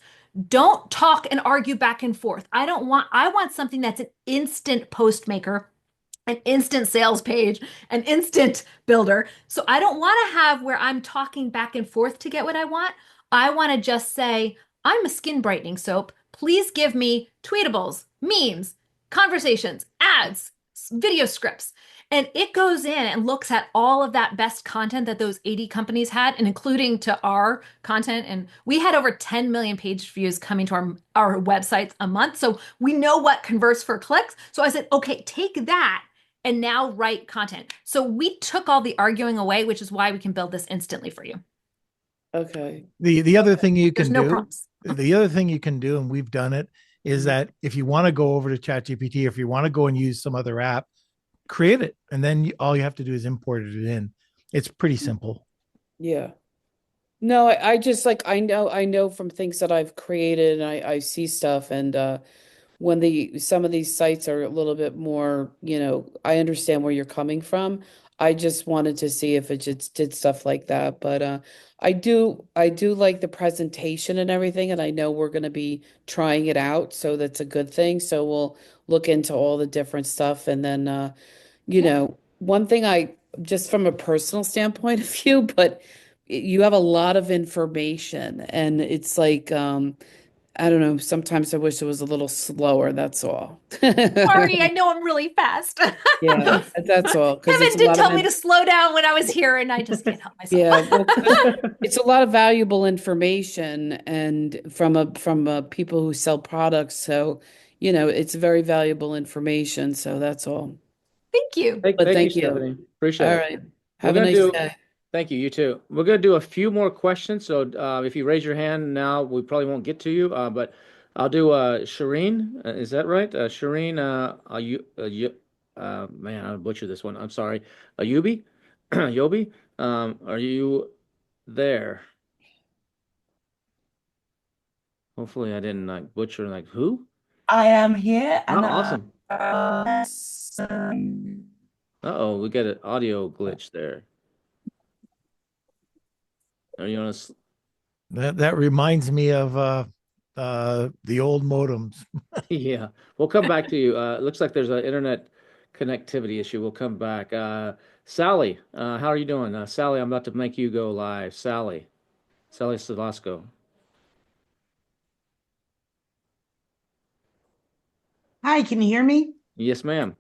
Don't talk and argue back and forth. I want something that's an instant post maker, an instant sales page, an instant builder. So I don't want to have where I'm talking back and forth to get what I want. I want to just say, I'm a skin brightening soap. Please give me tweetables, memes, conversations, ads, video scripts. And it goes in and looks at all of that best content that those 80 companies had, and including to our content. And we had over 10 million page views coming to our websites a month. So we know what converts for clicks. So I said, okay, take that and now write content. So we took all the arguing away, which is why we can build this instantly for you. Okay. The other thing you There's can no do, prompts. the other thing you can do, and we've done it, is that if you want to go over to ChatGPT, if you want to go and use some other app, create it, and then all you have to do is import it in. It's pretty simple. Yeah. No, I just like I know from things that I've created and I see stuff and when some of these sites are a little bit more, I understand where you're coming from. I just wanted to see if it just did stuff like that. But I do like the presentation and everything, and I know we're going to be trying it out, so that's a good thing. So we'll look into all the different stuff, and then one thing I just from a personal standpoint of view, but you have a lot of information, and it's like I don't know, sometimes I wish it was a little slower, that's all. Sorry, I know I'm really fast. Yeah, that's all, because Kevin it's a did lot tell of me to slow down when I was here, and I just can't help myself. yeah, well, 'cause it's a lot of valuable information and from people who sell products. So, it's very valuable information. So that's all. Thank you. But Thank you, thank you. Stephanie. Appreciate All it. right. We're Have a gonna nice do. day. Thank you. You too. We're gonna do a few more questions. So if you raise your hand now, we probably won't get to you. But I'll do Shireen. Is that right? Shireen. Are you? Man, I butchered this one. I'm sorry. Ayubi. Yobi. Are you there? Hopefully, I didn't butcher who. I am here Oh, and awesome. um, Uh-oh, we got an audio glitch there. Are you on a? That reminds me of the old modems. Yeah, we'll come back to you. It looks like there's an internet connectivity issue. We'll come back. Sally, how are you doing? Sally, I'm about to make you go live. Sally Savasco. Hi, can you hear me? Yes, ma'am.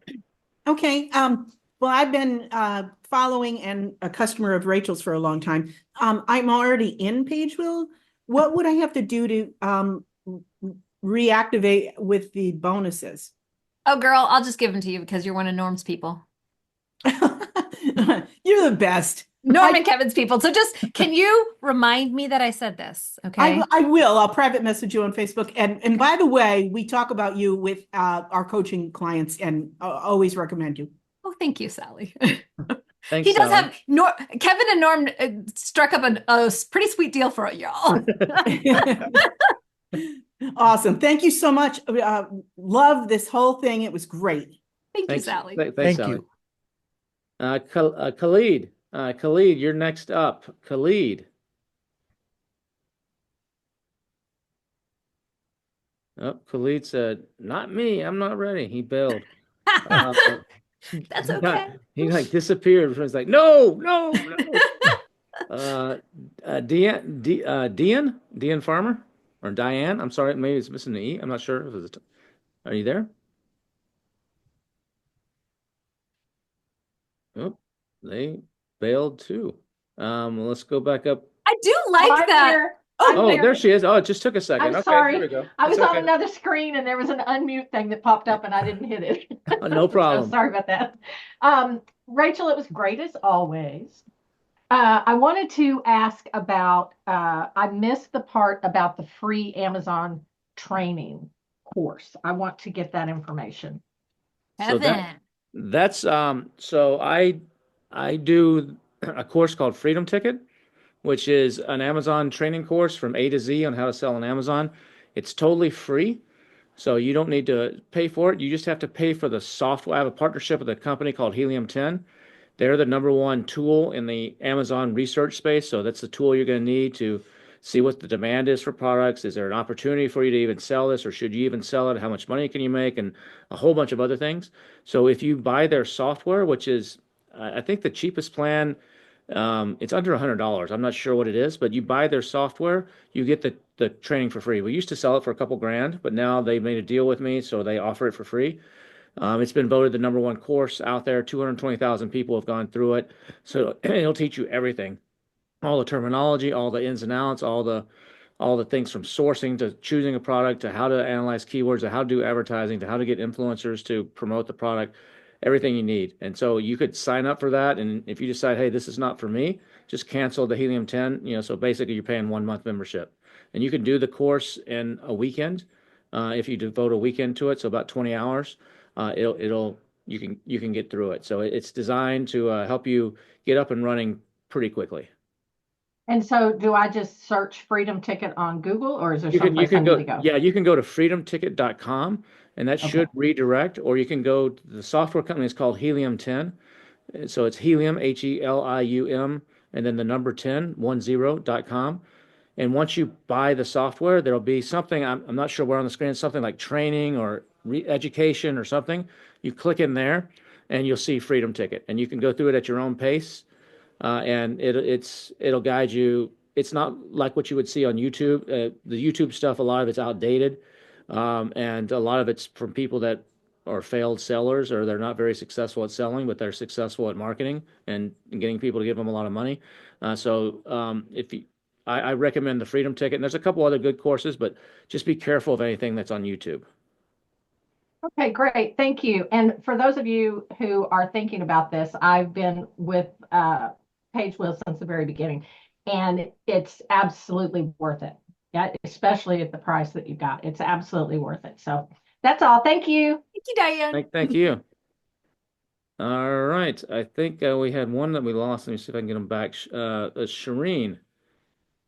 Okay. Well, I've been following and a customer of Rachel's for a long time. I'm already in Pagewheel. What would I have to do to reactivate with the bonuses? Oh, girl, I'll just give them to you because you're one of Norm's people. You're the best. Norm and Kevin's people. So can you remind me that I said this? Okay. I will. I'll private message you on Facebook. And by the way, we talk about you with our coaching clients and always recommend you. Oh, thank you, Sally. Thanks, He does Sally. have Kevin and Norm struck up a pretty sweet deal for y'all. Awesome. Thank you so much. Love this whole thing. It was great. Thank you, Thanks, Sally. thanks, Thank Sally. you. Khalid. Khalid, you're next up. Khalid. Oh, Khalid said, "Not me. I'm not ready." He bailed. That's okay. He disappeared. He was like, "No, no, no." Dean Farmer or Diane. I'm sorry, maybe it's missing the E. I'm not sure. Are you there? Oh, they bailed too. Let's go back up. I do like that. Oh, there she is. Oh, it just took a second. I'm Okay, sorry. here we go. I was It's on okay. another screen and there was an unmute thing that popped up and I didn't hit it. No problem. So sorry about that. Rachel, it was great as always. I wanted to ask about, I missed the part about the free Amazon training course. I want to get that information. So that's so I do a course called Freedom Ticket, which is an Amazon training course from A to Z on how to sell on Amazon. It's totally free, so you don't need to pay for it. You just have to pay for the software. I have a partnership with a company called Helium 10. They're the #1 tool in the Amazon research space, so that's the tool you're going to need to see what the demand is for products. Is there an opportunity for you to even sell this, or should you even sell it? How much money can you make, and a whole bunch of other things. So if you buy their software, which is I think the cheapest plan, it's under $100. I'm not sure what it is, but you buy their software, you get the training for free. We used to sell it for a couple grand, but now they made a deal with me, so they offer it for free. It's been voted the #1 course out there. 220,000 people have gone through it. So it'll teach you everything, all the terminology, all the ins and outs, all the things from sourcing to choosing a product to how to analyze keywords to how to do advertising to how to get influencers to promote the product, everything you need. And so you could sign up for that. And if you decide, hey, this is not for me, just cancel the Helium 10. So basically you're paying 1 month membership. And you can do the course in a weekend if you devote a weekend to it, so about 20 hours. You can get through it. So it's designed to help you get up and running pretty quickly. And so do I just search Freedom Ticket on Google, or is there You can someplace I need go, to go? yeah, you can go to freedomticket.com, and that Okay. should redirect, or you can go to the software company. It's called Helium 10. So it's Helium, Helium, and then the number 1010.com. And once you buy the software, there'll be something, I'm not sure where on the screen, something like training or education or something. You click in there and you'll see Freedom Ticket, and you can go through it at your own pace. And it'll guide you. It's not like what you would see on YouTube. The YouTube stuff, a lot of it's outdated, and a lot of it's from people that are failed sellers, or they're not very successful at selling, but they're successful at marketing and getting people to give them a lot of money. If you, I recommend the Freedom Ticket, and there's a couple other good courses, but just be careful of anything that's on YouTube. Okay, great. Thank you. And for those of you who are thinking about this, I've been with Pagewheel since the very beginning, and it's absolutely worth it. Yeah, especially at the price that you got. It's absolutely worth it. So that's all. Thank you. Thank you, Diane. Thank you. All right. I think we had one that we lost. Let me see if I can get them back. Shireen,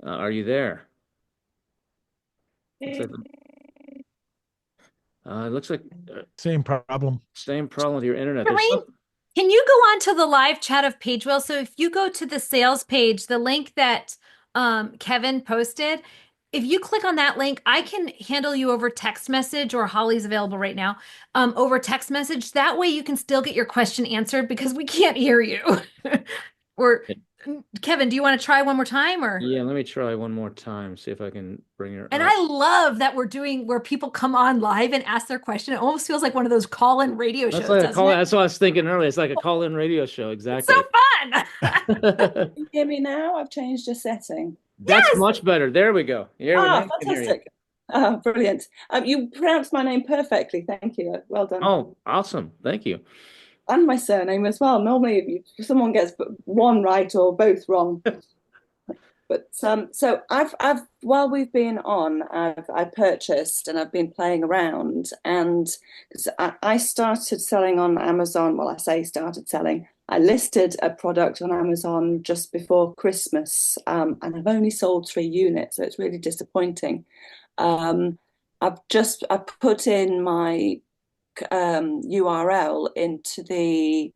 are you there? Looks like Same problem. Same problem with your internet. Shireen, can you go on to the live chat of Pagewheel? So if you go to the sales page, the link that Kevin posted, if you click on that link, I can handle you over text message, or Holly's available right now, over text message. That way you can still get your question answered because we can't hear you. Or Kevin, do you want to try one more time, or? Yeah, let me try one more time, see if I can bring her And up. I love that we're doing where people come on live and ask their question. It almost feels like one of those call-in radio shows. That's like a doesn't call. it? That's what I was thinking earlier. It's like a call-in radio show. Exactly. So fun. Can you hear me now? I've changed a setting. That's much better. There we go. Yeah, now I can hear you. Fantastic. Brilliant. You pronounced my name perfectly. Thank you. Well done. Oh, awesome. Thank you. And my surname as well. Normally, if someone gets one right or both wrong. But so I've while we've been on, I purchased and I've been playing around, and because I started selling on Amazon. Well, I say started selling. I listed a product on Amazon just before Christmas, and I've only sold 3 units, so it's really disappointing. I put in my URL into the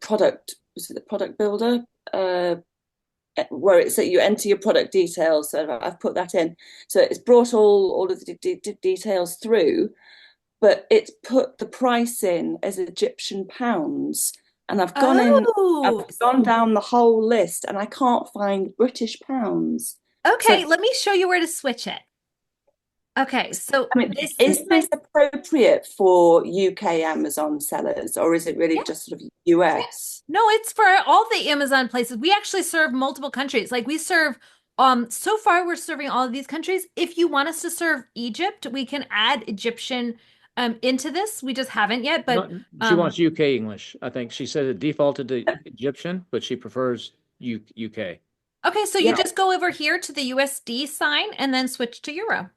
product, was it the product builder, where it's that you enter your product details. So I've put that in, so it's brought all of the details through, but it's put the price in as Egyptian pounds, and I've gone down the whole list and I can't find British pounds. Okay, let me show you where to switch it. Okay, so I mean, is this appropriate for UK Amazon sellers, or is it really just sort of US? No, it's for all the Amazon places. We actually serve multiple countries. Like we serve, so far we're serving all of these countries. If you want us to serve Egypt, we can add Egyptian into this. We just haven't yet, but she wants UK English. I think she said it defaulted to Egyptian, but she prefers UK. Okay, so you just go over here to the USD sign and then switch to Euro.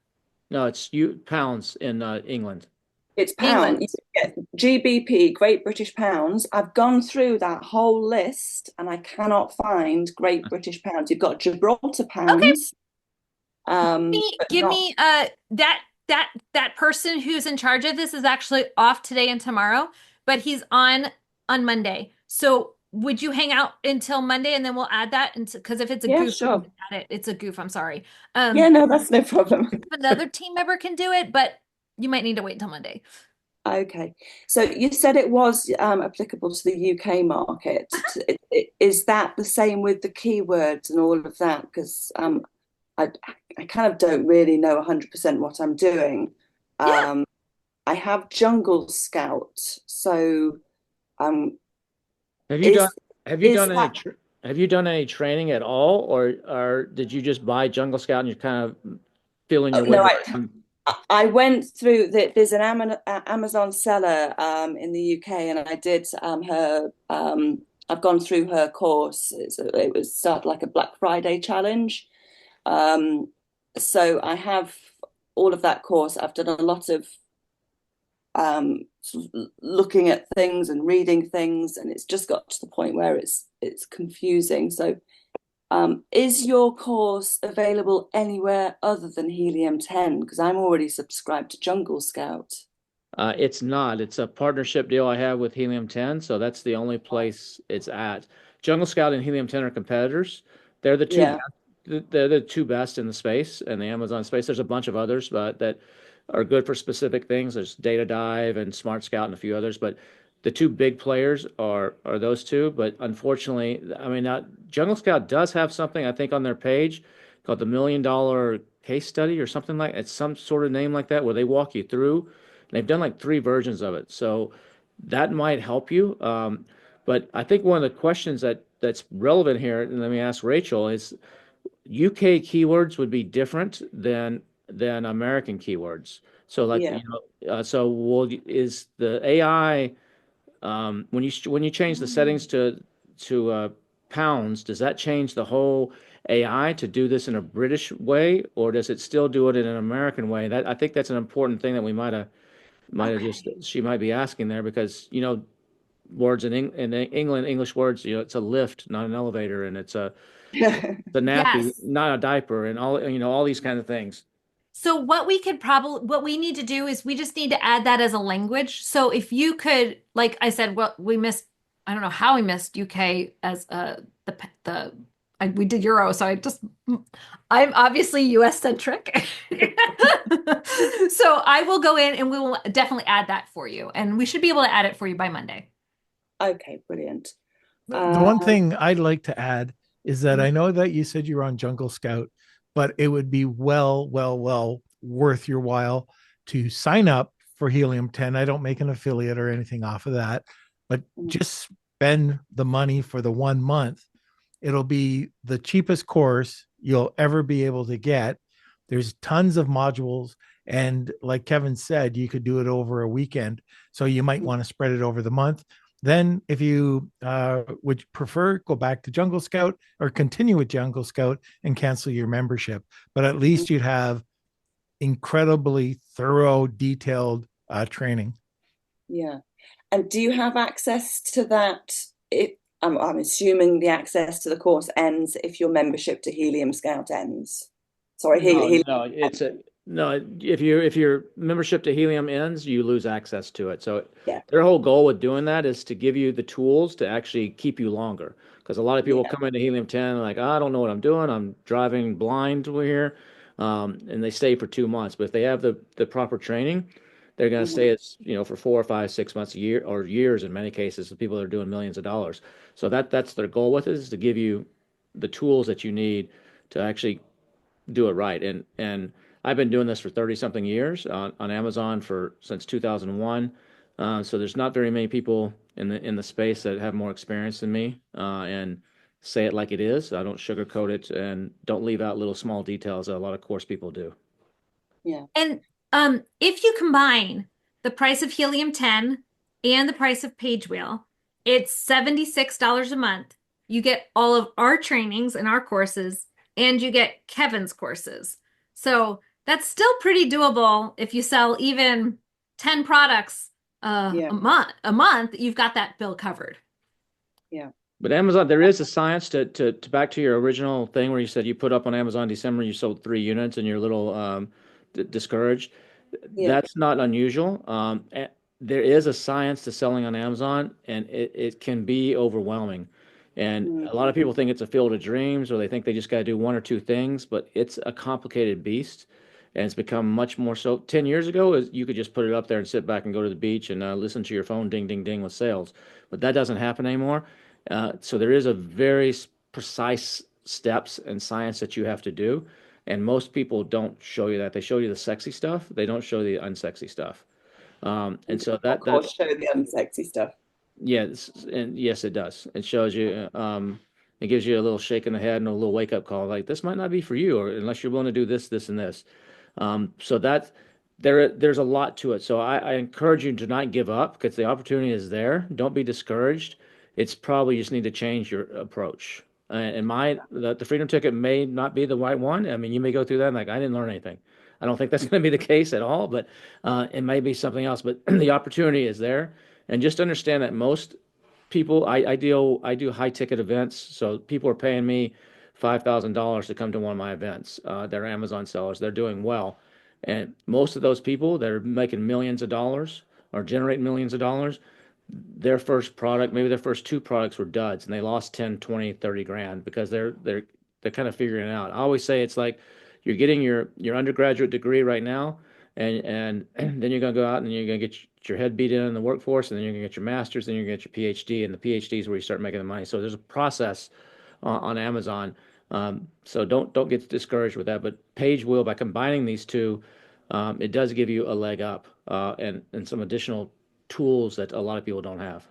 No, it's pounds in England. It's pounds. You get GBP, Great British Pounds. I've gone through that whole list and I cannot find Great British Pounds. You've got Gibraltar pounds. Okay. Give me that person who's in charge of this is actually off today and tomorrow, but he's on Monday. So would you hang out until Monday and then we'll add that? Because if it's a goof, sure. add it. It's a goof. I'm sorry. Yeah, no, that's no problem. Another team member can do it, but you might need to wait until Monday. Okay. So you said it was applicable to the UK market. Is that the same with the keywords and all of that? Because I kind of don't really know 100% what I'm doing. I have Jungle Scout. So have you done any training at all, or did you just buy Jungle Scout and you're kind of feeling your way around? I went through there's an Amazon seller in the UK, and I did I've gone through her course. It was sort of like a Black Friday challenge. So I have all of that course. I've done a lot of sort of looking at things and reading things, and it's just got to the point where it's confusing. So is your course available anywhere other than Helium 10? Because I'm already subscribed to Jungle Scout. It's not. It's a partnership deal I have with Helium 10, so that's the only place it's at. Jungle Scout and Helium 10 are competitors. They're the two Yeah. they're the two best in the space and the Amazon space. There's a bunch of others, but that are good for specific things. There's Data Dive and Smart Scout and a few others, but the two big players are those two. But unfortunately, I mean, Jungle Scout does have something I think on their page called the $1 million case study or something like it's some sort of name like that where they walk you through. They've done like 3 versions of it, so that might help you. But I think one of the questions that's relevant here, and let me ask Rachel, is UK keywords would be different than American keywords. So like Yeah. is the AI when you change the settings to pounds, does that change the whole AI to do this in a British way, or does it still do it in an American way? That I think that's an important thing that we might have just she might be asking there because words in England, English words, it's a lift, not an elevator, and it's the nappy, Yes. not a diaper, and all these kind of things. So what we need to do is we just need to add that as a language. So if you could, like I said, well, I don't know how we missed UK as we did Euro, so I'm obviously US centric. So I will go in and we will definitely add that for you, and we should be able to add it for you by Monday. Okay, brilliant. The one thing I'd like to add is that I know that you said you're on Jungle Scout, but it would be well worth your while to sign up for Helium 10. I don't make an affiliate or anything off of that, but just spend the money for the 1 month. It'll be the cheapest course you'll ever be able to get. There's tons of modules. And like Kevin said, you could do it over a weekend. So you might want to spread it over the month. Then if you would prefer, go back to Jungle Scout or continue with Jungle Scout and cancel your membership. But at least you'd have incredibly thorough, detailed training. Yeah. And do you have access to that? I'm assuming the access to the course ends if your membership to Helium Scout ends. Sorry, No, if your membership to Helium ends, you lose access to it. So yeah. Their whole goal with doing that is to give you the tools to actually keep you longer. Because a lot of people come into Helium 10 like, I don't know what I'm doing. I'm driving blind here. And they stay for 2 months. But if they have the proper training, they're going to stay for 4 or 5, 6 months, a year, or years in many cases. The people that are doing millions of dollars. So that's their goal with it, is to give you the tools that you need to actually do it right. And I've been doing this for 30 something years on Amazon since 2001. So there's not very many people in the space that have more experience than me, and say it like it is. I don't sugarcoat it and don't leave out little small details that a lot of course people do. Yeah. And if you combine the price of Helium 10 and the price of Pagewheel, it's $76 a month. You get all of our trainings and our courses, and you get Kevin's courses. So that's still pretty doable. If you sell even 10 products a month, you've got that bill covered. Yeah. But Amazon, there is a science to back to your original thing where you said you put up on Amazon in December, you sold 3 units and you're a little discouraged. Yeah. That's not unusual. There is a science to selling on Amazon, and it can be overwhelming. And a lot of people think it's a field of dreams, or they think they just got to do 1 or 2 things, but it's a complicated beast. And it's become much more so. 10 years ago, you could just put it up there and sit back and go to the beach and listen to your phone ding, ding, ding with sales. But that doesn't happen anymore. So there is a very precise steps and science that you have to do. And most people don't show you that. They show you the sexy stuff. They don't show you the unsexy stuff. And so Of course, show the unsexy stuff. Yes, and yes, it does. It shows you, it gives you a little shake in the head and a little wake up call, like this might not be for you, or unless you're willing to do this, this, and this. So there's a lot to it. So I encourage you to not give up because the opportunity is there. Don't be discouraged. It's probably you just need to change your approach. And the Freedom Ticket may not be the right one. I mean, you may go through that and like, I didn't learn anything. I don't think that's going to be the case at all, but it may be something else. But the opportunity is there, and just understand that most people, I do high ticket events, so people are paying me $5,000 to come to one of my events. They're Amazon sellers. They're doing well, and most of those people that are making millions of dollars or generating millions of dollars, their first product, maybe their first two products were duds and they lost 10, 20, 30 grand because they're kind of figuring it out. I always say it's like you're getting your undergraduate degree right now, and then you're gonna go out and you're gonna get your head beat in the workforce, and then you're gonna get your master's, then you're gonna get your PhD, and the PhD is where you start making the money. So there's a process on Amazon. So don't get discouraged with that. But Pagewheel, by combining these two, it does give you a leg up, and some additional tools that a lot of people don't have.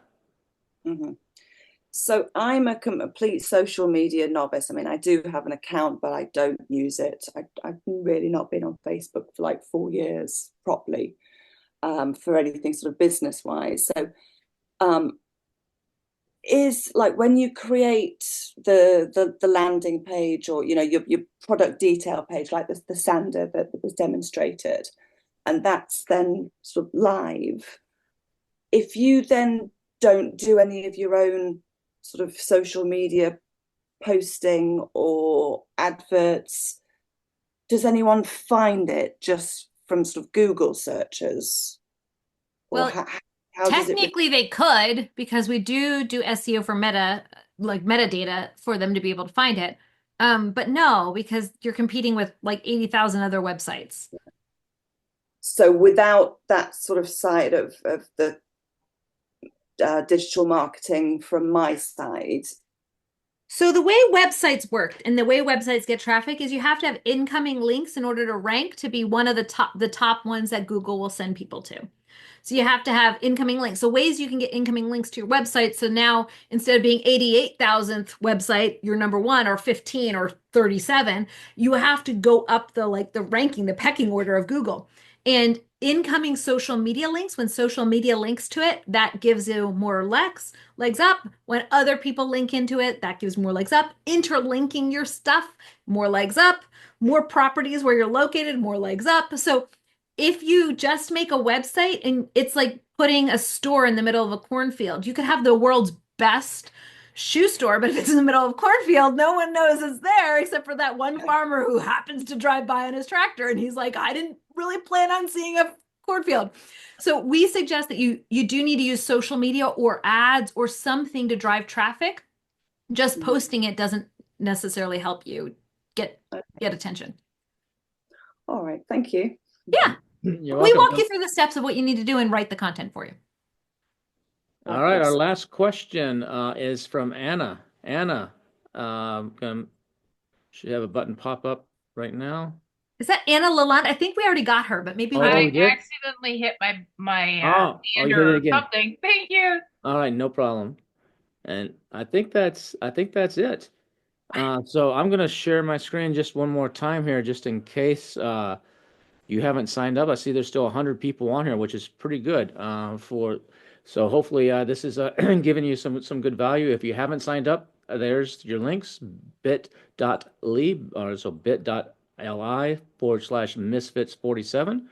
Mm-hmm. So I'm a complete social media novice. I mean, I do have an account, but I don't use it. I've really not been on Facebook for like 4 years properly, for anything sort of business wise. So is like when you create the landing page, or your product detail page, like the sander that was demonstrated, and that's then sort of live. If you then don't do any of your own sort of social media posting or adverts, does anyone find it just from sort of Google searches? Well, how does it technically they could, because we do SEO for metadata for them to be able to find it. But no, because you're competing with like 80,000 other websites. So without that sort of side of the digital marketing from my side. So the way websites work and the way websites get traffic is you have to have incoming links in order to rank to be one of the top ones that Google will send people to. So you have to have incoming links. So ways you can get incoming links to your website. So now instead of being 88,000th website, you're number 1 or 15 or 37, you have to go up the ranking, the pecking order of Google. And incoming social media links, when social media links to it, that gives you more legs up. When other people link into it, that gives more legs up. Interlinking your stuff, more legs up. More properties where you're located, more legs up. So if you just make a website and it's like putting a store in the middle of a cornfield, you could have the world's best shoe store, but if it's in the middle of a cornfield, no one knows it's there except for that one farmer who happens to drive by on his tractor, and he's like, I didn't really plan on seeing a cornfield. So we suggest that you do need to use social media or ads or something to drive traffic. Just posting it doesn't necessarily help you get attention. All right, thank you. Yeah. You're We welcome. walk you through the steps of what you need to do and write the content for you. All right, our last question is from Anna. Anna, should have a button pop up right now. Is that Anna Lalonde? I think we already got her, but maybe I accidentally hit my hand you hit or it again. something. Thank you. All right, no problem. And I think that's it. So I'm gonna share my screen just one more time here, just in case you haven't signed up. I see there's still 100 people on here, which is pretty good so hopefully this is giving you some good value. If you haven't signed up, there's your links, bit.ly or so bit.li/misfits47.